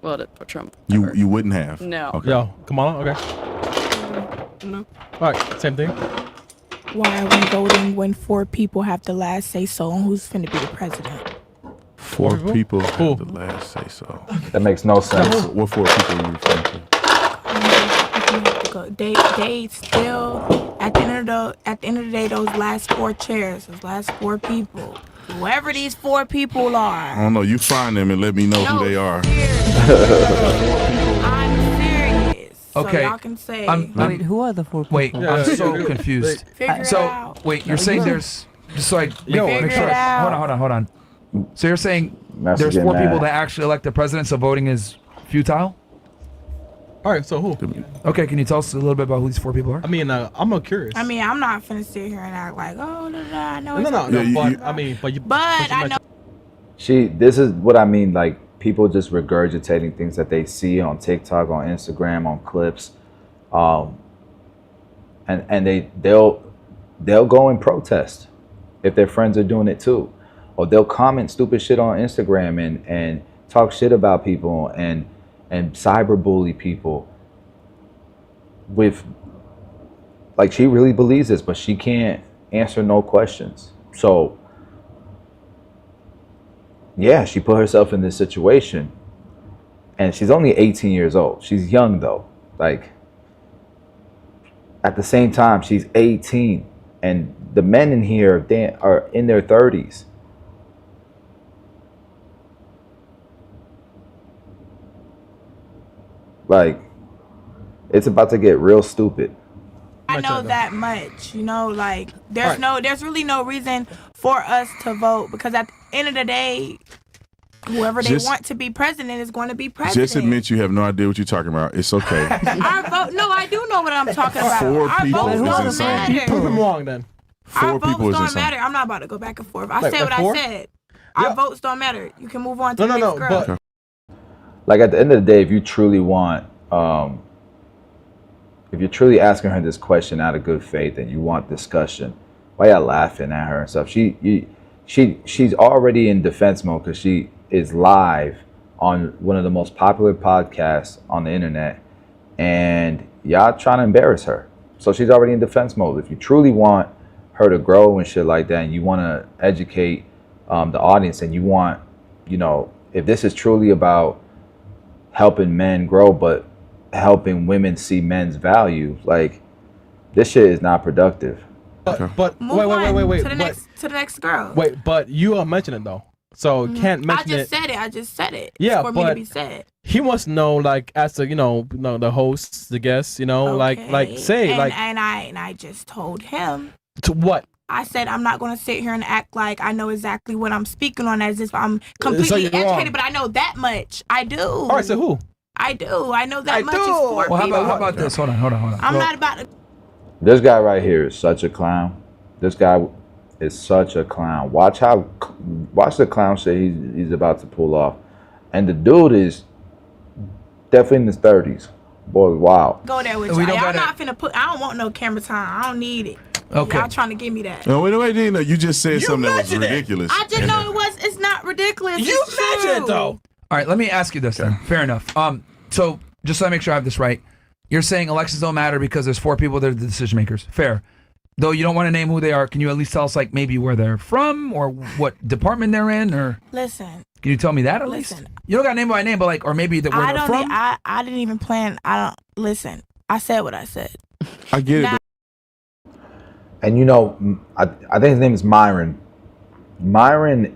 voted for Trump. You wouldn't have? No. Okay. Yo, come on, okay. No. All right, same thing. Why are we voting when 4 people have the last say so on who's finna be the president? 4 people have the last say so. That makes no sense. What 4 people are you referring to? They still at the end of the day, those last 4 chairs, those last 4 people, whoever these 4 people are. I don't know. You find them and let me know who they are. I'm serious. Okay. So y'all can say. Wait, who are the 4 people? Wait, I'm so confused. Figure it out. Wait, you're saying there's just so I make sure. Hold on. So you're saying there's 4 people that actually elect the president, so voting is futile? All right, so who? Okay, can you tell us a little bit about who these 4 people are? I mean, I'm curious. I mean, I'm not finna sit here and act like, oh, I know. But I know. This is what I mean, like people just regurgitating things that they see on TikTok, on Instagram, on clips, and they'll go and protest if their friends are doing it too, or they'll comment stupid shit on Instagram and talk shit about people and cyberbully people with, like, she really believes this, but she can't answer no questions. So yeah, she put herself in this situation, and she's only 18 years old. She's young though. Like, at the same time, she's 18, and the men in here are in their 30s. Like, it's about to get real stupid. I know that much, you know, like there's really no reason for us to vote, because at the end of the day, whoever they want to be president is going to be president. Just admit you have no idea what you're talking about. It's okay. Our vote, no, I do know what I'm talking about. Four Our people votes is don't insane. matter. Prove him wrong then. Our Four people votes is don't insane. matter. I'm not about to go back and forth. I Wait, said what four? I said. Our votes don't matter. You can move on to the next girl. But Like, at the end of the day, if you truly want, if you're truly asking her this question out of good faith and you want discussion, why y'all laughing at her and stuff? She's already in defense mode because she is live on one of the most popular podcasts on the internet, and y'all trying to embarrass her. So she's already in defense mode. If you truly want her to grow and shit like that, and you want to educate the audience, and you want, you know, if this is truly about helping men grow, but helping women see men's value, like, this shit is not productive. But Move wait, on to the next girl. Wait, but you are mentioning it though, so can't mention it. I just said it. Yeah, it's for me to but be said. he wants to know, like, as the the hosts, the guests, like say, and, like, and I just told him to what? I said I'm not going to sit here and act like I know exactly what I'm speaking on as if I'm completely you're wrong. educated, but I know that much. I do. All right, so who? I do. I know that much. It's Well, for how people. about this? Hold on. I'm not about to. This guy right here is such a clown. This guy is such a clown. Watch the clown shit he's about to pull off. And the dude is definitely in his 30s. Boy, wow. Go there with y'all. I'm not finna put. I don't want no camera time. I don't need it. Okay. Y'all trying to give me that. No, wait, Dina. You just said something that was ridiculous. I just know it's not ridiculous. You it's mentioned true. it though. All right, let me ask you this then. Fair enough. So just so I make sure I have this right, you're saying elections don't matter because there's 4 people that are the decision makers. Fair. Though you don't want to name who they are, can you at least tell us, like, maybe where they're from or what department they're in, or Listen. can you tell me that at least? You don't got to name by name, but like, or maybe where they're from. I didn't even plan. Listen. I said what I said. I get it. And you know, I think his name is Myron. Myron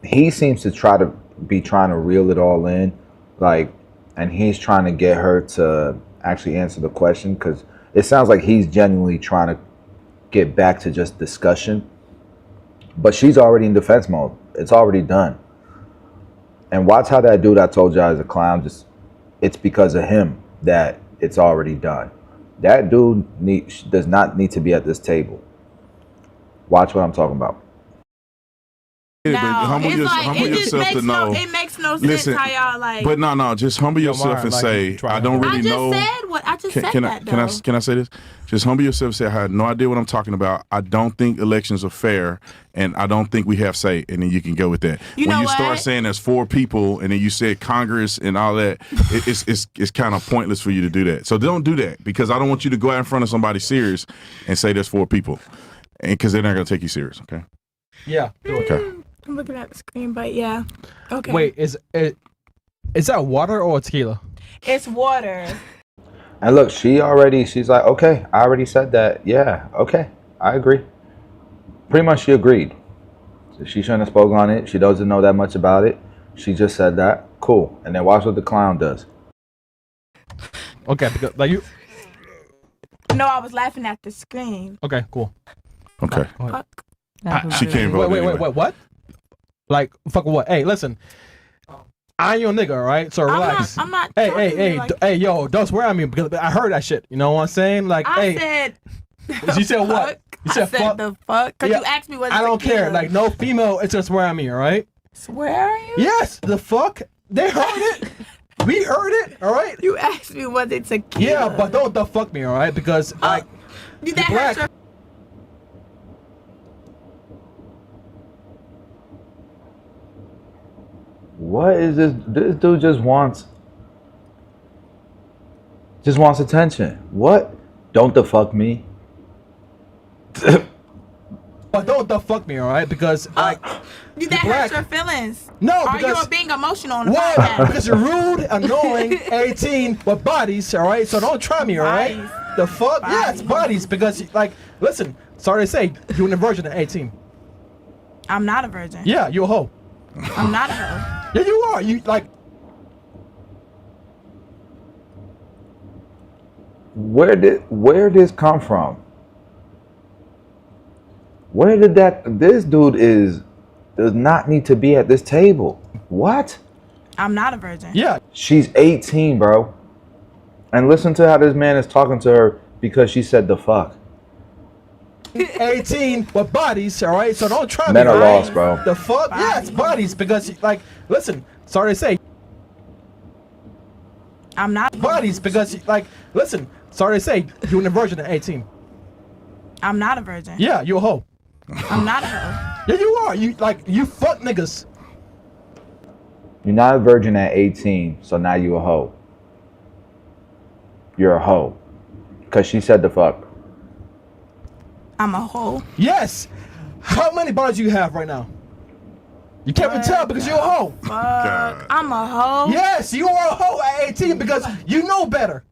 he seems to trying to reel it all in, like, and he's trying to get her to actually answer the question, because it sounds like he's genuinely trying to get back to just discussion, but she's already in defense mode. It's already done. And watch how that dude I told y'all is a clown, it's because of him that it's already done. That dude does not need to be at this table. Watch what I'm talking about. Yeah, but humble yourself to know. It makes no sense. Listen, how y'all like. But no, just humble yourself and say, I don't really know. I just said that. Can I say this? Just humble yourself and say, I have no idea what I'm talking about. I don't think elections are fair, and I don't think we have say. And then you can go with that. When you start saying there's 4 people, and then you said Congress and all that, it's kind of pointless for you to do that. So don't do that, because I don't want you to go out in front of somebody serious and say there's 4 people, and because they're not going to take you serious. Okay. Yeah. Okay. I'm looking at the screen, but yeah. Okay. Wait, is that water or tequila? It's water. And look, she's like, okay, I already said that. Yeah, okay, I agree. Pretty much she agreed. So she shouldn't have spoken on it. She doesn't know that much about it. She just said that. Cool. And then watch what the clown does. Okay, because like you. No, I was laughing at the screen. Okay, cool. Okay. She can't vote. Wait, what? Like, fuck what? Hey, listen. I'm your nigga, all right? So relax. I'm not. Hey, yo, don't swear at me because I heard that shit. You know what I'm saying? Like, I said. said. You said what? You said fuck. The fuck? Because you asked me what. I don't care. Like, no female is gonna swear at me, all right? Swear at you? Yes. The fuck? They heard it. We heard it, all right? You asked me was it tequila? Yeah, but don't the fuck me, all right? Because like, that hurt your. What is this? This dude just wants attention. What? Don't the fuck me? But don't the fuck me, all right? Because like that hurts your feelings. No, or because you're being emotional on the one, podcast. because you're rude, annoying, 18 with bodies, all right? So don't try me, all right? The fuck? Yeah, it's bodies because like, listen, sorry to say, you're a virgin at 18. I'm not a virgin. Yeah, you a hoe. I'm not a hoe. Yeah, you are. You like. Where did this come from? Where did this dude does not need to be at this table. What? I'm not a virgin. Yeah. She's 18, bro. And listen to how this man is talking to her because she said the fuck. 18 with bodies, all right? So don't try me. Men are right? lost, bro. The fuck? Yeah, it's bodies because like, listen, sorry to say. I'm not bodies because like, listen, sorry to say, you're a virgin at 18. I'm not a virgin. Yeah, you a hoe. I'm not a hoe. Yeah, you are. You fuck niggas. You're not a virgin at 18, so now you a hoe. You're a hoe. Because she said the fuck. I'm a hoe. Yes. How many bars do you have right now? You can't even tell because you're a hoe. Fuck. I'm a hoe. Yes, you are a hoe at 18 because you know better.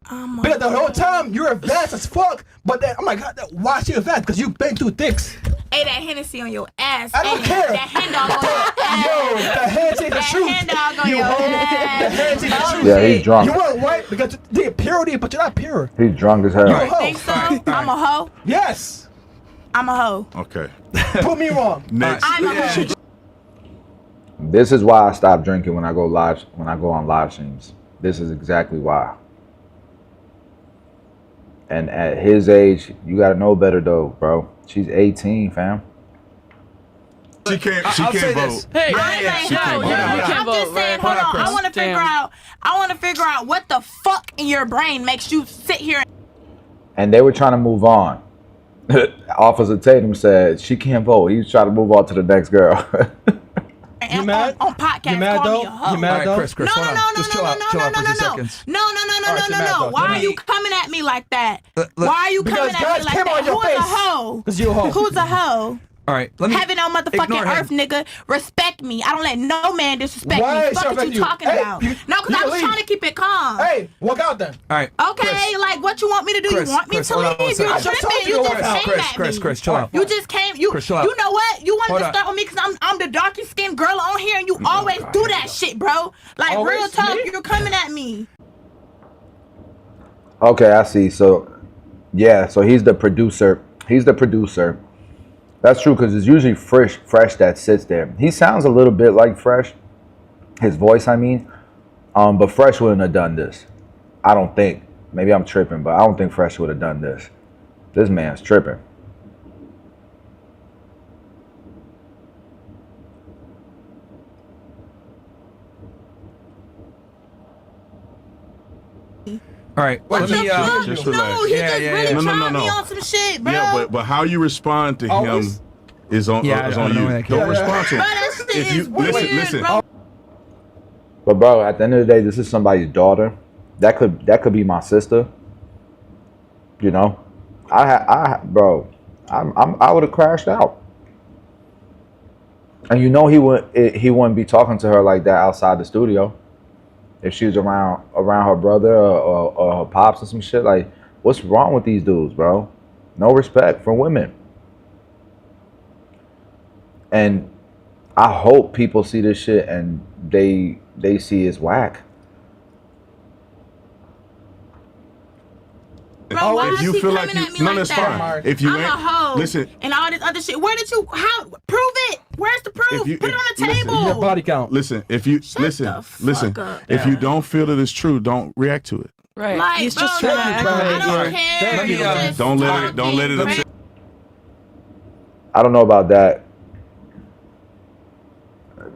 Because the whole time you're advanced as fuck, but then I'm like, why is you advanced? Because you've been through dicks. Hey, that Hennessy on your ass. I don't care. That hand dog on your ass. Yo, the hands ain't the truth. Hand dog on your ass. The hands ain't the truth. Yeah, he's drunk. You weren't white because the purity, but you're not pure. He's drunk as hell. You're a hoe. Think so? I'm a hoe. Yes. I'm a hoe. Okay. Prove me wrong. Next. I'm a hoe. This is why I stop drinking when I go on live streams. This is exactly why. And at his age, you gotta know better though, bro. She's 18, fam. She can't vote. Hey, She can't vote. I'm just saying, hold on. I want to figure out what the fuck in your brain makes you sit here. And they were trying to move on. Officer Tatum said she can't vote. He was trying to move on to the next girl. You mad? On podcast, you mad call though? me a hoe. You mad though? Chris, hold on. Just chill out for 2 seconds. No. Why are you coming at me like that? Why are you coming at me like that? Who's a hoe? Because you a hoe. Who's a hoe? All right, let me Heaven on motherfucking earth, nigga. Respect me. I don't let no man disrespect Why me. Fuck what you talking about? No, because I was trying to keep it calm. Hey, walk out then. All right. Okay, like what you want me to do? You want me to leave? You're tripping. You just came at me. Chris, chill out. You just came. You know what? You wanted to start with me because I'm the darkest skinned girl on here, and you always do that shit, bro. Like real talk, you're coming at me. Okay, I see. So, yeah. So he's the producer. That's true because it's usually Fresh that sits there. He sounds a little bit like Fresh. His voice, I mean. But Fresh wouldn't have done this. I don't think. Maybe I'm tripping, but I don't think Fresh would have done this. This man's tripping. All right. What Let the me, fuck? Just No, relax. he just really No. trying me on some shit, bro. Yeah, but how you respond to him is on I don't know you. that Don't respond to him. Bro, that shit is weird, listen. bro. But bro, at the end of the day, this is somebody's daughter. That could be my sister. You know, I would have crashed out. And you know he wouldn't be talking to her like that outside the studio. If she was around her brother or her pops or some shit, like, what's wrong with these dudes, bro? No respect for women. And I hope people see this shit and they see it's whack. Bro, why if you is he feel like coming you, at me no, like that's that? fine. If you I'm a hoe. listen, and all this other shit. Where did you? How? Prove it. Where's the proof? Put it on the table. Your body count. Listen, if you listen, if you don't feel that it's true, don't react to it. Right. Like, He's bro, just trying to act I like don't care. Let me, You just Don't let it talking. upset. I don't know about that.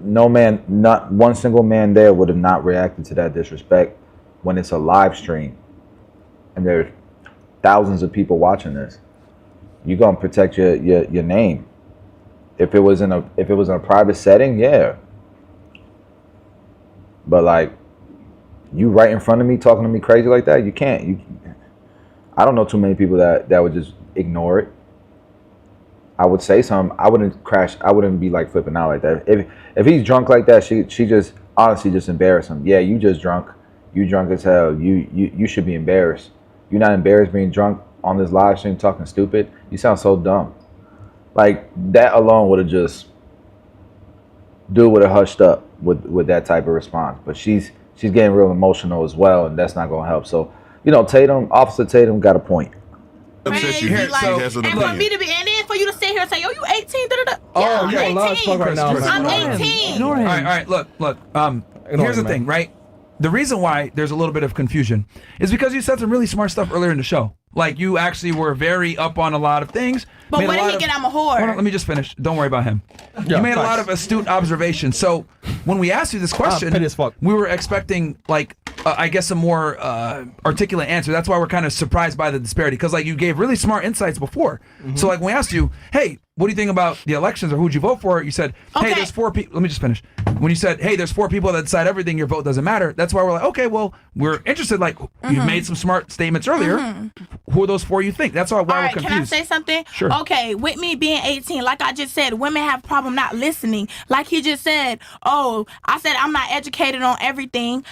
No man, not one single man there would have not reacted to that disrespect when it's a live stream and there's thousands of people watching this. You're gonna protect your name. If it was in a private setting, yeah. But like, you right in front of me talking to me crazy like that, you can't. I don't know too many people that would just ignore it. I would say something. I wouldn't crash. I wouldn't be like flipping out like that. If he's drunk like that, she just honestly just embarrass him. Yeah, you just drunk. You drunk as hell. You should be embarrassed. You're not embarrassed being drunk on this live stream talking stupid. You sound so dumb. Like that alone would have just dude would have hushed up with that type of response. But she's getting real emotional as well, and that's not gonna help. So, Officer Tatum got a point. Upset you. Crazy, She has an and for opinion. me to be, and then for you to sit here and say, "Yo, you 18?" Da-da-da. Oh, Yeah, you're I'm allowed to 18. talk right now. I'm man. 18. All right. Look. Here's the him, thing, right? The reason why there's a little bit of confusion is because you said some really smart stuff earlier in the show. Like, you actually were very up on a lot of things. But made when a lot he of- get, I'm a whore. Hold on, let me just finish. Don't worry about him. Yeah, you made a lot facts. of astute observations. So when we asked you this question, petty as fuck. we were expecting, like, I guess a more articulate answer. That's why we're kind of surprised by the disparity. Because, like, you gave really smart insights before. So, like, when we asked you, hey, what do you think about the elections or who'd you vote for? You said, hey, there's 4 people. Let me just finish. When you said, hey, there's 4 people that decide everything, your vote doesn't matter. That's why we're like, okay, well, we're interested. Like, you made some smart statements earlier. Who are those 4 you think? That's why All we're right, confused. can I say something? Sure. Okay, with me being 18, like I just said, women have a problem not listening. Like he just said, I said I'm not educated on everything.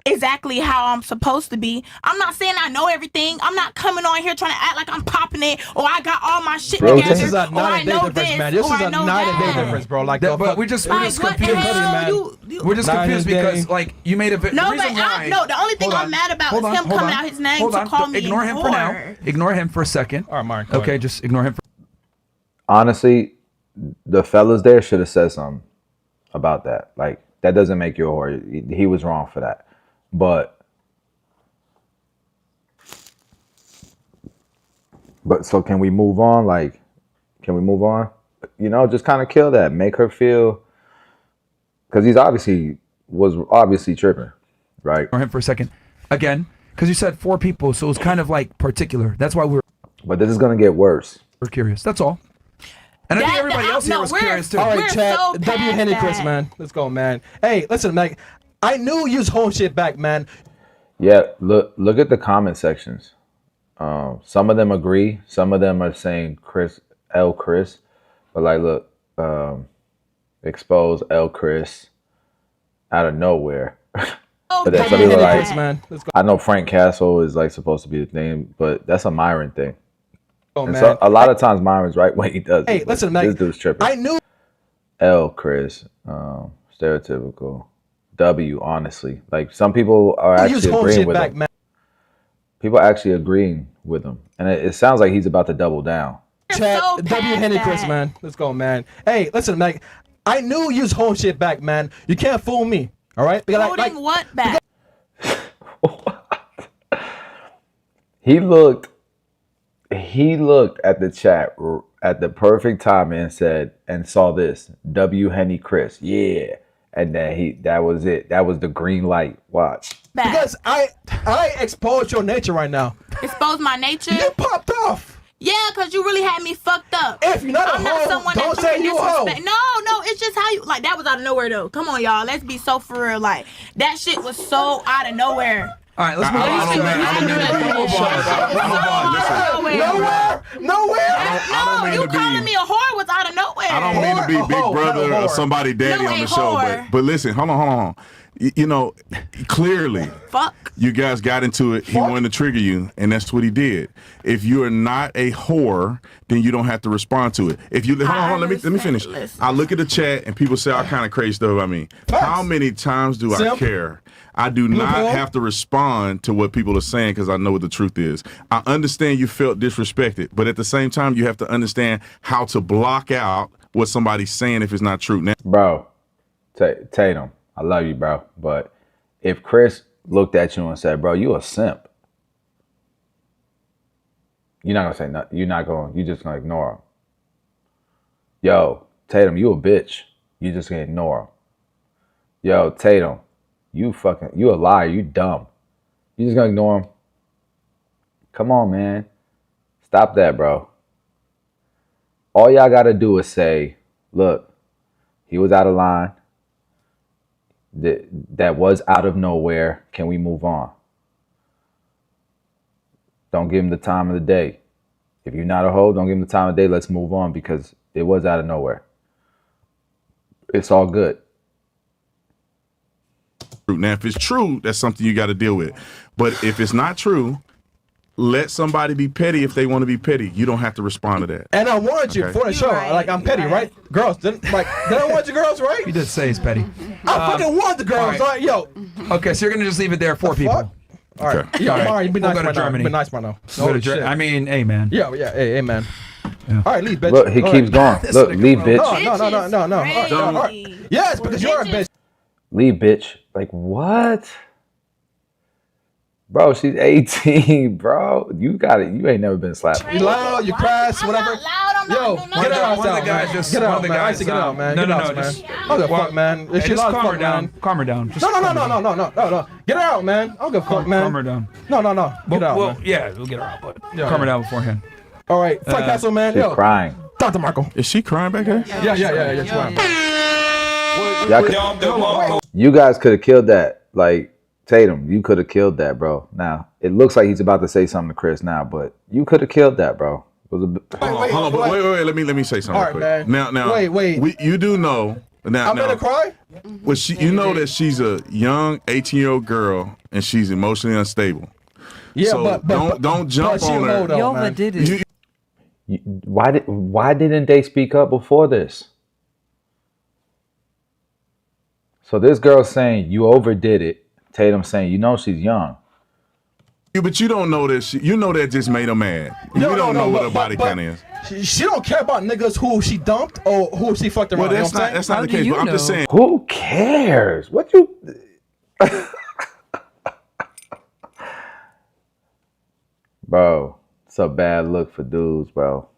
Exactly how I'm supposed to be. I'm not saying I know everything. I'm not coming on here trying to act like I'm popping it or I got all my shit Bro, together. this is a or I night and day know difference, this, man. This or is I a know night and day that. difference, bro. Like, But we're just Like, what the confused. hell? We're just Night confused and day. because, like, you made a No, the but reason why. the only thing Hold I'm on. mad about Hold is on, him hold coming on. out his name Hold to on. call me Ignore a him for now. whore. Ignore him for a second. All right, Mark. go Okay, ahead. just ignore him for. Honestly, the fellas there should have said something about that. Like, that doesn't make you a whore. He was wrong for that. But so can we move on? Like, can we move on? Just kind of kill that. Make her feel, because was obviously tripping, right? Ignore him for a second. Again, because you said 4 people, so it was kind of like particular. That's why we're But this is gonna get worse. curious. That's all. And I think everybody else here was curious too. All right, We're chat. so W. past Henry Chris, that. man. Let's go, man. Hey, listen, man. I knew you was holding shit back, man. Yeah, look at the comment sections. Some of them agree. Some of them are saying Chris, but like, look, expose L Chris out of nowhere. But then some people are like, man. Let's go. I know Frank Castle is like supposed to be the thing, but that's a Myron thing. Oh, And man. so a lot of times Myron's right when he does. Hey, it, but listen, man. this dude's tripping. I knew. L Chris, stereotypical. W, honestly, like some people are You was actually holding agreeing shit with back, him. man. People are actually agreeing with him, and it sounds like he's about to double down. Chat. so W. past Henry that. Chris, man. Let's go, man. Hey, listen, man. I knew you was holding shit back, man. You can't fool me. All right? Because, Holding what back? He looked at the chat at the perfect time and saw this W Henny Chris, yeah, and then that was it. That was the green light. Watch. Back. because I exposed your nature right now. Expose my nature. You popped off. Yeah, because you really had me fucked up. If you're not a I'm not hoe, someone don't that say can you a hoe. disrespect. No, it's just how you, like, that was out of nowhere, though. Come on, y'all. Let's be so for real. Like, that shit was so out of nowhere. All right, let's move on. No, you calling me a whore was out of nowhere. I don't mean to be big brother or somebody daddy No, on a the show, whore. but listen, hold on. Clearly, Fuck. you guys got into it. He wanted to trigger you, and that's what he did. If you are not a whore, then you don't have to respond to it. If you hold on, let me finish. I look at the chat, and people say all kind of crazy stuff about me. How many times do I care? I do not have to respond to what people are saying because I know what the truth is. I understand you felt disrespected, but at the same time, you have to understand how to block out what somebody's saying if it's not true. Now, Bro, Tatum, I love you, bro. But if Chris looked at you and said, bro, you a simp, you're not going to say nothing. You're just going to ignore him. Yo, Tatum, you a bitch. You just going to ignore him. Yo, Tatum, you a liar. You dumb. You just going to ignore him. Come on, man. Stop that, bro. All y'all got to do is say, look, he was out of line. That was out of nowhere. Can we move on? Don't give him the time of the day. If you're not a hoe, don't give him the time of day. Let's move on because It was out of nowhere. It's all good. Now, if it's true, that's something you got to deal with. But if it's not true, let somebody be petty if they want to be petty. You don't have to respond to that. And I wanted you for the show. right, Like, I'm petty, right? Girls, did I want you girls, right? You did say it's petty. I fucking want the girls. all right. Yo. Okay, so you're gonna just leave it there. 4 people. Fuck? All right. Okay. Yo, All right. Mario, be We'll nice go to right now. Germany. Be nice right now. Go to Holy Ger- shit. I mean, hey, man. Yeah, hey, man. Yeah. All right, leave, bitch. Look, he All keeps right. going. Look, leave, bitch. No. All right. Yes, because you're a bitch. Leave, bitch. Like, what? Bro, she's 18, bro. You got it. You ain't never been slapped. You loud, you crash, whatever. Yo, get out, one of the guys just get one out, of the man. I guys. say get out, man. No, Get out, man. just I don't give a fuck, man. If hey, she just loves calm her fuck, down. man. Calm her down. Just No. calm her down. Get her out, man. I don't give a fuck, man. Calm her down. No. Get out, Well, man. yeah, we'll get her out, but Yeah, calm her yeah. down beforehand. All right, Frank Castle, man. She's Yo, crying. Dr. Marco. Is she crying back there? Yeah. She's crying. You guys could have killed that. Like, Tatum, you could have killed that, bro. Now, it looks like he's about to say something to Chris now, but you could have killed that, bro. It was a Hold on. But wait. Let me say something All real right, quick. man. Now. Wait. You do know. Now, I'm gonna cry? Well, you know that she's a young 18-year-old girl and she's emotionally unstable. Yeah, so but don't jump on her. You overdid it. Why didn't they speak up before this? So this girl's saying you overdid it. Tatum saying, you know, she's young. But you don't know that. You know that just made her mad. You don't know what her body kind of is. She don't care about niggas who she dumped or who she fucked around. Well, that's you know what I'm not saying? the case. But I'm just saying. Who cares? What you? Bro, it's a bad look for dudes, bro.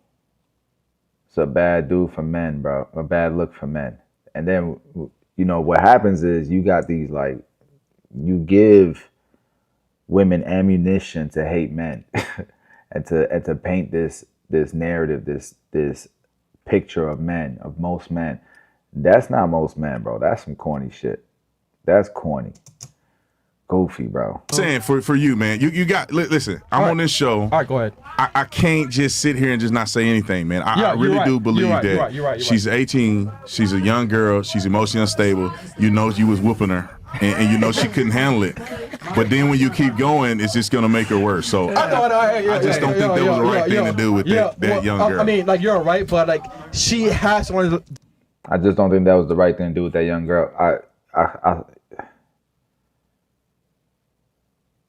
It's a bad dude for men, bro. A bad look for men. And then, you know, what happens is you got these, like, you give women ammunition to hate men and to paint this narrative, this picture of men, of most men. That's not most men, bro. That's some corny shit. That's corny. Goofy, bro. Saying for you, man. You got listen. I'm on this show. All right, go ahead. I can't just sit here and just not say anything, man. I really do believe that you're right. she's 18. She's a young girl. She's emotionally unstable. You know you was whooping her, and you know she couldn't handle it. But then when you keep going, it's just gonna make her worse. So I just don't think that was the right thing to do with that young girl. I mean, like, you're right, but like, she has one of the. I just don't think that was the right thing to do with that young girl.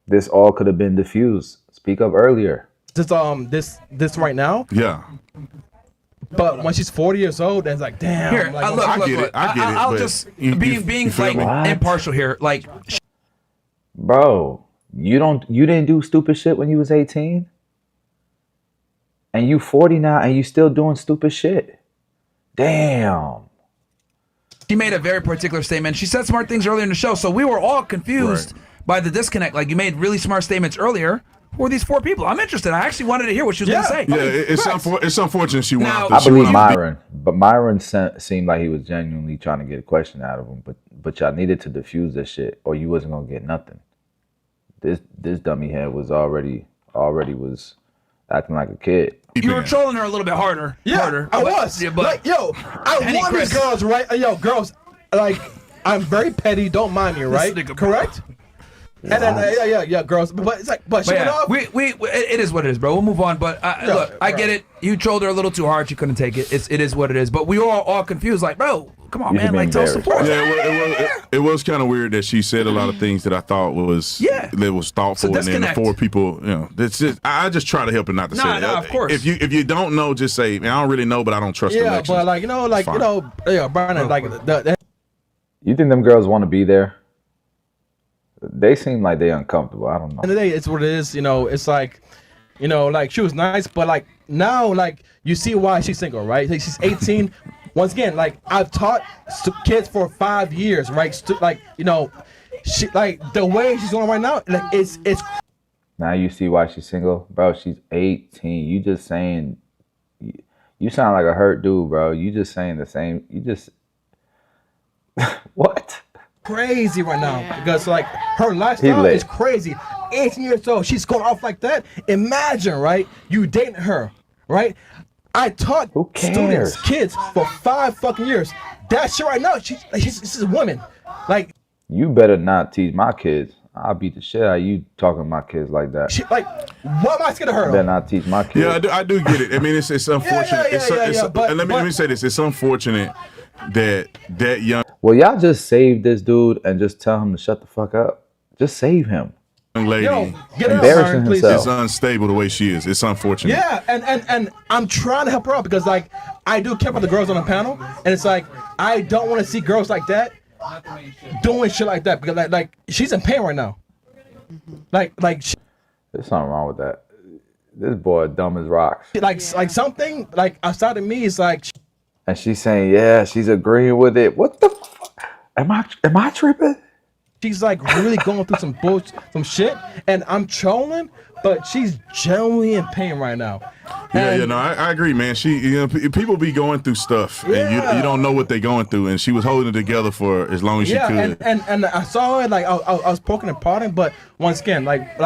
This all could have been diffused. Speak up earlier. This right now. Yeah. But when she's 40 years old, then it's like, damn. Here, like, look, I get it. I'll but just you being feel like me? impartial here. Like, Bro, you didn't do stupid shit when you was 18? And you 40 now and you still doing stupid shit. Damn. she made a very particular statement. She said smart things earlier in the show, so we were all confused by the disconnect. Like, you made really smart statements earlier. Who are these 4 people? I'm interested. I actually wanted to hear what she was going to say. Yeah, it's unfortunate she went out. I believe Myron, but Myron seemed like he was genuinely trying to get a question out of him. But y'all needed to diffuse this shit, or you wasn't gonna get nothing. This dummy head was already was acting like a kid. You were trolling her a little bit harder. Yeah, I was. Yeah, but like, yo, I want these girls, right? Yo, girls, like, I'm very petty. Don't mind me, right? Correct? And then yeah, girls. But it's like, but she went off. It is what it is, bro. We'll move on. But look, I get it. You trolled her a little too hard. She couldn't take it. It is what it is. But we were all confused. Like, bro, come on, man. Like, tell support. Yeah, it was kind of weird that she said a lot of things that I thought was thoughtful, and then the 4 people, you know, that's just, I just try to help her not to say that. Of course. If you don't know, just say, man, I don't really know, but I don't trust the elections. But like, Brian, like You think them girls want to be there? They seem like they uncomfortable. I don't know. End of the day, it's what it is. You know, it's like, you know, like, she was nice, but like, now, like, you see why she's single, right? Like, she's 18. Once again, like, I've taught kids for 5 years, right? Like, you know, she, like, the way she's going right now, like, it's. Now you see why she's single, bro. She's 18. You just saying, you sound like a hurt dude, bro. You just saying the same. You just what? Crazy right now because like her lifestyle is crazy. 18 years old, she's going off like that. Imagine, right? You dating her, right? I taught Who students, cares? kids for 5 fucking years. That shit right now, she's a woman. Like, You better not teach my kids. I'll beat the shit out of you talking to my kids like that. she, like, what am I scared of her? You better not teach my kids. Yeah, I do get it. I mean, it's unfortunate. But let me say this. It's unfortunate that young Well, y'all just save this dude and just tell him to shut the fuck up. Just save him. lady get her embarrassing out, please. himself. is unstable the way she is. It's unfortunate. Yeah, and I'm trying to help her out because, like, I do care about the girls on the panel, and it's like, I don't want to see girls like that doing shit like that because, like she's in pain right now. Like There's something wrong with that. This boy dumb as rocks. like something like outside of me is like. And she's saying, yeah, she's agreeing with it. What the fuck? Am I tripping? She's like really going through some shit, and I'm trolling, but she's genuinely in pain right now. No, I agree, man. People be going through stuff, and you don't know what they're going through, and she was holding it together for as long as she could. And I saw it, like I was poking and prodding, but once again, like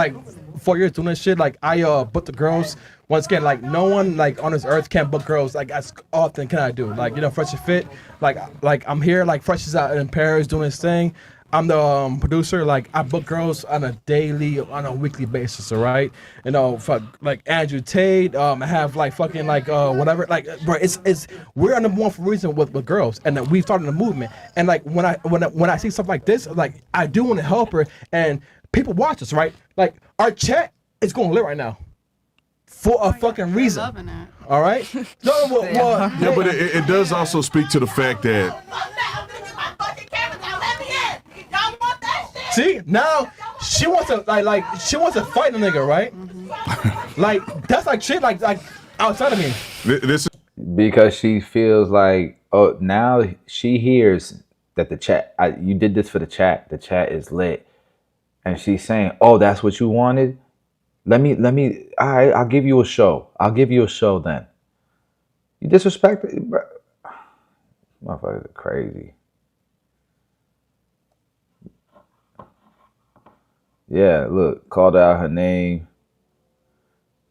4 years doing this shit, like I booked the girls. Once again, like no one like on this earth can book girls like as often can I do. Like, you know, Fresh and Fit, like I'm here, like Fresh is out in Paris doing his thing. I'm the producer. Like I book girls on a weekly basis. All right, you know, like Andrew Tate. I have like fucking like whatever. Like, bro, it's we're number one for a reason with girls, and we've started a movement. And like when I see stuff like this, like I do want to help her, and people watch us, right? Like our chat is going lit right now. For a fucking reason. All right? Yeah, but it does also speak to the fact that. See, now she wants to like she wants to fight a nigga, right? Like that's like shit like outside of me. This because she feels like, oh, now she hears that the chat, you did this for the chat is lit, and she's saying, oh, that's what you wanted. Let me, all right, I'll give you a show. I'll give you a show then. You disrespect it? Motherfuckers are crazy. Yeah, look, called out her name.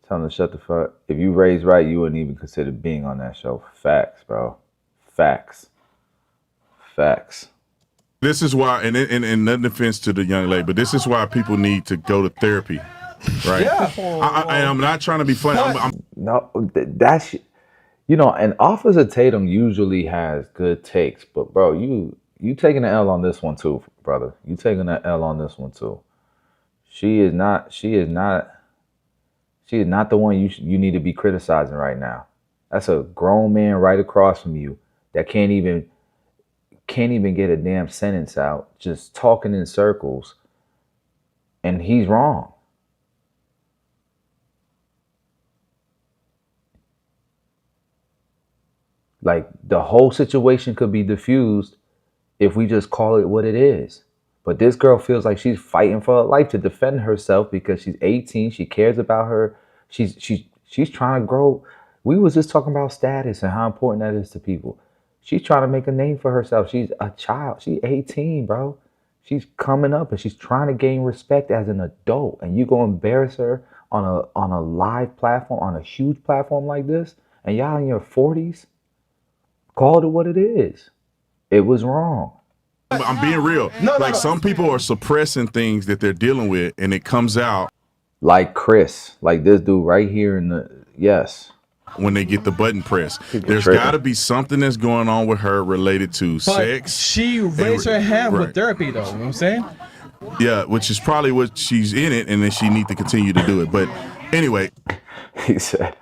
Tell her to shut the fuck. If you raised right, you wouldn't even consider being on that show. Facts, bro. Facts. This is why, and no offense to the young lady, but this is why people need to go to therapy. Right. Yeah. I'm not trying to be funny. No, that's, you know, and Officer Tatum usually has good takes, but bro, you taking an L on this one too, brother. You taking an L on this one too. She is not the one you need to be criticizing right now. That's a grown man right across from you that can't even get a damn sentence out, just talking in circles, and he's wrong. Like, the whole situation could be diffused if we just call it what it is. But this girl feels like she's fighting for her life to defend herself because she's 18. She cares about her. She's trying to grow. We was just talking about status and how important that is to people. She's trying to make a name for herself. She's a child. She's 18, bro. She's coming up and she's trying to gain respect as an adult. And you go embarrass her on a live platform, on a huge platform like this, and y'all in your 40s? Call it what it is. It was wrong. I'm being real. Some people are suppressing things that they're dealing with, and it comes out. Like Chris, like this dude right here in the, yes. When they get the button pressed. There's got to be something that's going on with her related to sex. She raised her hand with therapy, though. You know what I'm saying? Yeah, which is probably what she's in it, and then she needs to continue to do it. But anyway. He said,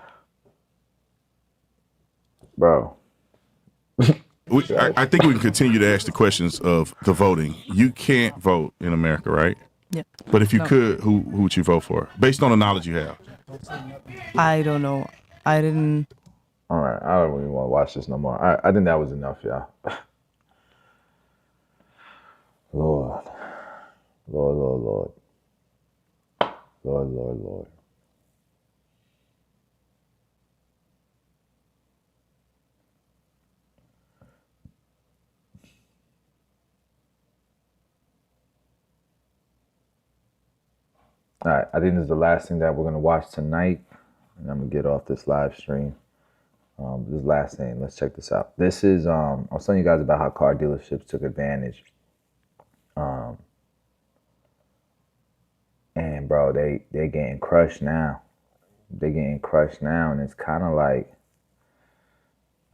bro. I think we can continue to ask the questions of the voting. You can't vote in America, right? Yeah. But if you could, who would you vote for? Based on the knowledge you have. I don't know. I didn't. All right. I don't even want to watch this no more. I think that was enough, y'all. Lord. All right, I think this is the last thing that we're going to watch tonight. And I'm going to get off this live stream. This last thing, let's check this out. This is I was telling you guys about how car dealerships took advantage. And bro, they're getting crushed now. They're getting crushed now, and it's kind of like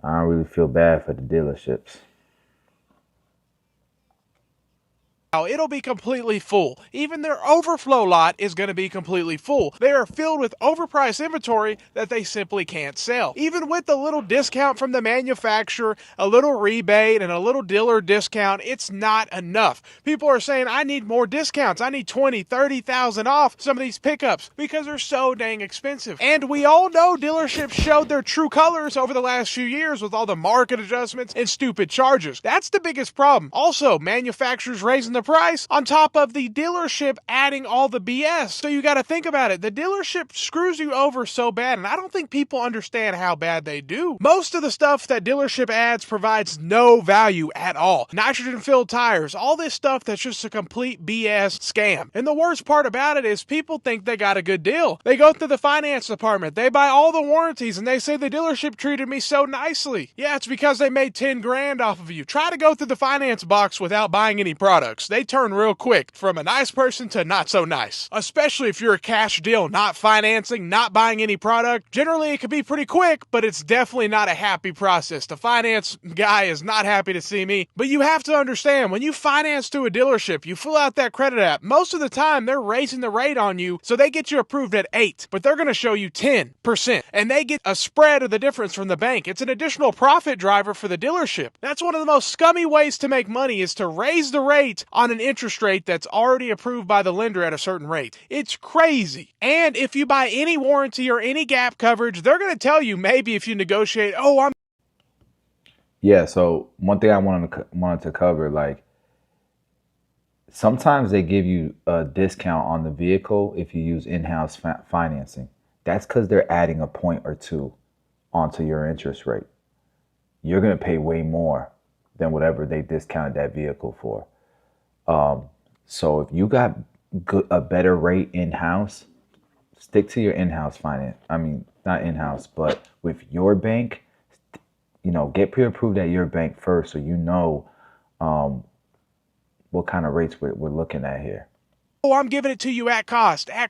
I don't really feel bad for the dealerships. It'll be completely full. Even their overflow lot is going to be completely full. They are filled with overpriced inventory that they simply can't sell. Even with a little discount from the manufacturer, a little rebate, and a little dealer discount, it's not enough. People are saying, I need more discounts. I need 20, 30,000 off some of these pickups because they're so dang expensive. And we all know dealerships showed their true colors over the last few years with all the market adjustments and stupid charges. That's the biggest problem. Also, manufacturers raising the price on top of the dealership adding all the BS. So you got to think about it. The dealership screws you over so bad, and I don't think people understand how bad they do. Most of the stuff that dealership adds provides no value at all. Nitrogen-filled tires, all this stuff that's just a complete BS scam. And the worst part about it is people think they got a good deal. They go through the finance department, they buy all the warranties, and they say the dealership treated me so nicely. Yeah, it's because they made 10 grand off of you. Try to go through the finance box without buying any products. They turn real quick from a nice person to not so nice. Especially if you're a cash deal, not financing, not buying any product. Generally, it can be pretty quick, but it's definitely not a happy process. The finance guy is not happy to see me. But you have to understand, when you finance through a dealership, you fill out that credit app. Most of the time, they're raising the rate on you, so they get you approved at 8, but they're going to show you 10%. And they get a spread of the difference from the bank. It's an additional profit driver for the dealership. That's one of the most scummy ways to make money, is to raise the rate on an interest rate that's already approved by the lender at a certain rate. It's crazy. And if you buy any warranty or any gap coverage, they're going to tell you maybe if you negotiate, Yeah, so one thing I wanted to cover, like, sometimes they give you a discount on the vehicle if you use in-house financing. That's because they're adding a point or two onto your interest rate. You're going to pay way more than whatever they discounted that vehicle for. So if you got a better rate in-house, stick to your in-house finance. I mean, not in-house, but with your bank, get pre-approved at your bank first, so you know what kind of rates we're looking at here. I'm giving it to you at cost. I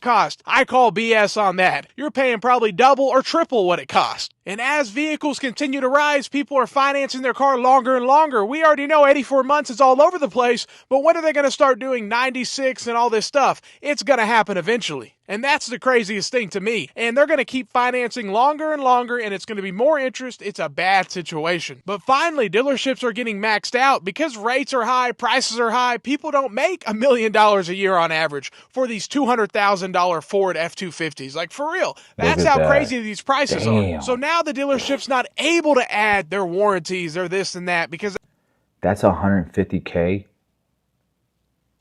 call BS on that. You're paying probably double or triple what it costs. And as vehicles continue to rise, people are financing their car longer and longer. We already know 84 months is all over the place, but when are they going to start doing 96 and all this stuff? It's going to happen eventually. And that's the craziest thing to me. And they're going to keep financing longer and longer, and it's going to be more interest. It's a bad situation. But finally, dealerships are getting maxed out because rates are high, prices are high. People don't make $1 million a year on average for these $200,000 Ford F-250s. Like, for real. That's how crazy these prices are. So now the dealership's not able to add their warranties or this and that because that's $150K.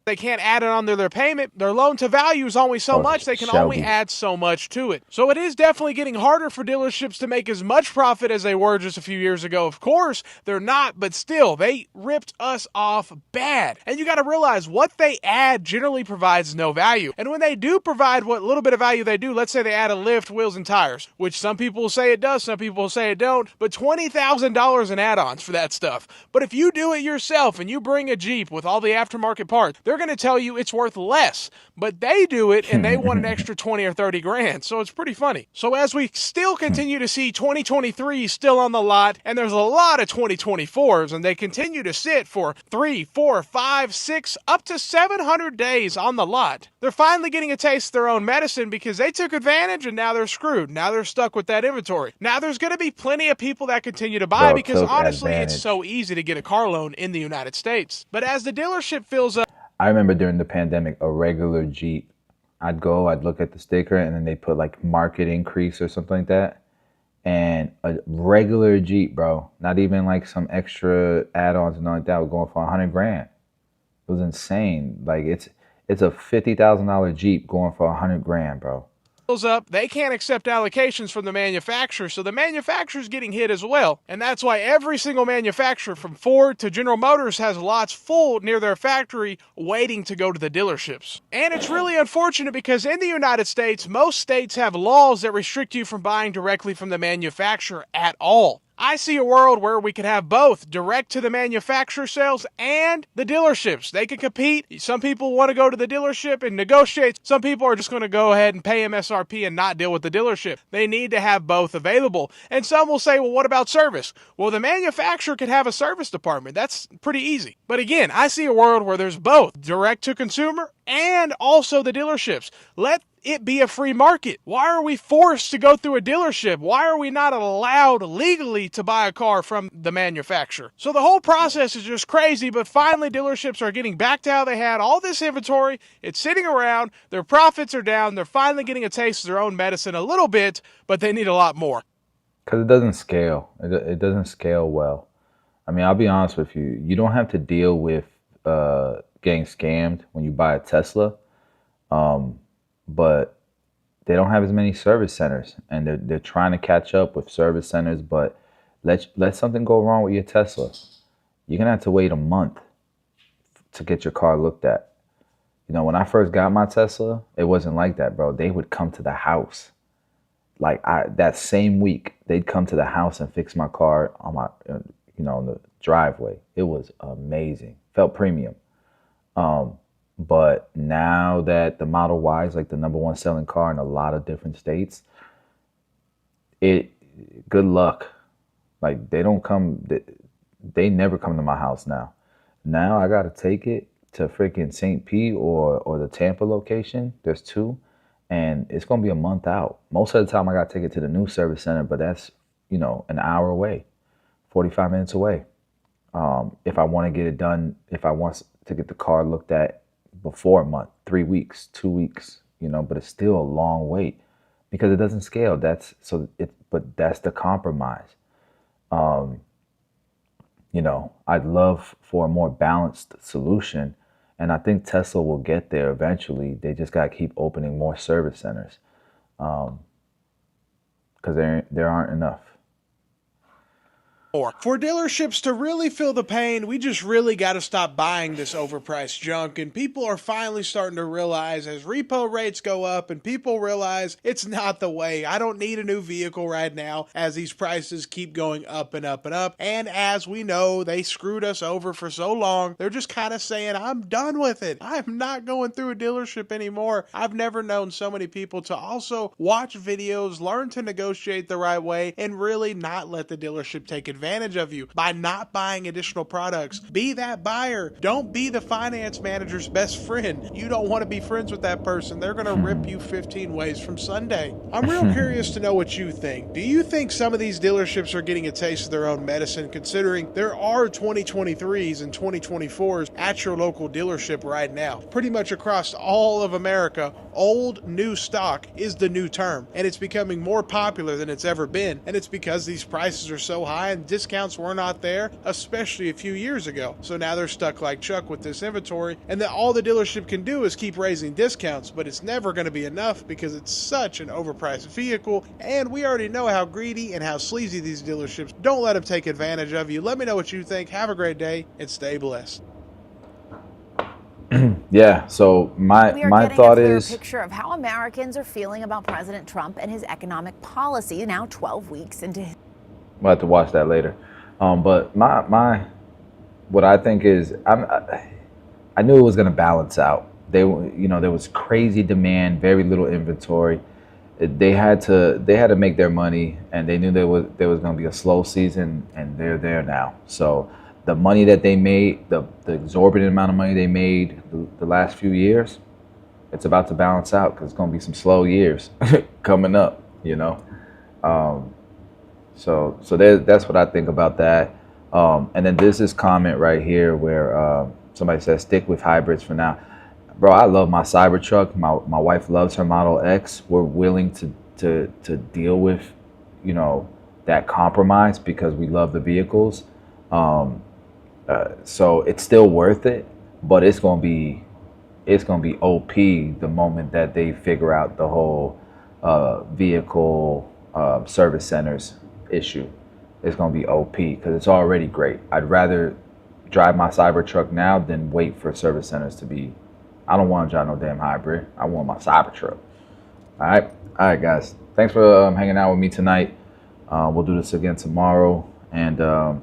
They can't add it on their payment. Their loan to value is only so much. They can only add so much to it. So it is definitely getting harder for dealerships to make as much profit as they were just a few years ago. Of course, they're not, but still, they ripped us off bad. And you got to realize what they add generally provides no value. And when they do provide what little bit of value they do, let's say they add a lift, wheels, and tires, which some people will say it does, some people will say it don't, but $20,000 in add-ons for that stuff. But if you do it yourself and you bring a Jeep with all the aftermarket parts, they're going to tell you it's worth less, but they do it and they want an extra 20 or 30 grand. So it's pretty funny. So as we still continue to see 2023 still on the lot, and there's a lot of 2024s, and they continue to sit for 3, 4, 5, 6, up to 700 days on the lot. They're finally getting a taste of their own medicine because they took advantage and now they're screwed. Now they're stuck with that inventory. Now there's going to be plenty of people that continue to buy because honestly, it's so easy to get a car loan in the United States. But as the dealership fills up, I remember during the pandemic, a regular Jeep, I'd look at the sticker, and then they put like market increase or something like that. And a regular Jeep, bro, not even like some extra add-ons and all like that, was going for 100 grand. It was insane. Like it's a $50,000 Jeep going for 100 grand, bro. up, they can't accept allocations from the manufacturer, so the manufacturer's getting hit as well. And that's why every single manufacturer from Ford to General Motors has lots full near their factory waiting to go to the dealerships. And it's really unfortunate because in the United States, most states have laws that restrict you from buying directly from the manufacturer at all. I see a world where we could have both direct to the manufacturer sales and the dealerships. They can compete. Some people want to go to the dealership and negotiate. Some people are just going to go ahead and pay MSRP and not deal with the dealership. They need to have both available. And some will say, well, what about service? Well, the manufacturer could have a service department. That's pretty easy. But again, I see a world where there's both direct to consumer and also the dealerships. Let it be a free market. Why are we forced to go through a dealership? Why are we not allowed legally to buy a car from the manufacturer? So the whole process is just crazy, but finally dealerships are getting back to how they had all this inventory. It's sitting around. Their profits are down. They're finally getting a taste of their own medicine a little bit, but they need a lot more. Because it doesn't scale. It doesn't scale well. I mean, I'll be honest with you. You don't have to deal with getting scammed when you buy a Tesla. But they don't have as many service centers, and they're trying to catch up with service centers. But let something go wrong with your Tesla, you're gonna have to wait a month to get your car looked at. You know, when I first got my Tesla, it wasn't like that, bro. They would come to the house, like that same week. They'd come to the house and fix my car on my, on the driveway. It was amazing. Felt premium. But now that the Model Y is like the #1 selling car in a lot of different states, good luck. Like they never come to my house now. Now I gotta take it to freaking St. Pete or the Tampa location. There's 2, and it's gonna be a month out. Most of the time I gotta take it to the new service center, but that's an hour away, 45 minutes away. If I want to get it done, if I want to get the car looked at before a month, 3 weeks, 2 weeks, but it's still a long wait because it doesn't scale. But that's the compromise. I'd love for a more balanced solution, and I think Tesla will get there eventually. They just got to keep opening more service centers because there aren't enough. For dealerships to really feel the pain, we just really got to stop buying this overpriced junk. And people are finally starting to realize as repo rates go up and people realize it's not the way. I don't need a new vehicle right now as these prices keep going up and up and up. And as we know, they screwed us over for so long. They're just kind of saying, I'm done with it. I'm not going through a dealership anymore. I've never known so many people to also watch videos, learn to negotiate the right way, and really not let the dealership take advantage of you by not buying additional products. Be that buyer. Don't be the finance manager's best friend. You don't want to be friends with that person. They're going to rip you 15 ways from Sunday. I'm real curious to know what you think. Do you think some of these dealerships are getting a taste of their own medicine, considering there are 2023s and 2024s at your local dealership right now? Pretty much across all of America, old new stock is the new term, and it's becoming more popular than it's ever been. And it's because these prices are so high and discounts were not there, especially a few years ago. So now they're stuck like Chuck with this inventory, and that all the dealership can do is keep raising discounts, but it's never going to be enough because it's such an overpriced vehicle, and we already know how greedy and how sleazy these dealerships. Don't let them take advantage of you. Let me know what you think. Have a great day and stay blessed. Yeah, so my thought is a picture of how Americans are feeling about President Trump and his economic policy now 12 weeks into his. We'll have to watch that later. But what I think is I knew it was going to balance out. There was crazy demand, very little inventory. They had to make their money, and they knew there was going to be a slow season, and they're there now. So the money that they made, the exorbitant amount of money they made the last few years, it's about to balance out because it's going to be some slow years coming up. So that's what I think about that. And then there's this comment right here where somebody says, stick with hybrids for now. Bro, I love my Cybertruck. My wife loves her Model X. We're willing to deal with, that compromise because we love the vehicles. So it's still worth it, but it's gonna be OP the moment that they figure out the whole vehicle service centers issue is going to be OP because it's already great. I'd rather drive my Cybertruck now than wait for service centers to be. I don't want to drive no damn hybrid. I want my Cybertruck. All right, guys. Thanks for hanging out with me tonight. We'll do this again tomorrow. And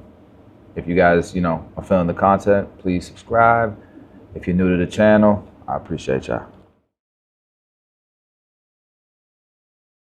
if you guys, are feeling the content, please subscribe. If you're new to the channel, I appreciate y'all.